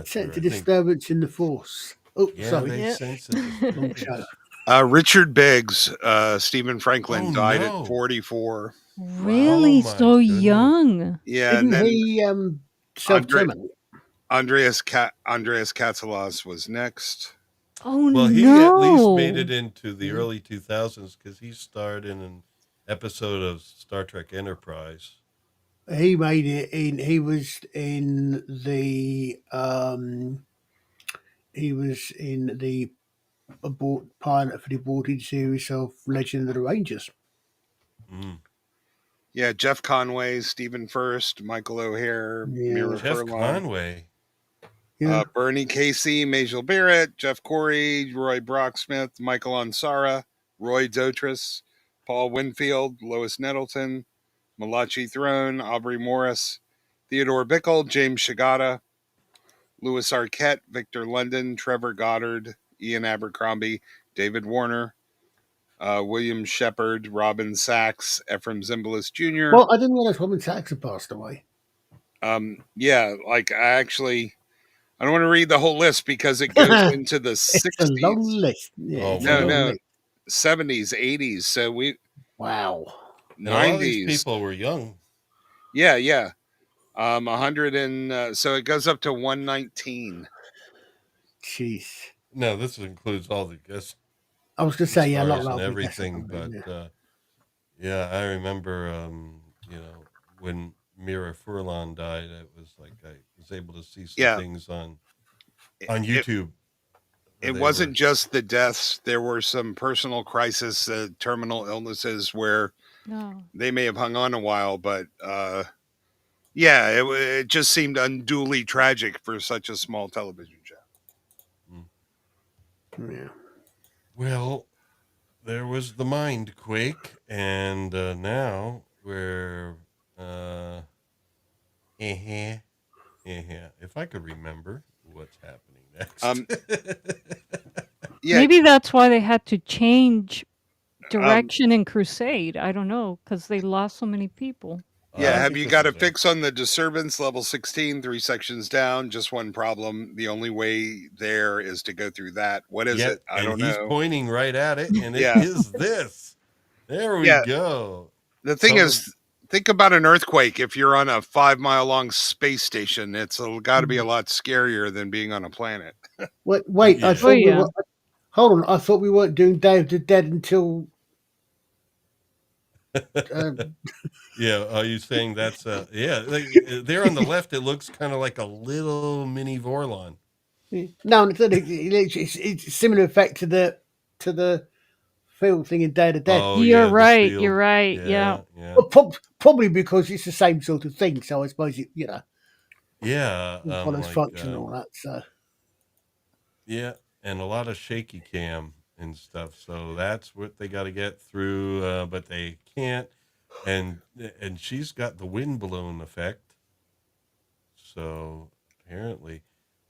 Sense a disturbance in the force. Oh, sorry. They sense it. Richard Biggs, Stephen Franklin died at 44. Really? So young? Yeah. Didn't he self-terminate? Andreas Katselas was next. Oh, well, no. he at least made it into the early 2000s because he starred in an episode of Star Trek Enterprise. He made it in. He was in the. He was in the pilot for the aborted series of Legend of the Rangers. Yeah, Jeff Conway, Stephen First, Michael O'Hare, Mira Jeff Furlong. Conway. Yeah. Bernie Casey, Majel Barrett, Jeff Corey, Roy Brocksmith, Michael Ansara, Roy Dotris, Paul Winfield, Lois Nettleton, Malachi Throne, Aubrey Morris, Theodore Bickel, James Shigata, Louis Arquette, Victor London, Trevor Goddard, Ian Abercrombie, David Warner, William Shepard, Robin Sachs, Ephraim Zimbalist Jr. Well, I didn't realize Robin Sachs had passed away. I don't want to read the whole list because it goes into the 60s. It's a long list. Yeah, no, 70s, 80s. So wow. 90s. All these people were young. Yeah. 100 and so it goes up to 119. Jeez. No, this includes all the guests. I was going to say, a lot and everything, but I remember, when Mira Furlan died, it was like I was able to see some things on YouTube. It wasn't just the deaths. There were some personal crisis, terminal illnesses where they may have hung on a while, but it just seemed unduly tragic for such a small television show. Yeah. Well, there was the mind quake, and now we're if I could remember what's happening next. Maybe that's why they had to change direction in Crusade. I don't know, because they lost so many people. Yeah, have you got a fix on the disturbance level 16, 3 sections down, just one problem. The only way there is to go through that. What is it? I don't know. He's pointing right at it, and it is this. There we go. The thing is, think about an earthquake. If you're on a 5-mile long space station, it's got to be a lot scarier than being on a planet. Wait, I thought hold on. I thought we weren't doing Day of the Dead until. Are you saying that's there on the left? It looks kind of like a little mini Vorlon. No, it's a similar effect to the field thing in Day of the Dead. Oh, you're right. You're right. Yeah. Well, probably because it's the same sort of thing. So I suppose it follows function and all that. So and a lot of shaky cam and stuff. So that's what they got to get through, but they can't. And she's got the wind blown effect. So apparently,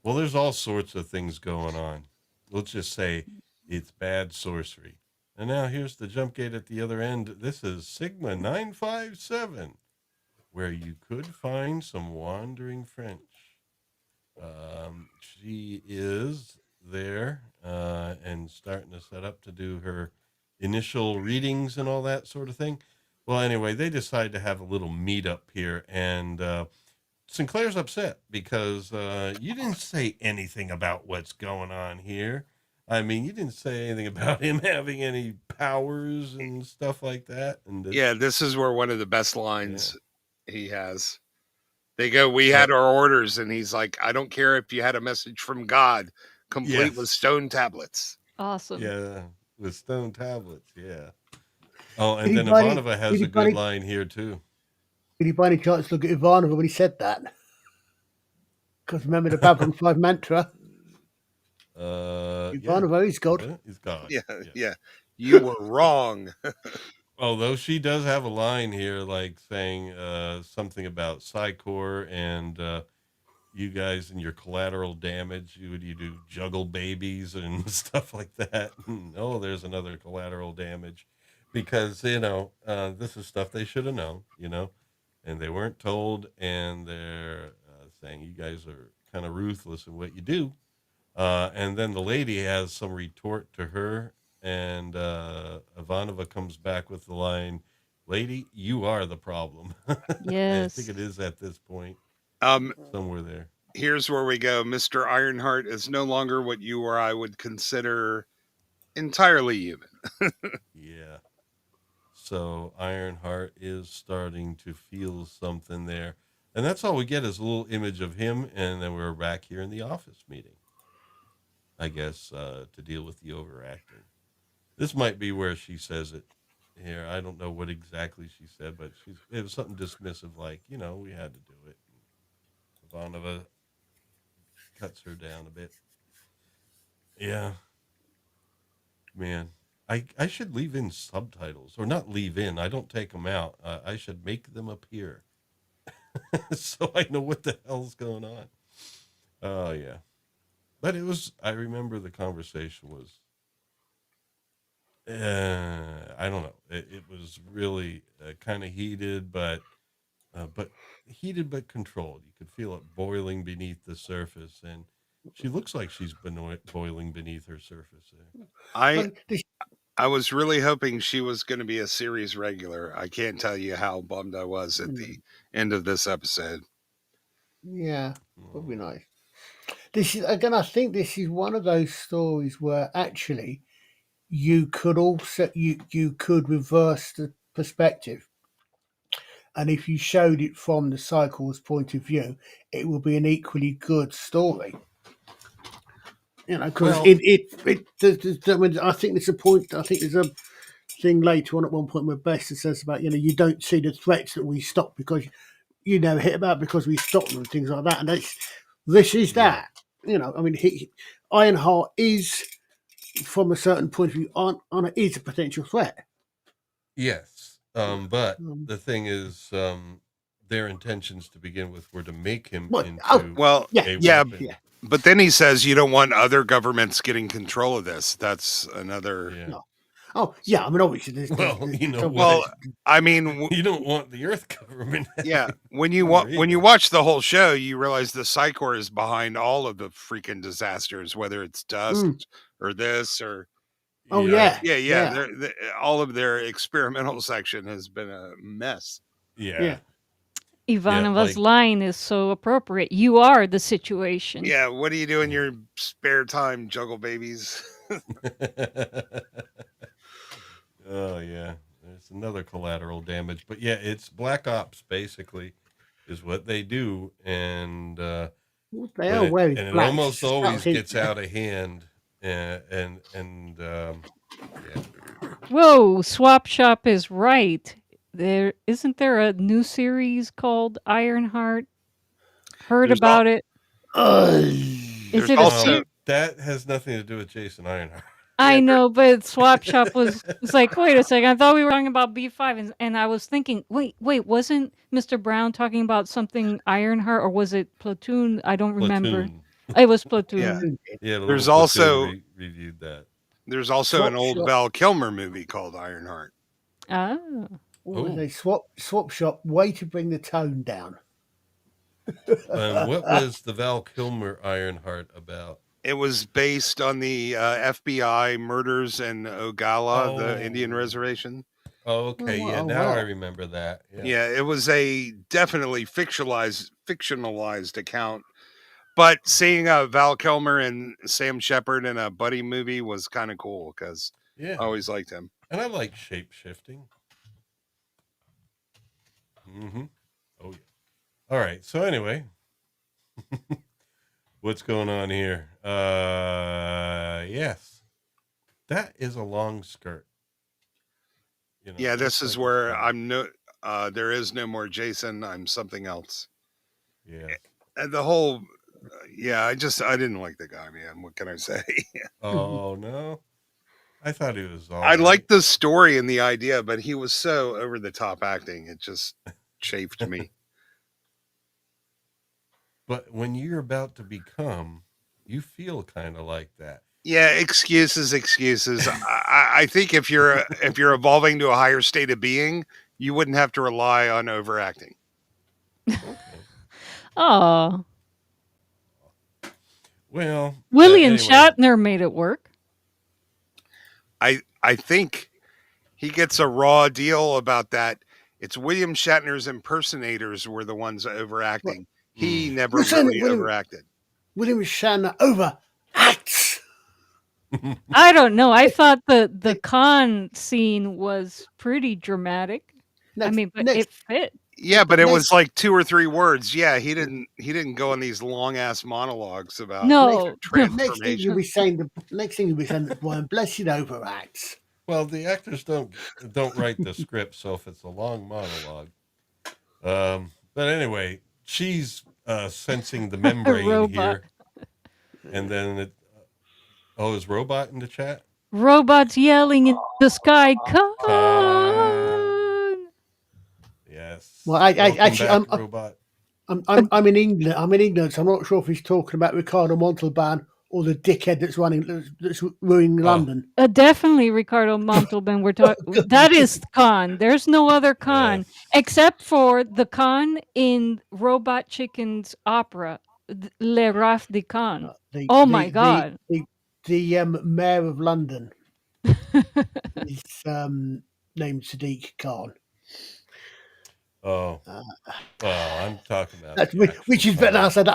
well, there's all sorts of things going on. Let's just say it's bad sorcery. And now here's the jump gate at the other end. This is Sigma 957, where you could find some wandering French. She is there and starting to set up to do her initial readings and all that sort of thing. Well, anyway, they decide to have a little meetup here, and Sinclair's upset because you didn't say anything about what's going on here. I mean, you didn't say anything about him having any powers and stuff like that. And this is where one of the best lines he has. They go, "We had our orders," and he's like, "I don't care if you had a message from God, complete with stone tablets." Awesome. Yeah, with stone tablets. Yeah. Oh, and then Ivanova has a good line here too. Did you by any chance look at Ivanova when he said that? Because remember the Babylon 5 mantra? Ivanova is God. He's God. Yeah. You were wrong. Although she does have a line here, like saying something about Psi Corps and you guys and your collateral damage. You do juggle babies and stuff like that. Oh, there's another collateral damage, because this is stuff they should have known, and they weren't told, and they're saying you guys are kind of ruthless in what you do. And then the lady has some retort to her, and Ivanova comes back with the line, "Lady, you are the problem." Yes. I think it is at this point. Somewhere there. Here's where we go. Mr. Ironheart is no longer what you or I would consider entirely human. Yeah. So Ironheart is starting to feel something there. And that's all we get is a little image of him, and then we're back here in the office meeting, I guess, to deal with the overacting. This might be where she says it here. I don't know what exactly she said, but it was something dismissive, like, we had to do it. Ivanova cuts her down a bit. Yeah. Man, I should leave in subtitles, or not leave in. I don't take them out. I should make them appear so I know what the hell's going on. Oh, yeah. But I remember the conversation was, I don't know. It was really kind of heated, but heated but controlled. You could feel it boiling beneath the surface, and she looks like she's been boiling beneath her surface there. I was really hoping she was going to be a series regular. I can't tell you how bummed I was at the end of this episode. Yeah, would be nice. This is, again, I think this is one of those stories where actually you could also you could reverse the perspective, and if you showed it from the Psi Corps' point of view, it will be an equally good story. Because I think there's a point. I think there's a thing later on at one point where Bester says about you don't see the threats that we stop because you never hit about because we stop them and things like that. And this is that. I mean, Ironheart is, from a certain point of view, Honor is a potential threat. Yes, but the thing is, their intentions to begin with were to make him into a weapon. But then he says you don't want other governments getting control of this. That's another. Yeah. No. Oh yeah, I mean obviously. I mean, you don't want the Earth government. Yeah, when you watch the whole show, you realize the Psi Corps is behind all of the freaking disasters, whether it's dust or this or. Oh yeah. All of their experimental section has been a mess. Yeah. Ivanova's line is so appropriate. You are the situation. Yeah, what do you do in your spare time, juggle babies? Oh, yeah. There's another collateral damage. But, yeah, it's Black Ops, basically, is what they do. And it almost always gets out of hand. And Whoa, Swap Shop is right. Isn't there a new series called Ironheart? Heard about it? Is it a series? That has nothing to do with Jason Ironheart. I know, but Swap Shop was like, wait a second, I thought we were talking about B5, and I was thinking, wait, wasn't Mr. Brown talking about something Ironheart, or was it Platoon? I don't remember. Platoon. It was Yeah. Platoon. Yeah, the There's little Platoon also reviewed that. there's also Swap an old Shop. Val Kilmer movie called Ironheart. Ah. What was Oh. they? Swap Shop. Way to bring the tone down. What was the Val Kilmer Ironheart about? It was based on the FBI murders in Ogalla, the Indian Oh. reservation. Oh, okay. Oh, Yeah, wow, now I wow. remember that. Yeah. Yeah, it was a definitely fictionalized account. But seeing Val Kilmer and Sam Shepard in a buddy movie was kind of cool because Yeah. I always liked him. And I like shape shifting. Mm-hmm. Oh yeah. All right. So anyway, what's going on here? Yes, that is a long skirt. You know, Yeah, it this looks is like where it's I'm no. There is no more Jason. I'm something else. yeah. And the whole, yeah, I didn't like the guy, man. What can I say? Oh no, I thought he was all I right. liked the story and the idea, but he was so over the top acting. It just chafed me. But when you're about to become, you feel kind of like that. Yeah, excuses. I think if you're evolving to a higher state of being, you wouldn't have to rely on overacting. Okay. Oh, Well, William anyway, Shatner made it work. I think he gets a raw deal about that. It's William Shatner's impersonators were the ones overacting. He never You're saying that really overacted. William Shatner overacts. I don't know. I thought the con scene was pretty dramatic. I mean, but it fit. Yeah, but it was like 2 or 3 words. Yeah, he didn't go on these long ass monologues about No, next thing you'll be saying that Brian Blessed overacts. Well, the actors don't write the script, so if it's a long monologue. But anyway, she's sensing the membrane Robot. here, and then it. Oh, is Robot in the chat? Robots yelling in the sky, "Con!" Yes. Well, I Welcome actually, back, Robot. I'm in England. I'm in England, so I'm not sure if he's talking about Ricardo Montalban or the dickhead that's ruining London. Definitely Ricardo Montalban. We're talking. That is con. There's no other con except for the con in Robot Chicken's opera, Le Raf de Con. Oh my God! The mayor of London is named Sadiq Khan. Oh, I'm talking about which is better. I said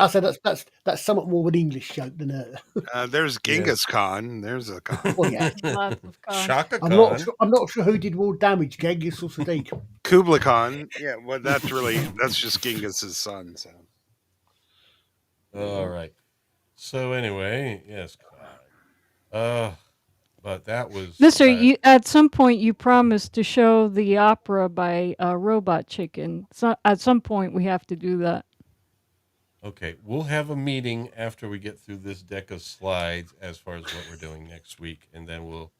that's somewhat more of an English joke than a. There's Genghis Khan. There's a Khan. Well, yeah. Lots of con. Shaka I'm Khan. not sure who did more damage, Genghis or Sadiq. Kublai Khan. Yeah, well, that's just Genghis's son. So. All right. So anyway, yes. But that was Mister, you at some point you promised to show the opera by Robot Chicken. So at some point we have to do that. okay. We'll have a meeting after we get through this deck of slides as far as what we're doing next week, and then we'll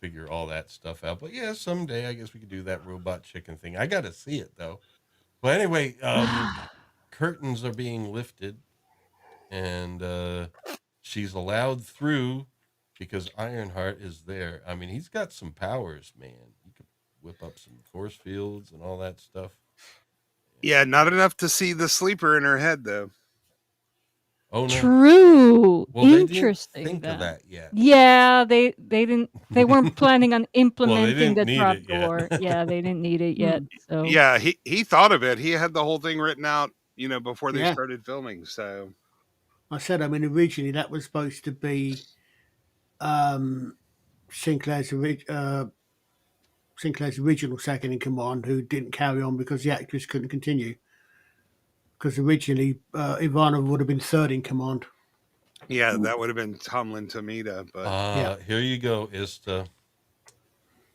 figure all that stuff out. But yeah, someday I guess we could do that Robot Chicken thing. I got to see it though. But anyway, curtains are being lifted, and she's allowed through because Ironheart is there. I mean, he's got some powers, man. He could whip up some force fields and all that stuff. Yeah, not enough to see the sleeper in her head, though. Oh no! True. Well, Interesting. They didn't think of that yet. Yeah, they didn't. They weren't planning on implementing the need trap it yet. door. Yeah, they didn't need it yet. So Yeah, he thought of it. He had the whole thing written out, before they Yeah. started filming. So I said, originally that was supposed to be Sinclair's original second in command, who didn't carry on because the actress couldn't continue. Because originally Ivanov would have been third in command. yeah, that would have been Tomlin Tomita, but Here you go, Ista.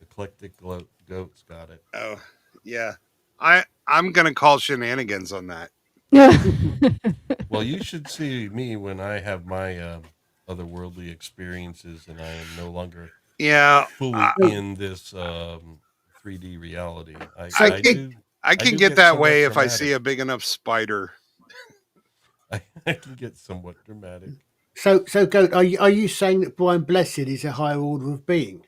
Eclectic Goats got it. oh yeah, I'm gonna call shenanigans on that. yeah. Well, you should see me when I have my otherworldly experiences, and I am no longer Yeah, fully in this 3D reality. I I do I can do get get that somewhat way if I see dramatic. a big enough spider. I can get somewhat dramatic. So, Goat, are you saying that Brian Blessed is a higher order of being?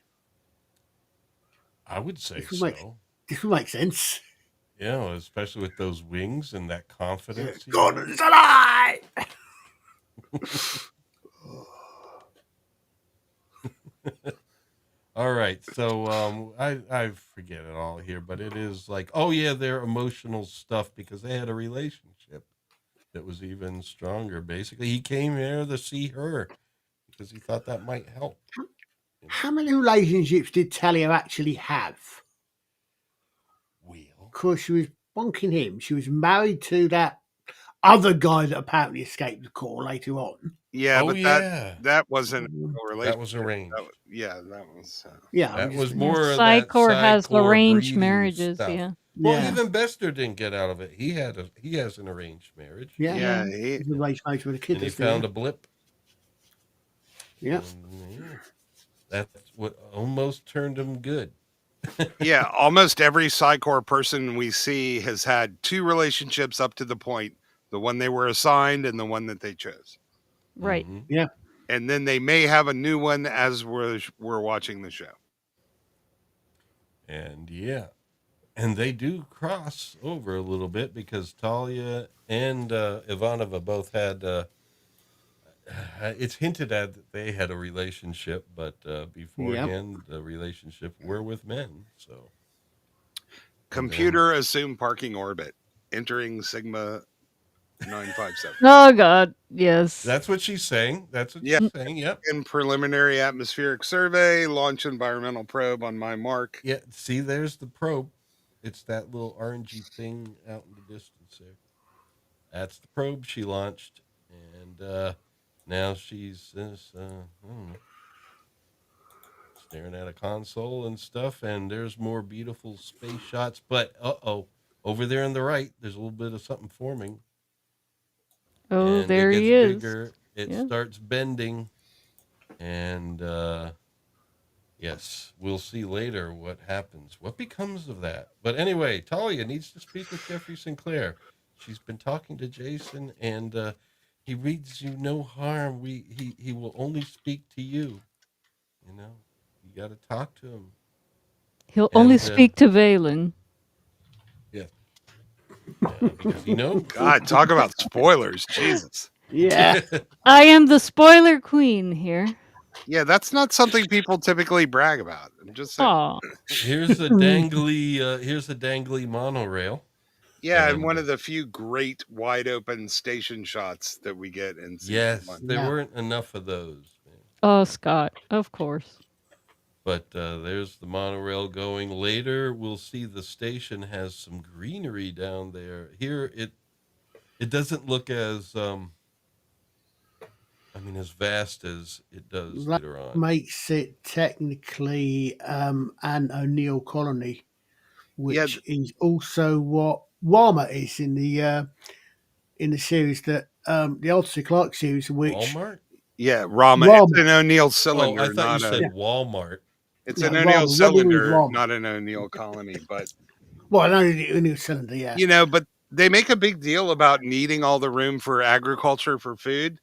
I would say This would make so. this would make sense. You know, especially with those wings and that confidence he God has. is alive. All right, so I forget it all here, but it is like, oh yeah, their emotional stuff because they had a relationship that was even stronger. Basically, he came here to see her because he thought that might help. You know, How many relationships did Talia actually have? Wheel. Of course, she was bonking him. She was married to that other guy that apparently escaped the Corps later on. Yeah, Oh but yeah, that wasn't a real that was relationship. arranged. That was. Yeah, I'm That just was Yeah, more of Psi that Corps Psi has Corps arranged breeding marriages. stuff. Yeah. Well, yeah, even Bester didn't get out of it. He has an arranged marriage, yeah. Yeah, Yeah. he, He's a race mate with a kid. and he That's found the a blip, yeah. and yeah, that's what almost turned him good. yeah. Almost every Psi Corps person we see has had two relationships up to the point, the one they were assigned and the one that they chose, Right. Mhm. Yeah. and then they may have a new one as we're watching the show. And yeah, and they do cross over a little bit because Talia and Ivanova both had. It's hinted at that they had a relationship, but Yep. beforehand, the relationship were with men. So, and then Computer assumed parking orbit, entering Sigma 957. Oh God. Yes. that's what she's saying. That's what Yeah, she's saying. Yep. in preliminary atmospheric survey, launch environmental probe on my mark. Yeah. See, there's the probe. It's that little orangey thing out in the distance there. That's the probe she launched, and now she's this. I don't know, staring at a console and stuff, and there's more beautiful space shots. But over there on the right, there's a little bit of something forming, Oh, and it there gets he is. bigger. It Yeah. starts bending, and yes, we'll see later what happens, what becomes of that. But anyway, Talia needs to speak with Jeffrey Sinclair. She's been talking to Jason, and he reads you no harm. He will only speak to you. You know, you got to talk to him. He'll only And speak to Valen. yes, because he knows. God, talk about spoilers. Jesus. Yeah. I am the spoiler queen here. Yeah, that's not something people typically brag about. I'm just saying. Oh. Here's a dangly monorail. Yeah, and And one of the few great wide open station shots that we get in season yes, one. there Yeah. weren't enough of those, man. Oh, Scott. Of course. But there's the monorail going. Later, we'll see the station has some greenery down there. Here, it doesn't look as as vast as it does That later on. makes it technically an O'Neill colony, which is also what Warmer is in the series that the Arthur Clarke series, which Walmart? Yeah, Rama. Rama. It's an O'Neill Oh, cylinder, I thought you not said a. Walmart. It's Yeah, an O'Neill Rama. What do we cylinder, Rama? not an O'Neill colony. But Well, no, the O'Neill cylinder, yeah. but they make a big deal about needing all the room for agriculture for food.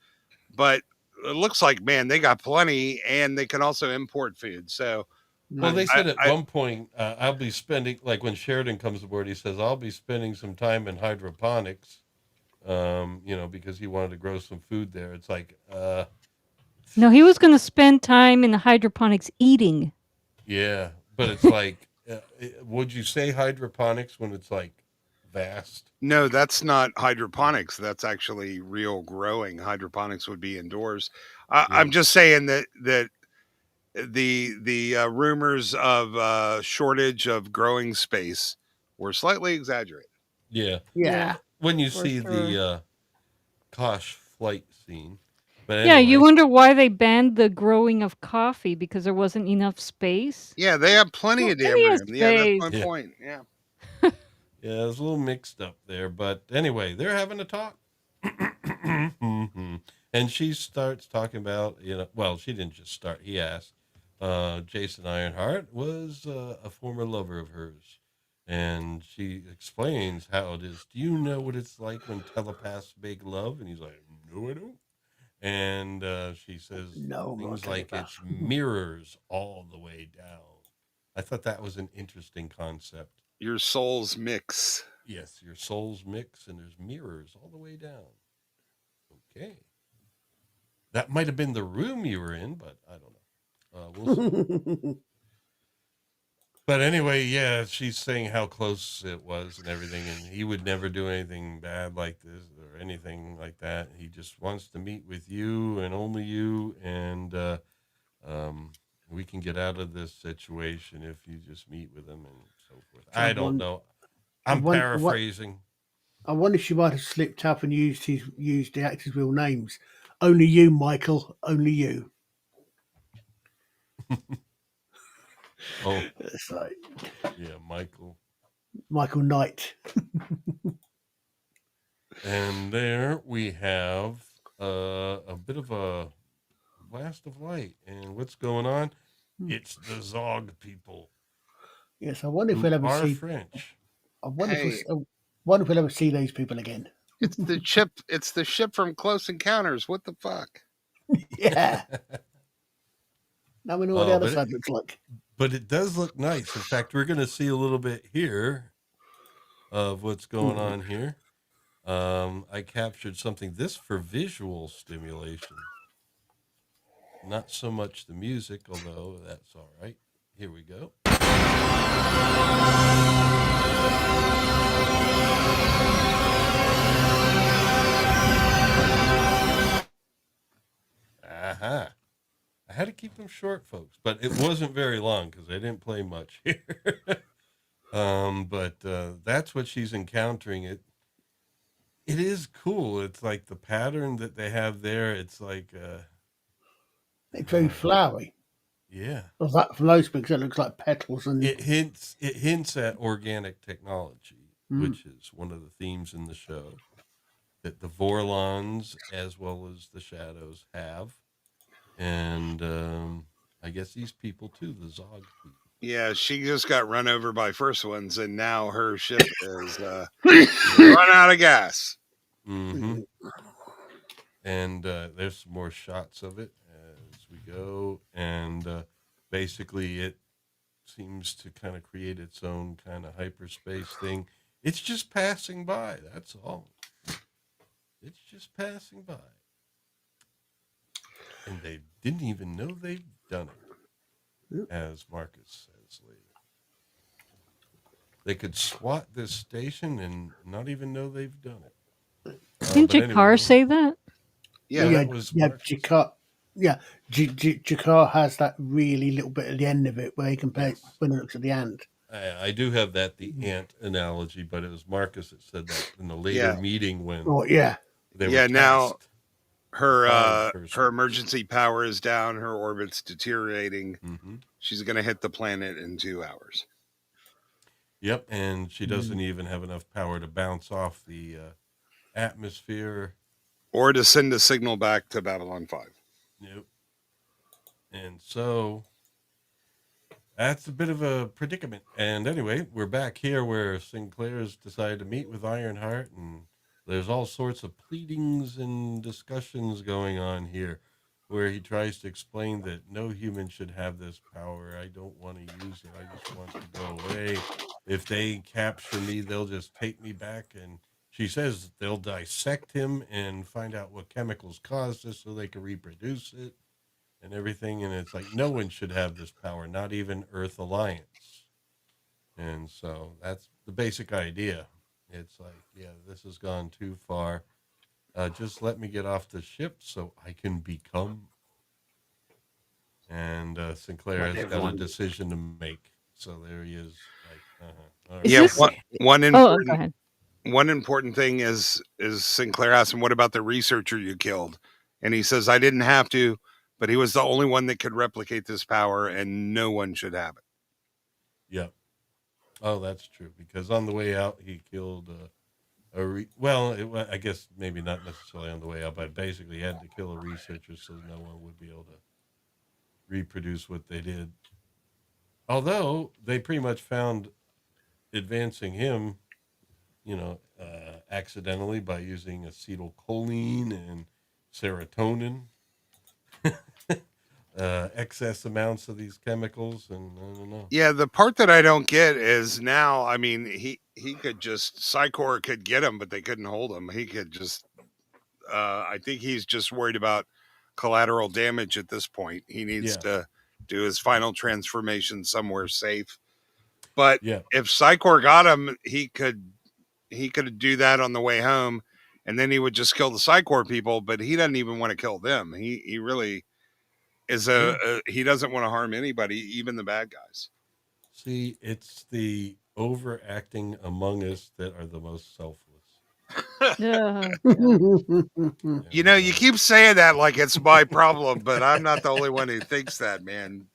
But it looks like, man, they got plenty, and they can also import food. So Well, they said at I- one point, I'll be spending, like when Sheridan comes aboard, he says, I'll be spending some time in hydroponics, because he wanted to grow some food there. It's like, No, he was going to spend time in the hydroponics eating. yeah, but it's like, would you say hydroponics when it's like vast? No, that's not hydroponics. That's actually real growing. Hydroponics would be indoors. I'm just saying that the rumors of shortage of growing space were slightly exaggerated. Yeah. Yeah. When you For see sure. the Kosh flight scene. But Yeah, you anyway, wonder why they banned the growing of coffee because there wasn't enough space. Yeah, they have plenty of damn Plenty of room. Yeah, that's space. my Yeah. point. Yeah. Yeah, it was a little mixed up there, but anyway, they're having a talk. And And she starts talking about, well, she didn't just start. He asked. Jason Ironheart was a former lover of hers. And she explains how it is. Do you know what it's like when telepaths make love? And he's like, no, I don't. And she says No, I'm not a things like telepath. it's mirrors all the way down. I thought that was an interesting concept. Your souls mix. Yes, your souls mix and there's mirrors all the way down. Okay. That might have been the room you were in, but I don't know. We'll see. But anyway, yeah, she's saying how close it was and everything, and he would never do anything bad like this or anything like that. He just wants to meet with you and only you, and we can get out of this situation if you just meet with him and so forth. So I don't know. I'm paraphrasing. I wonder if she might have slipped up and used the actors' real names. Only you, Michael. Only you. Oh, It's like yeah, Michael. Michael Knight. And there we have a bit of a blast of light. And what's going on? It's the Zog people. Yes, I wonder if we'll ever see French. I wonder if we'll ever see those people again. It's the ship. It's the ship from Close Encounters. What the fuck? Yeah. Now we know what the other side looks like. But it does look nice. In fact, we're going to see a little bit here of what's going on here. I captured something. This for visual stimulation. Not so much the music, although that's all right. Here we go. Aha. I had to keep them short, folks, but it wasn't very long because I didn't play much here. But that's what she's encountering. It is cool. It's like the pattern that they have there. It's like it's very flowery. Yeah. Well, from those pictures, it looks like petals, and it hints at organic technology, which is one of the themes in the show that the Vorlons as well as the Shadows have. And I guess these people too, the Zog people. Yeah, she just got run over by first ones, and now her ship is run out of gas. Mm-hmm. And there's some more shots of it as we go. And basically it seems to kind of create its own kind of hyperspace thing. It's just passing by. That's all. It's just passing by. And they didn't even know they've done it, as Marcus says later. They could SWAT this station and not even know they've done it. Didn't Jakar say that? Yeah, yeah, that was Jakar. Yeah, Jakar has that really little bit at the end of it where he compares when he looks at the ant. I do have the ant analogy, but it was Marcus that said that in the later meeting when. Oh yeah. They were now her emergency power is down. Her orbit's deteriorating. Mm-hmm. She's going to hit the planet in 2 hours. Yep, and she doesn't even have enough power to bounce off the atmosphere. Or to send a signal back to Babylon 5. Nope. And so that's a bit of a predicament. And anyway, we're back here where Sinclair's decided to meet with Ironheart, and there's all sorts of pleadings and discussions going on here where he tries to explain that no human should have this power. I don't want to use it. I just want to go away. If they capture me, they'll just take me back. And she says they'll dissect him and find out what chemicals caused this so they can reproduce it and everything. And it's like no one should have this power, not even Earth Alliance. And so that's the basic idea. It's like, yeah, this has gone too far. Just let me get off the ship so I can become. And Sinclair has got a decision to make. So there he is. Like, right. One important thing is Sinclair asked him, "What about the researcher you killed?" And he says, "I didn't have to, but he was the only one that could replicate this power, and no one should have it." Yep. Oh, that's true. Because on the way out, he killed I guess maybe not necessarily on the way out, but basically had to kill a researcher so no one would be able to reproduce what they did. Although they pretty much found advancing him, accidentally by using acetylcholine and serotonin, excess amounts of these chemicals, and I don't know. Yeah, the part that I don't get is now. I mean, he could just Psi Corps could get him, but they couldn't hold him. He could just. I think he's just worried about collateral damage at this point. He needs to do his final transformation somewhere safe. But if Psi Corps got him, he could do that on the way home, and then he would just kill the Psi Corps people. But he doesn't even want to kill them. He really is he doesn't want to harm anybody, even the bad guys. See, it's the overacting among us that are the most selfless. You keep saying that like it's my problem, but I'm not the only one who thinks that, man.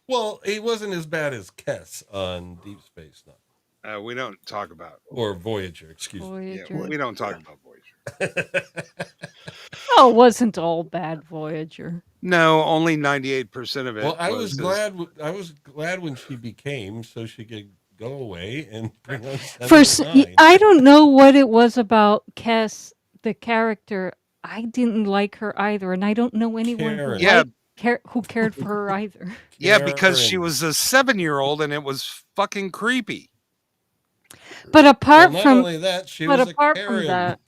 Well, he wasn't as bad as Kess on Deep Space Nine. We don't talk about Voyager. Excuse me. Yeah, we don't talk about Voyager. Oh, it wasn't all bad Voyager. No, only 98% of it. Well, I was glad when she became, so she could go away and bring on I don't know what it was about Kess, the character. I didn't like her either, and I don't know anyone who cared for her either. Yeah, because she was a 7-year-old, and it was fucking creepy. But apart not from only that, she was apart a from Karen.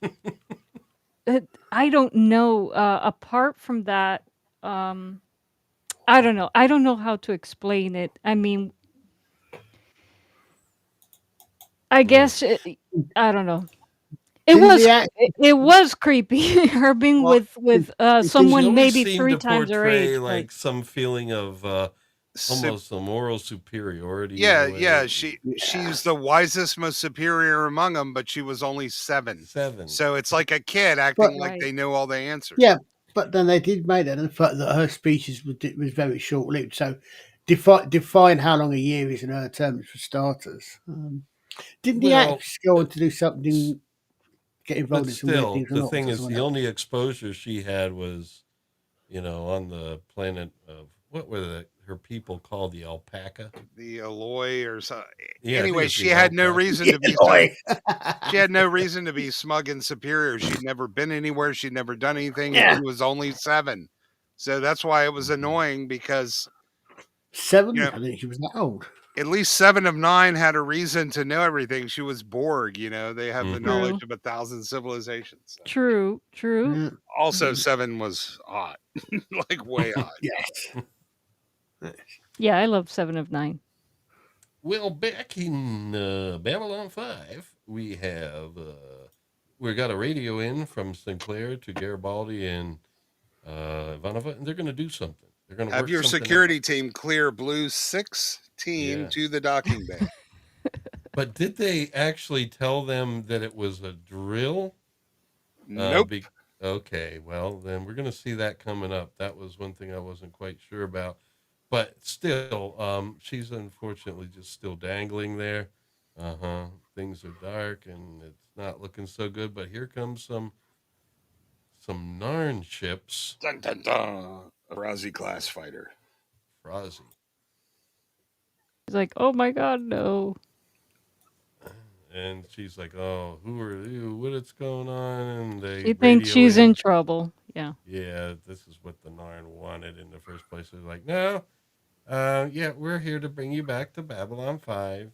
that, I don't know. Apart from that, I don't know. I don't know how to explain it. I mean, I guess I don't know. It was creepy. Her being with someone maybe 3 times her age. Like some feeling of almost a moral superiority. Yeah. She's the wisest, most superior among them, but she was only 7. So it's like a kid acting like they know all the answers. Yeah, but then they did make that, and the fact that her speech was very short-lived. So define how long a year is in her terms for starters. Didn't the actress go on to do something? Get involved in some weird things. The thing is, the only exposure she had was, on the planet of what were her people called, the alpaca, the Aloy or something. Yeah, anyway, she had no reason to be. She had no reason to be smug and superior. She'd never been anywhere. She'd never done anything. Yeah. She was only 7, so that's why it was annoying because 7. I think she was that old. At least 7 of 9 had a reason to know everything. She was Borg, they have the knowledge of 1,000 civilizations. So. True. Also, 7 was hot, like way hot. Yes. Yeah, I love 7 of 9. Well, back in Babylon 5, we got a radio in from Sinclair to Garibaldi and Ivanova, and they're going to do something. They're going to have your security team clear Blue 6 team to the docking bay. But did they actually tell them that it was a drill? Nope. Okay, well, then we're going to see that coming up. That was one thing I wasn't quite sure about. But still, she's unfortunately just still dangling there. Things are dark, and it's not looking so good. But here comes some Narn ships. Dun, dun, dun. A Frazzy class fighter. Frazzy. He's like, oh my God, no. And she's like, oh, who are you? What is going on? And she thinks she's in trouble. Yeah. Yeah, this is what the Narn wanted in the first place. They're like, no, we're here to bring you back to Babylon 5.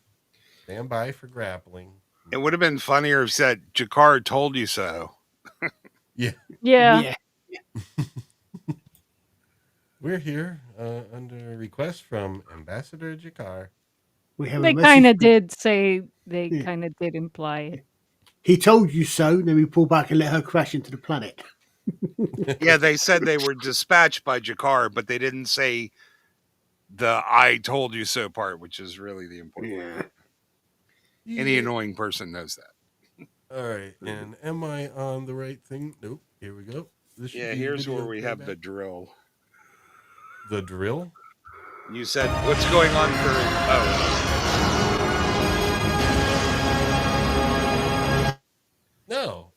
Stand by for grappling. It would have been funnier if said, Jakar told you so. Yeah. We're here under request from Ambassador Jakar. They kind of did say, they kind of did imply it. He told you so, then we pull back and let her crash into the planet. Yeah, they said they were dispatched by Jakar, but they didn't say the I told you so part, which is really the important part. Any annoying person knows that. All right, and am I on the right thing? Nope, here we go. Here's where we have the drill. The drill? You said, what's going on for...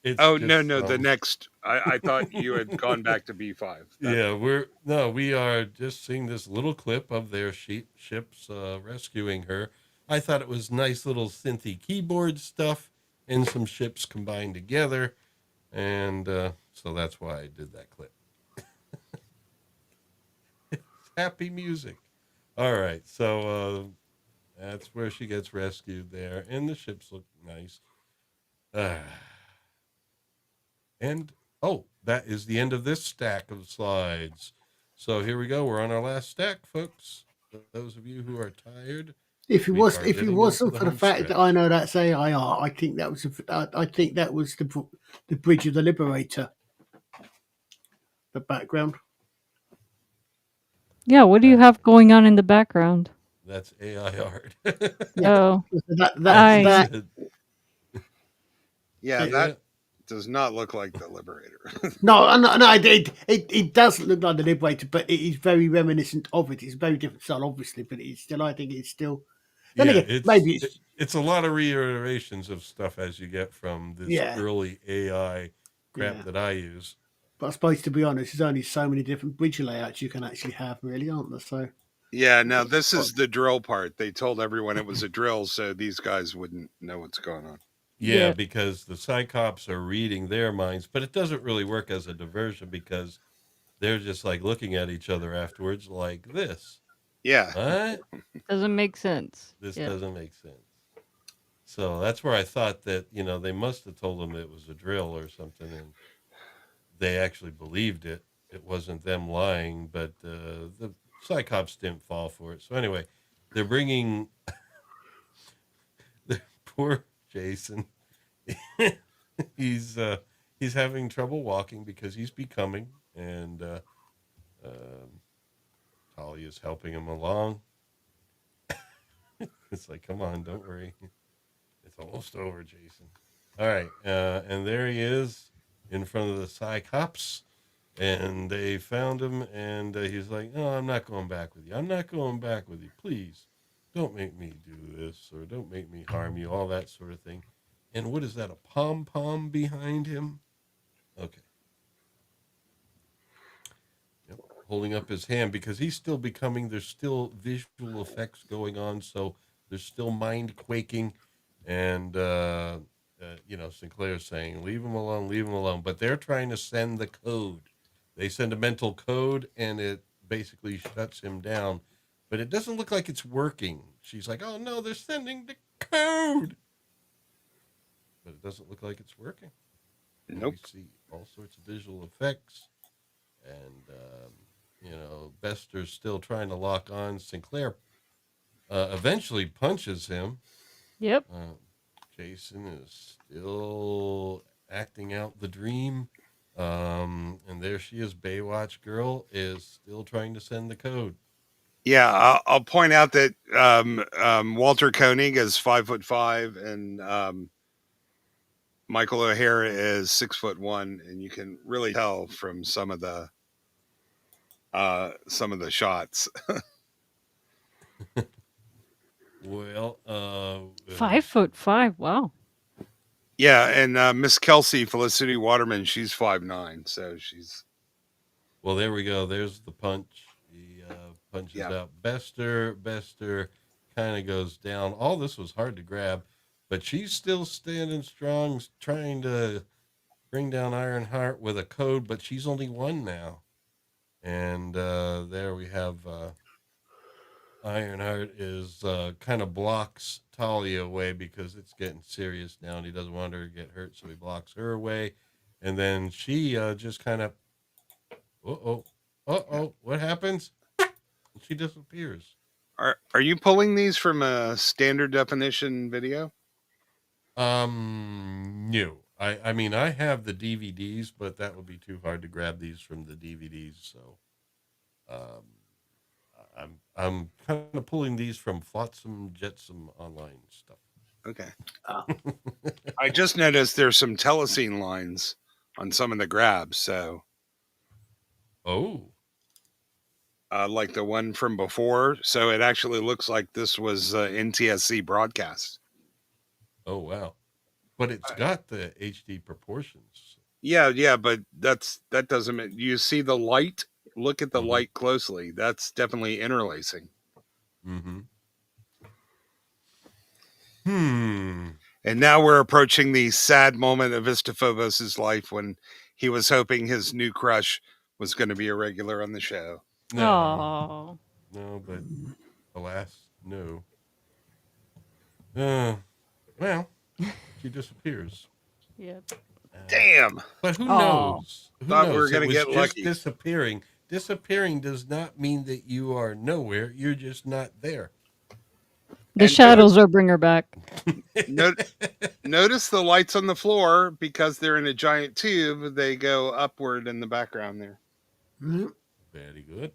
It's Oh just no, the next. I thought you had gone back to B5. yeah, we are just seeing this little clip of their ships rescuing her. I thought it was nice little synthy keyboard stuff and some ships combined together, and so that's why I did that clip. Happy music. All right, so that's where she gets rescued there, and the ships look nice. And oh, that is the end of this stack of slides. So here we go. We're on our last stack, folks. Those of you who are tired, If it we was, are if it getting into wasn't the for the home fact that stretch. I know that's AIR, I think that was I think that was the Bridge of the Liberator. The background. Yeah, what do you have going on in the background? That's AI art. Yeah. Oh, That I Yeah, yeah. that does not look like the Liberator. no, it doesn't look like the Liberator, but it is very reminiscent of it. It's a very different style, obviously, but it's still. I think it's still. Then Yeah, again, maybe it's it's a lot of reiterations of stuff as you get from this yeah, early AI crap yeah. that I use. But I suppose, to be honest, there's only so many different bridge layouts you can actually have, really, aren't there? So Yeah, now this is the drill part. They told everyone it was a drill, so these guys wouldn't know what's going on. Yeah, yeah. because the Psi Cops are reading their minds, but it doesn't really work as a diversion because they're just like looking at each other afterwards like this. Yeah. What? Doesn't make sense. This Yeah. doesn't make sense. So that's where I thought that, they must have told them it was a drill or something, and they actually believed it. It wasn't them lying, but the Psychops didn't fall for it. So anyway, they're bringing the poor Jason. he's having trouble walking because he's becoming, and Talia's helping him along. It's like, come on, don't worry. It's almost over, Jason. All right. And there he is in front of the Psi Cops. And they found him, and he's like, no, I'm not going back with you. I'm not going back with you. Please don't make me do this, or don't make me harm you, all that sort of thing. And what is that, a pom-pom behind him? Okay. Yep. Holding up his hand because he's still becoming, there's still visual effects going on, so there's still mind quaking. And, Sinclair's saying, leave him alone. But they're trying to send the code. They send a mental code, and it basically shuts him down. But it doesn't look like it's working. She's like, oh, no, they're sending the code. But it doesn't look like it's working. Nope. We see all sorts of visual effects. And, Bester's still trying to lock on. Sinclair eventually punches him. Yep. Jason is still acting out the dream. And there she is. Baywatch girl is still trying to send the code. Yeah, I'll point out that Walter Koenig is 5'5", and Michael O'Hara is 6'1", and you can really tell from some of the shots. Well, 5'5". Wow. Yeah, and Miss Kelsey Felicity Waterman, she's 5'9", so she's. Well, there we go. There's the punch. He punches out Bester. Bester kind of goes down. All this was hard to grab, but she's still standing strong, trying to bring down Ironheart with a code, but she's only one now. And there we have Ironheart is kind of blocks Talia away because it's getting serious now, and he doesn't want her to get hurt, so he blocks her away. And then she just kind of, what happens? She disappears. Are you pulling these from a standard definition video? No. I mean, I have the DVDs, but that would be too hard to grab these from the DVDs. So, I'm kind of pulling these from Flotsam Jetsam online stuff. Okay. I just noticed there's some telecine lines on some of the grabs. So, like the one from before. So it actually looks like this was NTSC broadcast. Oh, wow. but it's got the HD proportions. Yeah, but that doesn't mean you see the light. Look at the Mhm. light closely. That's definitely interlacing. Mm-hmm. And now we're approaching the sad moment of Phobos' life when he was hoping his new crush was going to be a regular on the show. No, Oh, no, but alas, no. Well, she disappears. yeah. Damn. But who Oh, knows? Who Thought we were knows? It going to was get just lucky. disappearing. Disappearing does not mean that you are nowhere. You're just not there. the And shadows are bring her back. Notice the lights on the floor because they're in a giant tube. They go upward in the background there. Mm. Very good.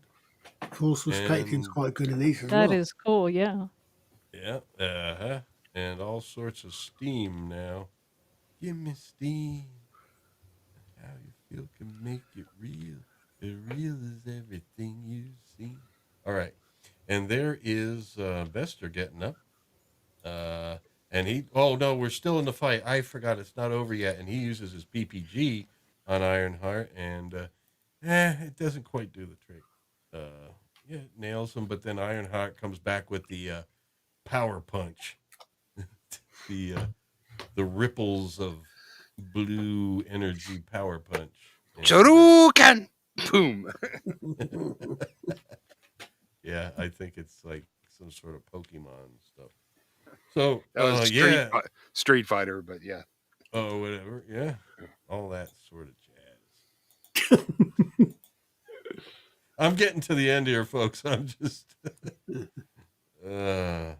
Force perspective's And quite good in these as That well. is cool. Yeah. yeah, and all sorts of steam now. Give me steam. How you feel can make it real. As real as everything you've seen. All right, and there is Bester getting up. And he, oh no, we're still in the fight. I forgot it's not over yet. And he uses his PPG on Ironheart, and it doesn't quite do the trick. Yeah, it nails him, but then Ironheart comes back with the power punch, the ripples of blue energy power punch. And, Choruken! Boom. yeah, I think it's like some sort of Pokemon stuff. So, That was yeah. Street Fighter, but yeah. Oh, whatever. Yeah. All that sort of jazz. I'm getting to the end here, folks. I'm just. Oh,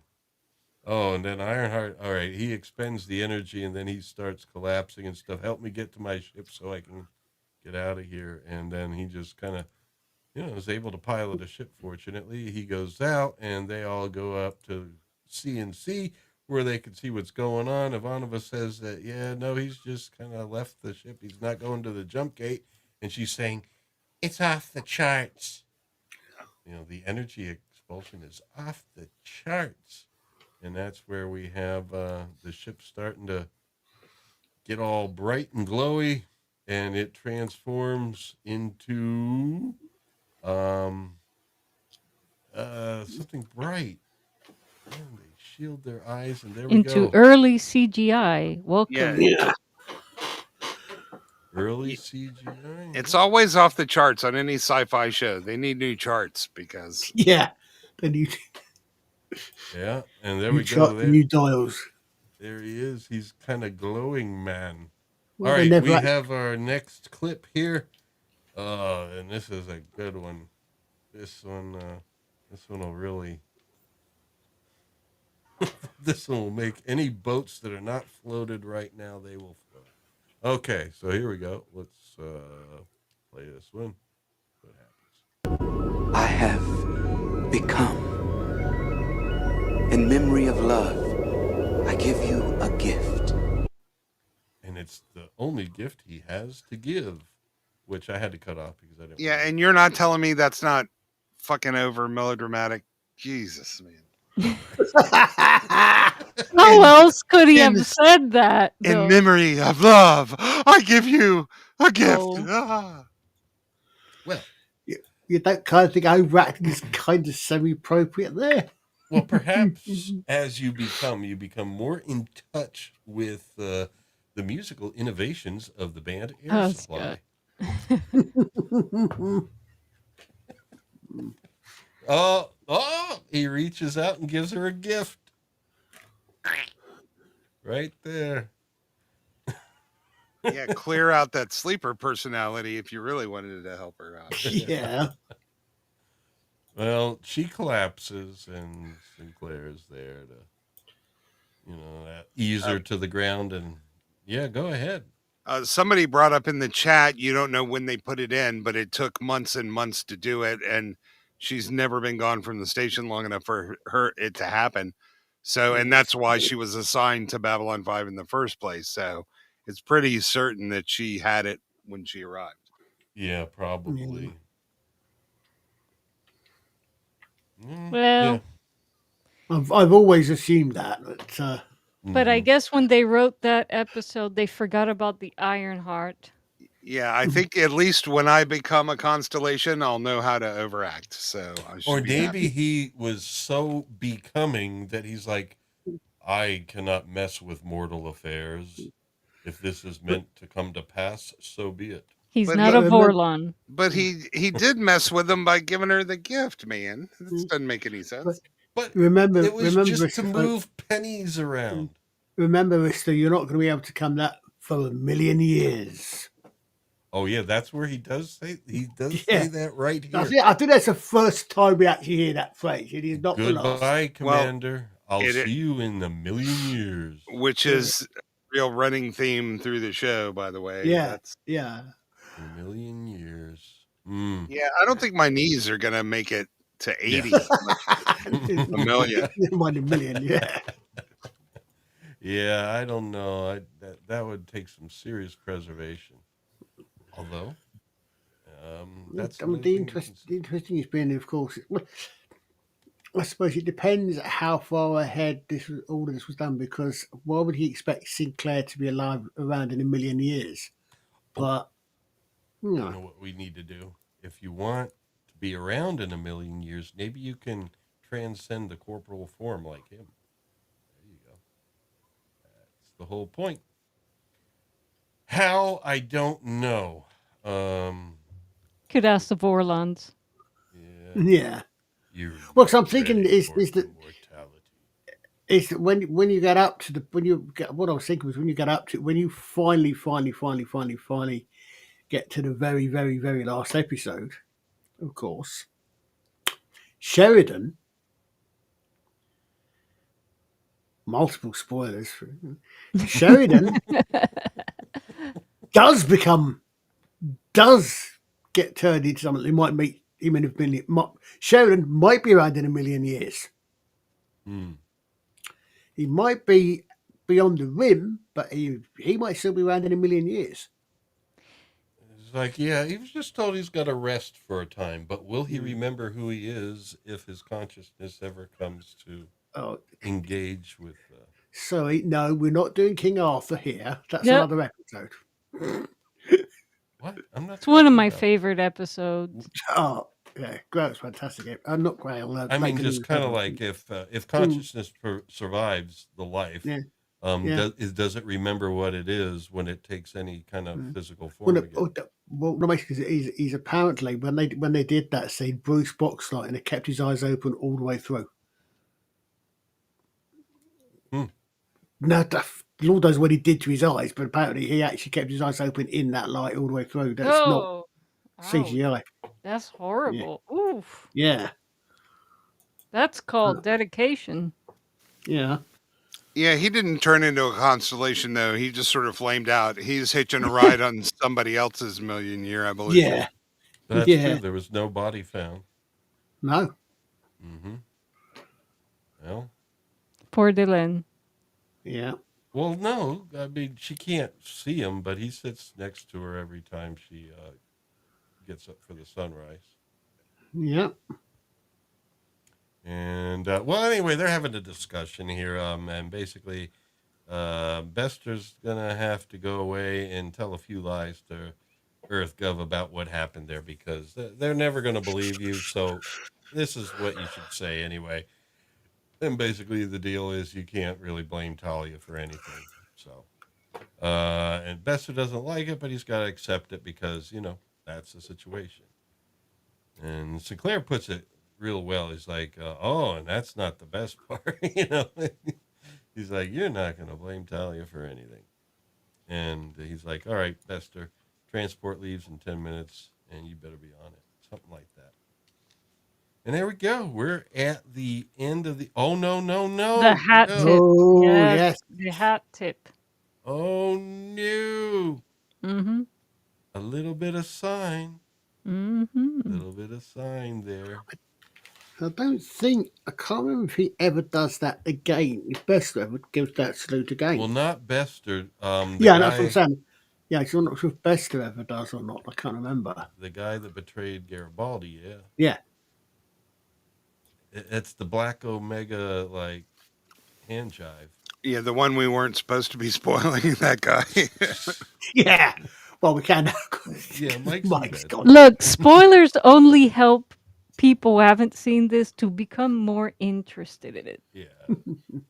and then Ironheart. All right. He expends the energy and then he starts collapsing and stuff. Help me get to my ship so I can get out of here. And then he just kind of, is able to pilot a ship, fortunately. He goes out and they all go up to CNC where they can see what's going on. Ivanova says that, yeah, no, he's just kind of left the ship. He's not going to the jump gate. And she's saying, it's off the charts. The energy expulsion is off the charts. And that's where we have the ship starting to get all bright and glowy. And it transforms into something bright. And they shield their eyes, and there we Into go. early CGI. Welcome. Yeah. Early CGI. It's always off the charts on any sci-fi show. They need new charts because Yeah. Then you Yeah, and there new we go. chart, new dials. There he is. He's kind of glowing, man. Well, All they right, never we act- have our next clip here. And this is a good one. This one will really. This one will make any boats that are not floated right now. They will float. Okay, so here we go. Let's play this one. What happens? I have become. In memory of love, I give you a gift. And it's the only gift he has to give, which I had to cut off because I didn't. Yeah, and you're not telling me that's not fucking over melodramatic. Jesus, man. How else could he have said that? In though? memory of love, I give you a gift. Oh. Ah. Well, you don't kind of think overacting is kind of semi-appropriate there. Well, perhaps as you become more in touch with the musical innovations of the band Air Oh, Supply. He reaches out and gives her a gift. Right there. Yeah, clear out that sleeper personality if you really wanted to help her out. Yeah. Well, she collapses and Sinclair is there to, ease her to the ground. And yeah, go ahead. Somebody brought up in the chat, you don't know when they put it in, but it took months and months to do it. And she's never been gone from the station long enough for it to happen. So, and that's why she was assigned to Babylon 5 in the first place. So it's pretty certain that she had it when she arrived. Yeah, probably. Well, I've always assumed that. But, But I Mhm. guess when they wrote that episode, they forgot about the Ironheart. Yeah, I think at least when I become a constellation, I'll know how to overact. So I Or should be maybe happy. he was so becoming that he's like, I cannot mess with mortal affairs. If this is But meant to come to pass, so be it. He's But not he a remember, Vorlon. but he did mess with them by giving her the gift, man. This mm, doesn't make any but sense. But remember, it was remember, just to move pennies around. remember, Mister, you're not going to be able to come that for a million years. Oh yeah, that's where he does say Yeah, that right I here. think that's the first time we actually hear that phrase. It is not the last. Goodbye, Well, Commander. I'll it see you in a million years. which is a real running theme through the show, by the way. Yeah, That's yeah. In a million years. Mm. yeah. I don't think my knees are gonna make it to Yeah. 80, much a million. One in a million, yeah. Yeah, I don't know. That would take some serious preservation. Although, that's I mean, another thing to the consider. interesting is being, of course, I suppose it depends how far ahead all of this was done. Because why would he expect Sinclair to be alive around in a million years? Oh, But you you know, know what we need to do? If you want to be around in a million years, maybe you can transcend the corporal form like him. There you go. That's the whole point. How? I don't know. Um, Could ask the Vorlons. yeah, yeah. you're Well, so not I'm thinking ready for is that immortality. it's when you get up to the when you get what I was thinking was when you get up to when you finally get to the very last episode, of course, Sheridan, multiple spoilers for Sheridan does get turned into something that might make him in a million. Sheridan might be around in a million years. Hmm. He might be beyond the rim, but he might still be around in a million years. It's like, yeah, he was just told he's got to rest for a time, but will he Mm. remember who he is if his consciousness ever comes to Oh, engage with? sorry, no, we're not doing King Arthur here. That's Yep. another episode. What? I'm not. It's one of talking my about- favorite episodes. Oh, yeah, Grail's fantastic. Not Grail. I mean, just kind of like if consciousness survives the life, Yeah. Yeah. does it remember what it is when it takes any kind of physical Well, form again? no, basically, he's apparently when they did that scene, Bruce Boxlight, and it kept his eyes open all the way through. No, Lord knows what he did to his eyes, but apparently he actually kept his eyes open in that light all the way through. That's not Oh, CGI. that's horrible. Oof. Yeah, That's called dedication. yeah. Yeah, he didn't turn into a constellation though. He just sort of flamed out. He's hitching a ride on somebody else's million year evolution. Yeah. That's Yeah. true. There was no body found. No. Mm-hmm. Well, Poor Dylan. Yeah. well, no. I mean, she can't see him, but he sits next to her every time she gets up for the sunrise. Yeah. And well, anyway, they're having a discussion here, and basically, Bester's gonna have to go away and tell a few lies to Earth Gov about what happened there because they're never gonna believe you. So this is what you should say anyway. And basically, the deal is you can't really blame Talia for anything. So, and Bester doesn't like it, but he's got to accept it because that's the situation. And Sinclair puts it real well. He's like, oh, and that's not the best part. He's like, you're not going to blame Talia for anything. And he's like, all right, Bester, transport leaves in 10 minutes and you better be on it. Something like that. And there we go. We're at the end of the, oh, no. The hat no. tip. Oh, yes. The hat tip. Oh, no. Mm-hmm. A little bit of sign. Mm-hmm. A little bit of sign there. I can't remember if he ever does that again. If Bester ever gives that salute again. Well, not Bester. Yeah, that's what I'm saying. Yeah, I'm not sure if Bester ever does or not. I can't remember. The guy that betrayed Garibaldi, yeah. Yeah. It's the Black Omega, like, hand jive. Yeah, the one we weren't supposed to be spoiling, that guy. Yeah. Well, we can. Yeah, Mike's Mike's in bed. gone. Look, spoilers only help people who haven't seen this to become more interested in it. Yeah.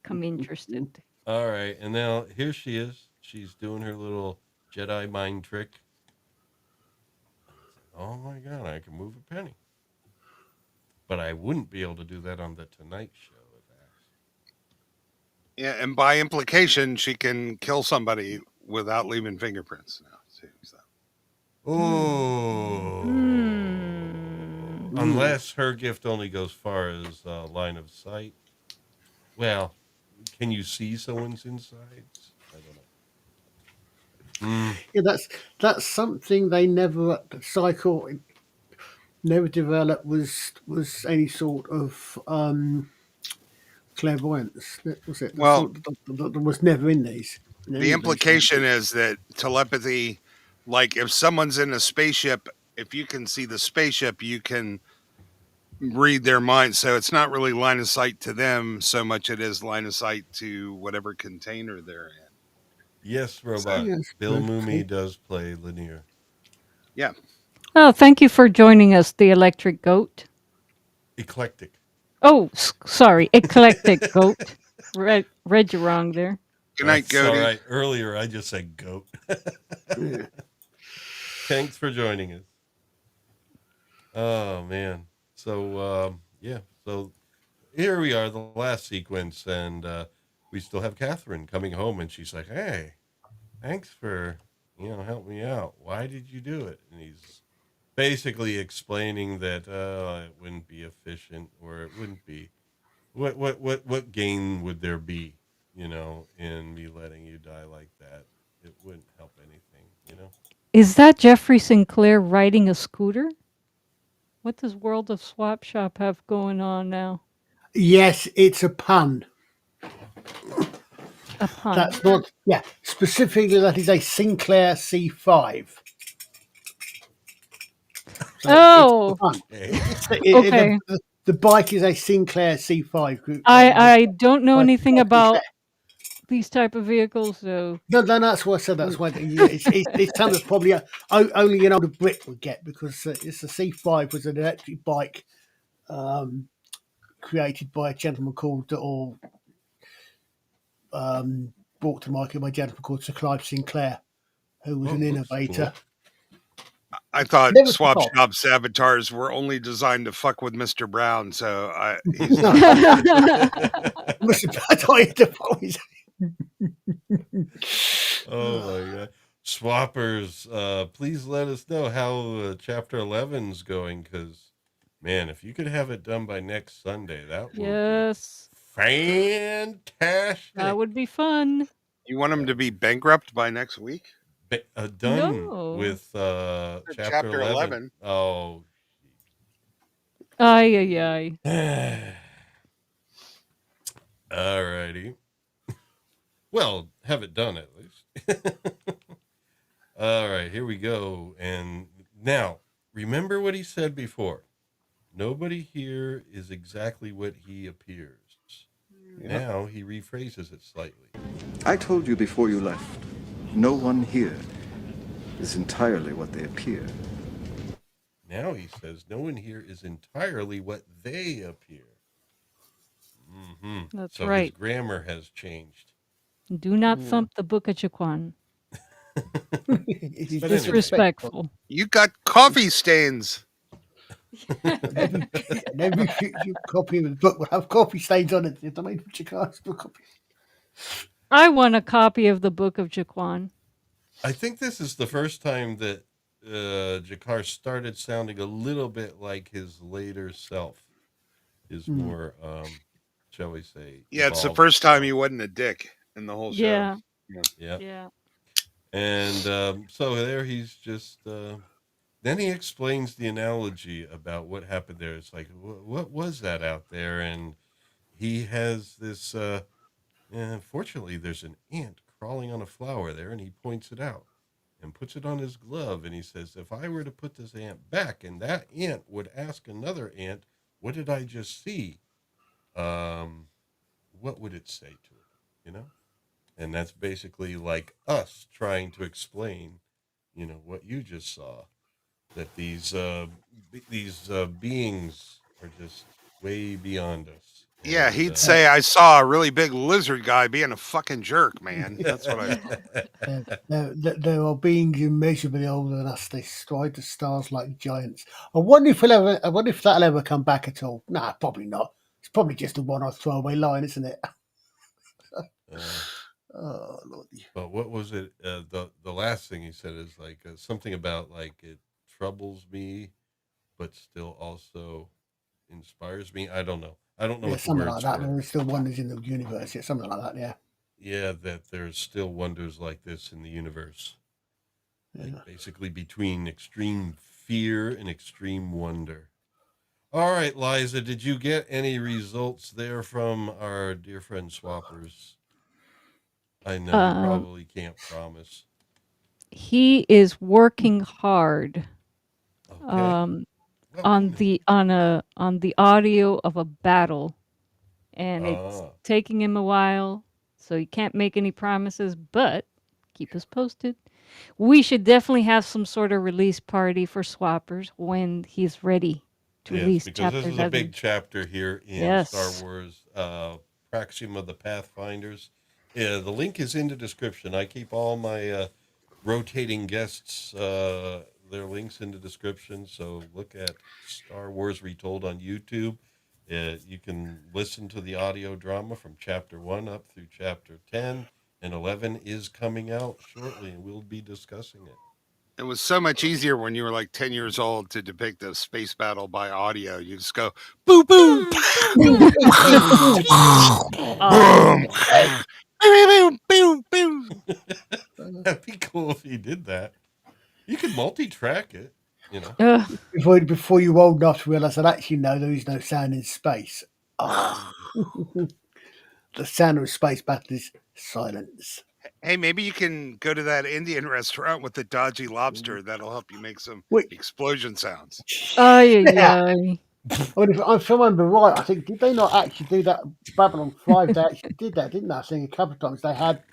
Come interested. All right, and now here she is. She's doing her little Jedi mind trick. Oh my God, I can move a penny. But I wouldn't be able to do that on the Tonight Show. Yeah, and by implication, she can kill somebody without leaving fingerprints. Now, so. Oh. Unless her gift only goes far as line of sight. Well, can you see someone's insides? I don't know. Yeah, that's something they never Psi Corps never developed was any sort of clairvoyance. That was it. Well, That was never in these. the implication is that telepathy, like if someone's in a spaceship, if you can see the spaceship, you can read their mind. So it's not really line of sight to them so much it is line of sight to whatever container they're in. Yes, Robot. Yes, Bill okay. Mooney does play Lanier. Yeah. Oh, thank you for joining us, the Electric Goat. Eclectic. Oh, sorry, Eclectic Goat. Read you wrong there. Good night, That's all Goaty. right. Earlier, I just said goat. Yeah. Thanks for joining us. Oh, man. So, yeah. So here we are, the last sequence, and we still have Catherine coming home, and she's like, hey, thanks for, helping me out. Why did you do it? And he's basically explaining that it wouldn't be efficient, or it wouldn't be. What gain would there be, in me letting you die like that? It wouldn't help anything. Is that Jeffrey Sinclair riding a scooter? What does World of Swap Shop have going on now? Yes, it's a pun. A pun. That's not. Yeah, specifically, that is a Sinclair C5. So Oh, Okay. okay. The bike is a Sinclair C5 group. I don't know By anything Sinclair. about these type of vehicles, so No, that's what I said. That's why it's something that probably only an older Brit would get, because it's a C5 was an electric bike created by a gentleman called, or brought to market by a gentleman called Sir Clive Sinclair, who was an innovator. Cool. I thought Never swap forgot. shops avatars were only designed to fuck with Mr. Brown, so he's No. not. Oh my God. Swappers, please let us know how chapter 11's going, because man, if you could have it done by next Sunday, that would yes, be fantastic. that would be fun. You want him to be bankrupt by next week? Done No. with Chapter 11. Oh. Ay, ay. All righty. Well, have it done at least. All right, here we go. And now, remember what he said before. Nobody here is exactly what he appears. Yeah. Now he rephrases it slightly. I told you before you left, no one here is entirely what they appear. Now he says no one here is entirely what they appear. That's so right. his grammar has changed. Do not thump the book of Jaquan. It's disrespectful. You got coffee stains. Every copy of the book will have coffee stains on it. I mean, I want a copy of the book of Jaquan. I think this is the first time that Jakar started sounding a little bit like his later self. His more, shall we say? Yeah, it's the evolved first time self. he wasn't a dick in the whole show. Yeah. Yeah. And so there he's just. Then he explains the analogy about what happened there. It's like, what was that out there? And he has this. Fortunately, there's an ant crawling on a flower there, and he points it out and puts it on his glove. And he says, if I were to put this ant back, and that ant would ask another ant, what did I just see? What would it say to it? And that's basically like us trying to explain, what you just saw, that these beings are just way beyond us. Yeah, And he'd say, I saw a really big lizard guy being a fucking jerk, man. That's what I saw. There are beings immeasurably older than us. They stride the stars like giants. I wonder if that'll ever come back at all. Nah, probably not. It's probably just a one-off throwaway line, isn't it? Oh lordy. But what was it? The last thing he said is like something about like it troubles me, but still also inspires me. I don't know. I don't know Yeah, what the something words like that. were. There are still wonders in the universe. Yeah, something like that. Yeah. Yeah, that there's still wonders like this in the universe. Like basically between extreme fear and extreme wonder. All right, Liza, did you get any results there from our dear friend Swappers? I know you probably can't promise. He is working hard Okay. on the audio of a battle, and it's taking him a while, so he can't make any promises, but keep us posted. We should definitely have some sort of release party for Swappers when he's ready to release because this chapter is a 7. big chapter here in Star Wars Praxima the Pathfinders. The link is in the description. I keep all my rotating guests, their links in the description. So look at Star Wars Retold on YouTube. You can listen to the audio drama from chapter 1 up through chapter 10, and 11 is coming out shortly, and we'll be discussing it. It was so much easier when you were like 10 years old to depict a space battle by audio. You just go, boom, boom, boom, boom, boom, boom. That'd be cool if he did that. You could multi-track it, you know. Before you're old enough to realise that actually no, there is no sound in space. Oh. The sound of space battle is silence. Hey, maybe you can go to that Indian restaurant with the dodgy lobster. That'll help you make some explosion sounds. Yeah. I mean, if I remember right, I think, did they not actually do that? Babylon 5, they actually did that, didn't they? I think a couple of times they had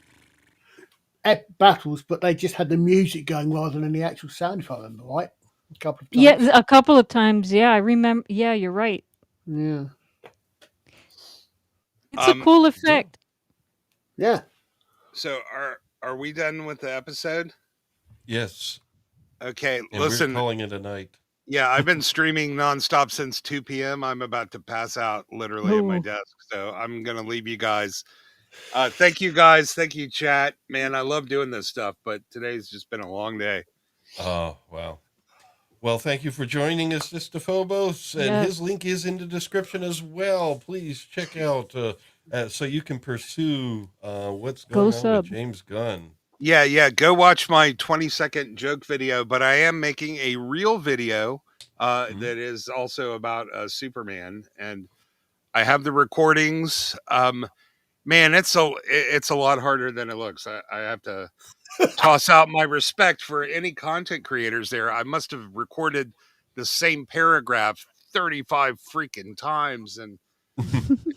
battles, but they just had the music going rather than the actual sound, if I remember right. A couple of times. Yeah, a couple of times. Yeah, I remember. Yeah, you're right. Yeah. It's a cool effect. Yeah. So are we done with the episode? Yes. Okay, and listen. We're calling it a night. Yeah, I've been streaming nonstop since 2 p.m. I'm about to pass out literally at my desk. So I'm going to leave you guys. Thank you guys. Thank you, chat. Man, I love doing this stuff, but today's just been a long day. Oh, wow. Well, thank you for joining us, Mr. Phobos. And his link is in the description as well. Please check out so you can pursue what's going on with James Gunn. Yeah. Go watch my 20-second joke video, but I am making a real video that is also about Superman, and I have the recordings. Man, it's a lot harder than it looks. I have to toss out my respect for any content creators there. I must have recorded the same paragraph 35 freaking times and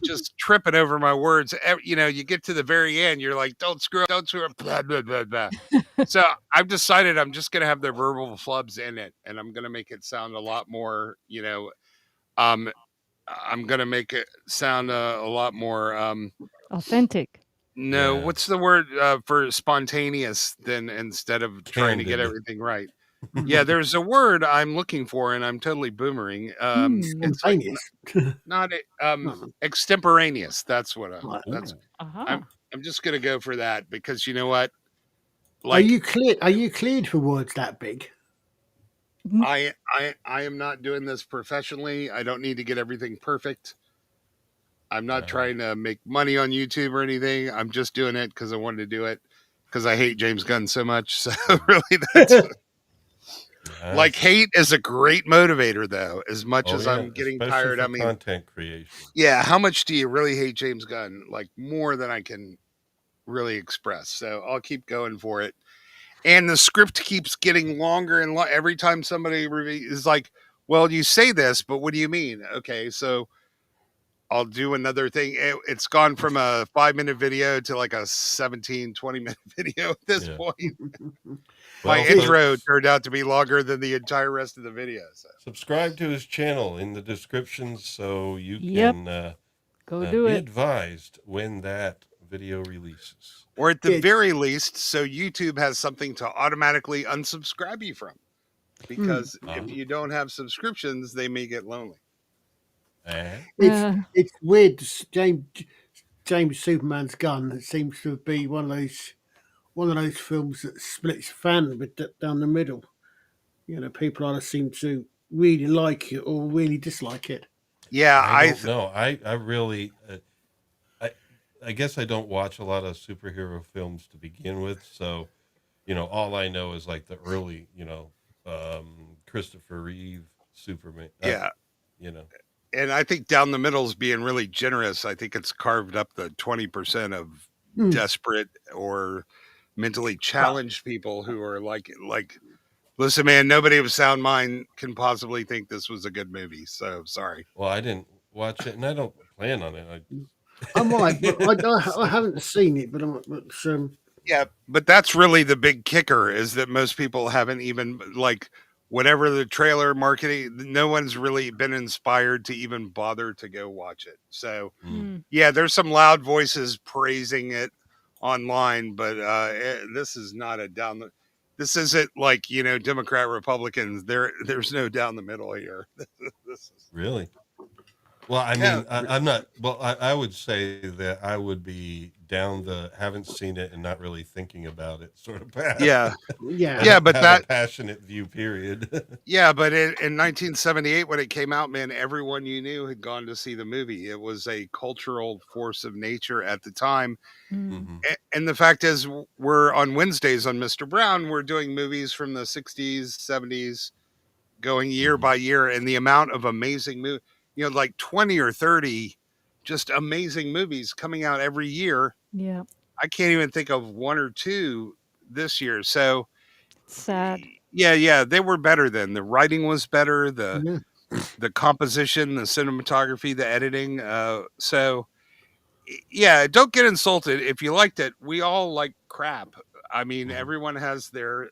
just tripping over my words. You know, you get to the very end, you're like, don't screw up, blah, blah, blah, blah. So I've decided I'm just going to have the verbal flubs in it, and I'm going to make it sound a lot more, I'm going to make it sound a lot more authentic. No, what's the word for spontaneous then instead of trying to get everything right? Yeah, there's a word I'm looking for, and I'm totally boomering. It's like, not extemporaneous. That's what I'm just gonna go for that because you know what? Like, are you cleared for words that big? I am not doing this professionally. I don't need to get everything perfect. I'm not trying to make money on YouTube or anything. I'm just doing it because I wanted to do it because I hate James Gunn so much. So really, that's like hate is a great motivator, though. As much as I'm getting tired, I mean, content creation. Yeah, how much do you really hate James Gunn? Like more than I can really express. So I'll keep going for it. And the script keeps getting longer and every time somebody is like, "Well, you say this, but what do you mean?" Okay, so. I'll do another thing. It's gone from a 5-minute video to like a 17, 20-minute video at this Yeah. point. Well, My intro folks, turned out to be longer than the entire rest of the video. So. subscribe to his channel in the description so you Yep. can Go do be it. advised when that video releases. Or at the It's- very least, so YouTube has something to automatically unsubscribe you from. Because if you don't have subscriptions, they may get lonely. It's weird. James Superman's gun. It seems to be one of those films that splits fan down the middle. You know, people either seem to really like it or really dislike it. Yeah, I don't know. I really, I guess I don't watch a lot of superhero films to begin with. So, all I know is like the early, Christopher Reeve Superman. Yeah. And I think down the middle is being really generous. I think it's carved up the 20% of desperate or mentally challenged people who are like, listen, man, nobody of sound mind can possibly think this was a good movie. So sorry. Well, I didn't watch it, and I don't plan on it. I might, but I haven't seen it. But yeah, but that's really the big kicker is that most people haven't even whatever the trailer marketing, no one's really been inspired to even bother to go watch it. So yeah, there's some loud voices praising it online, but this is not a this isn't like, Democrat Republicans. There's no down the middle here. Really? Well, I mean, I'm not. Well, I would say that I would be down the haven't seen it and not really thinking about it sort of path. Yeah, but have that a passionate view. Period. Yeah, but in 1978 when it came out, man, everyone you knew had gone to see the movie. It was a cultural force of nature at the time. And the fact is, we're on Wednesdays on Mr. Brown. We're doing movies from the 60s, 70s, going year by year, and the amount of amazing movies. Like 20 or 30 just amazing movies coming out every year. Yeah. I can't even think of one or two this year. So sad. Yeah, they were better then. The writing was better, the composition, the cinematography, the editing. So yeah, don't get insulted if you liked it. We all like crap. I mean, everyone has their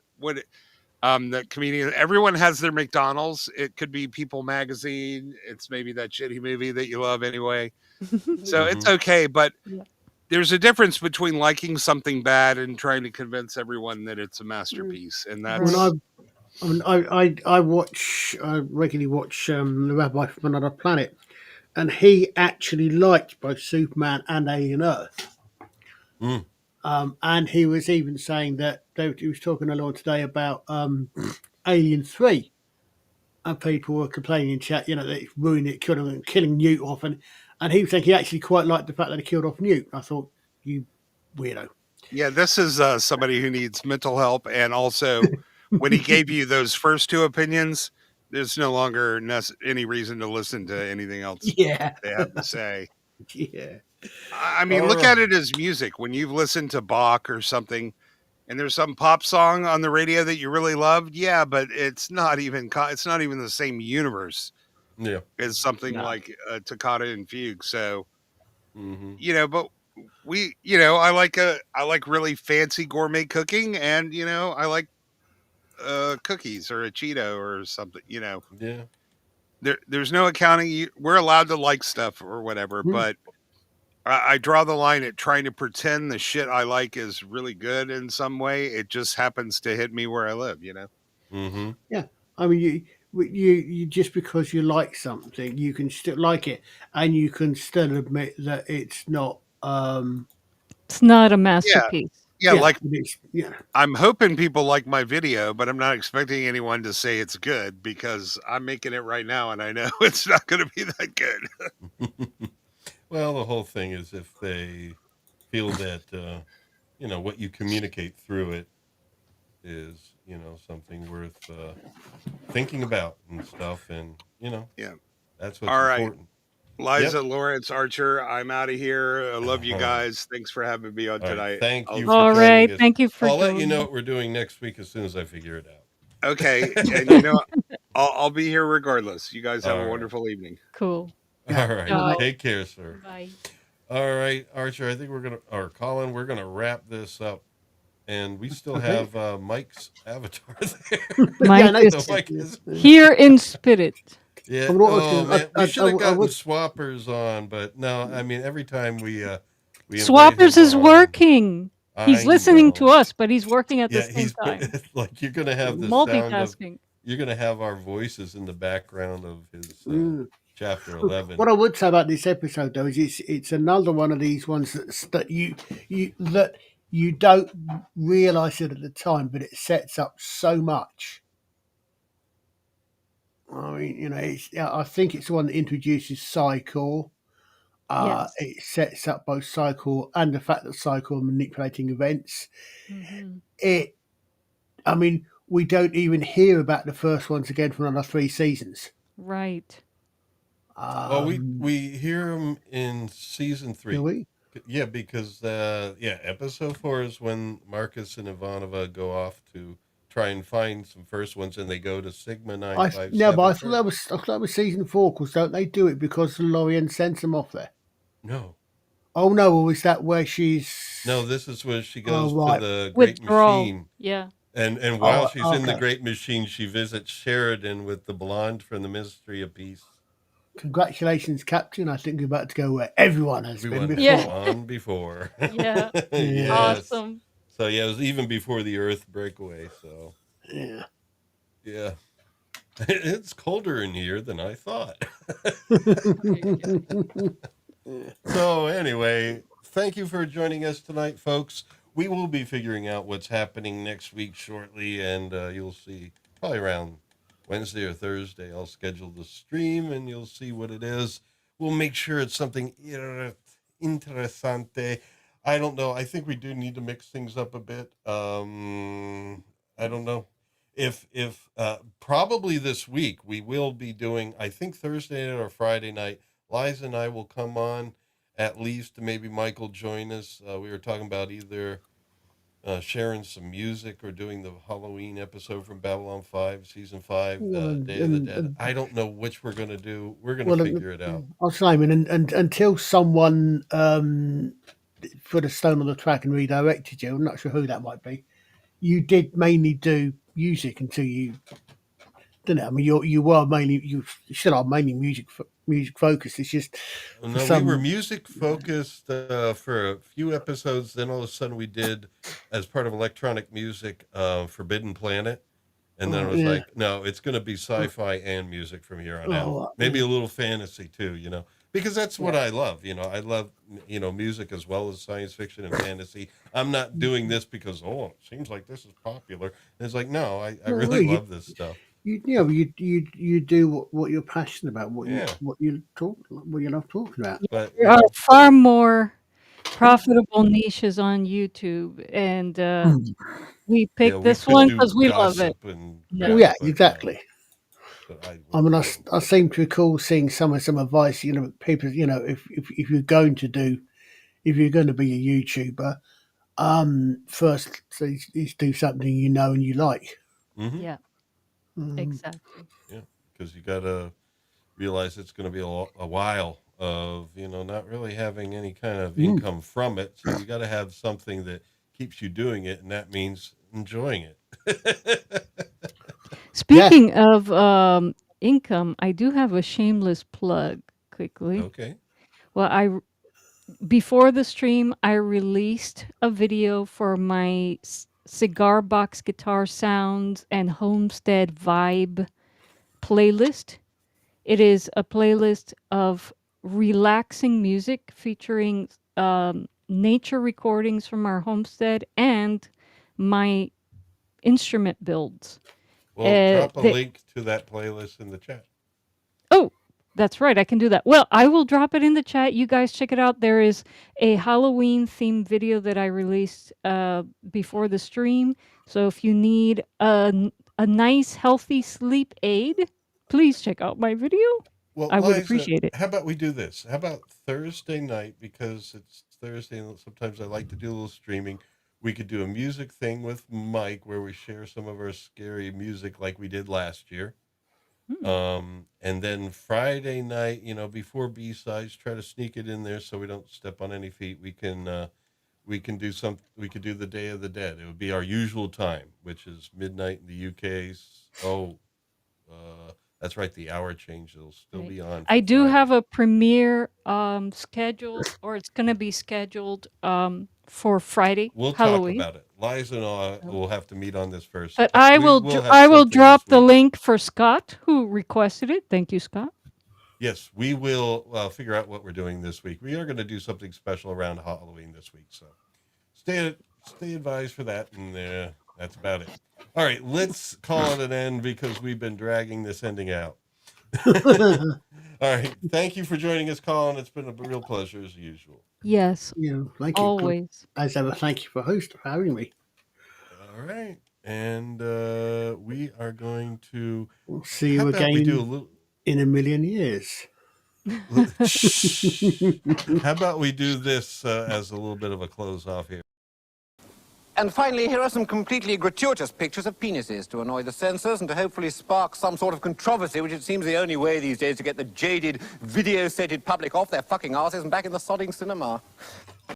the comedian, everyone has their McDonald's. It could be People Magazine. It's maybe that shitty movie that you love anyway. So it's okay, but there's a difference between liking something bad and trying to convince everyone that it's a masterpiece. And that's I regularly watch The Rabbi from Another Planet, and he actually liked both Superman and Alien Earth. And he was even saying that he was talking a lot today about Alien 3, and people were complaining in chat, that it's ruining it, killing Newt off, and he was saying he actually quite liked the fact that he killed off Newt. I thought, you weirdo. Yeah, this is somebody who needs mental help, and also when he gave you those first two opinions, there's no longer any reason to listen to anything else they have to say. Yeah. I mean, look at it as music. When you've listened to Bach or something, and there's some pop song on the radio that you really loved, yeah, but it's not even the same universe. Yeah, as something like Toccata and Fugue. So, but we, I like really fancy gourmet cooking, and I like cookies or a Cheeto or something. Yeah. There's no accounting. We're allowed to like stuff or whatever, but I draw the line at trying to pretend the shit I like is really good in some way. It just happens to hit me where I live, Yeah, I mean, you just because you like something, you can still like it, and you can still admit that it's not. It's not a masterpiece. Yeah, I'm hoping people like my video, but I'm not expecting anyone to say it's good because I'm making it right now, and I know it's not going to be that good. Well, the whole thing is if they feel that, what you communicate through it is, something worth thinking about and stuff. And, that's what's important. Liza, Lawrence, Archer, I'm out of here. I love you guys. Thanks for having me on tonight. Thank you. All right. Thank you for I'll let you know what we're doing next week as soon as I figure it out. Okay. And, I'll be here regardless. You guys have a wonderful evening. Cool. Yeah. All right. Ciao. Take care, sir. Bye. All right, Archer. I think or Colin, we're gonna wrap this up, and we still Okay. have Mike's avatar there. Mike Yeah, I know. is So Mike is, here in spirit. yeah. What I was Oh gonna, man, we should have I gotten would. swappers on, but no. I mean, every time we invite Swappers him is on, working. He's I listening to know. us, but he's working at the Yeah, same time. like you're gonna have the sound of Multitasking. you're gonna have our voices in the background of his chapter What 11. I would say about this episode, though, is it's another one of these ones that you don't realize it at the time, but it sets up so much. I mean, I think it's the one that introduces Psi Corps. Yes. It sets up both Psi Corps and the fact that Psi Corps are manipulating events. Hmm. I mean, we don't even hear about the first ones again for another 3 seasons. Right. Well, we hear him in season 3. Do we? Yeah, because episode 4 is when Marcus and Ivanova go off to try and find some first ones, and they go to Sigma 957. No, but I thought that was season 4, because don't they do it because Lorien sends them off there? No, Oh no, or is that where she's? no, this is where she Oh, goes right. to the Great Withdrawal. Machine, Yeah. and while Oh, she's in the okay. Great Machine, she visits Sheridan with the blonde from the Ministry of Peace. Congratulations, Captain. I think you're about to go where everyone has Everyone been has before. gone before. Yeah. Yes. Awesome. So yeah, it was even before the Earth breakaway. So Yeah. yeah, it's colder in here than I thought. So anyway, thank you for joining us tonight, folks. We will be figuring out what's happening next week shortly, and you'll see probably around Wednesday or Thursday. I'll schedule the stream, and you'll see what it is. We'll make sure it's something interessante. I don't know. I think we do need to mix things up a bit. I don't know if probably this week we will be doing. I think Thursday night or Friday night. Liza and I will come on at least. Maybe Michael join us. We were talking about either sharing some music or doing the Halloween episode from Babylon 5, Season 5, Day of the Dead. I don't know which we're going to do. We're going to figure it out. I'll say, and until someone put a stone on the track and redirected you, I'm not sure who that might be. You did mainly do music until you didn't it? I mean, you still are mainly music focused. It's just No, we were music focused for a few episodes. Then all of a sudden we did, as part of electronic music, Forbidden Planet. And then it was like, no, it's going to be sci-fi and music from here on out. Maybe a little fantasy too, because that's what I love. I love, music as well as science fiction and fantasy. I'm not doing this because, it seems like this is popular. And it's like, no, I really love this stuff. You do what you're passionate about, what you love talking about. But There are far more profitable niches on YouTube, and we picked this one because we love it. Exactly. I mean, I seem to recall seeing some advice. People. If you're going to be a YouTuber, first is do something and you like. Mm-hmm. Yeah. Exactly. Yeah, because you got to realize it's going to be a while of not really having any kind of income from it. So you got to have something that keeps you doing it, and that means enjoying it. Speaking of income, I do have a shameless plug quickly. Okay. Well, before the stream, I released a video for my cigar box guitar sounds and homestead vibe playlist. It is a playlist of relaxing music featuring nature recordings from our homestead and my instrument builds. Well, drop a link to that playlist in the chat. Oh, that's right. I can do that. Well, I will drop it in the chat. You guys check it out. There is a Halloween themed video that I released before the stream. So if you need a nice, healthy sleep aid, please check out my video. Well, I would Liza, appreciate it. How about we do this? How about Thursday night, because it's Thursday and sometimes I like to do a little streaming. We could do a music thing with Mike where we share some of our scary music like we did last year. And then Friday night, before B-sides, try to sneak it in there so we don't step on any feet. We could do the Day of the Dead. It would be our usual time, which is midnight in the UK. Oh, that's right. The hour change. It'll still Right. be on. I for do Friday. have a premiere scheduled, or it's going to be scheduled for Friday, We'll talk Halloween. about it. Liza and I will have to meet on this first. But We will have I will something drop this the week. link for Scott, who requested it. Thank you, Scott. Yes, we will figure out what we're doing this week. We are going to do something special around Halloween this week, so stay advised for that, and that's about it. All right, let's call it an end because we've been dragging this ending out. All right, thank you for joining us, Colin. It's been a real pleasure as usual. Yes, Thank you. always. As ever, thank you for having me. All right, and we are going to We'll see you again in a million years. How about we do this as a little bit of a close off here? And finally, here are some completely gratuitous pictures of penises to annoy the censors and to hopefully spark some sort of controversy, which it seems the only way these days to get the jaded, video-sated public off their fucking asses and back in the sodding cinema.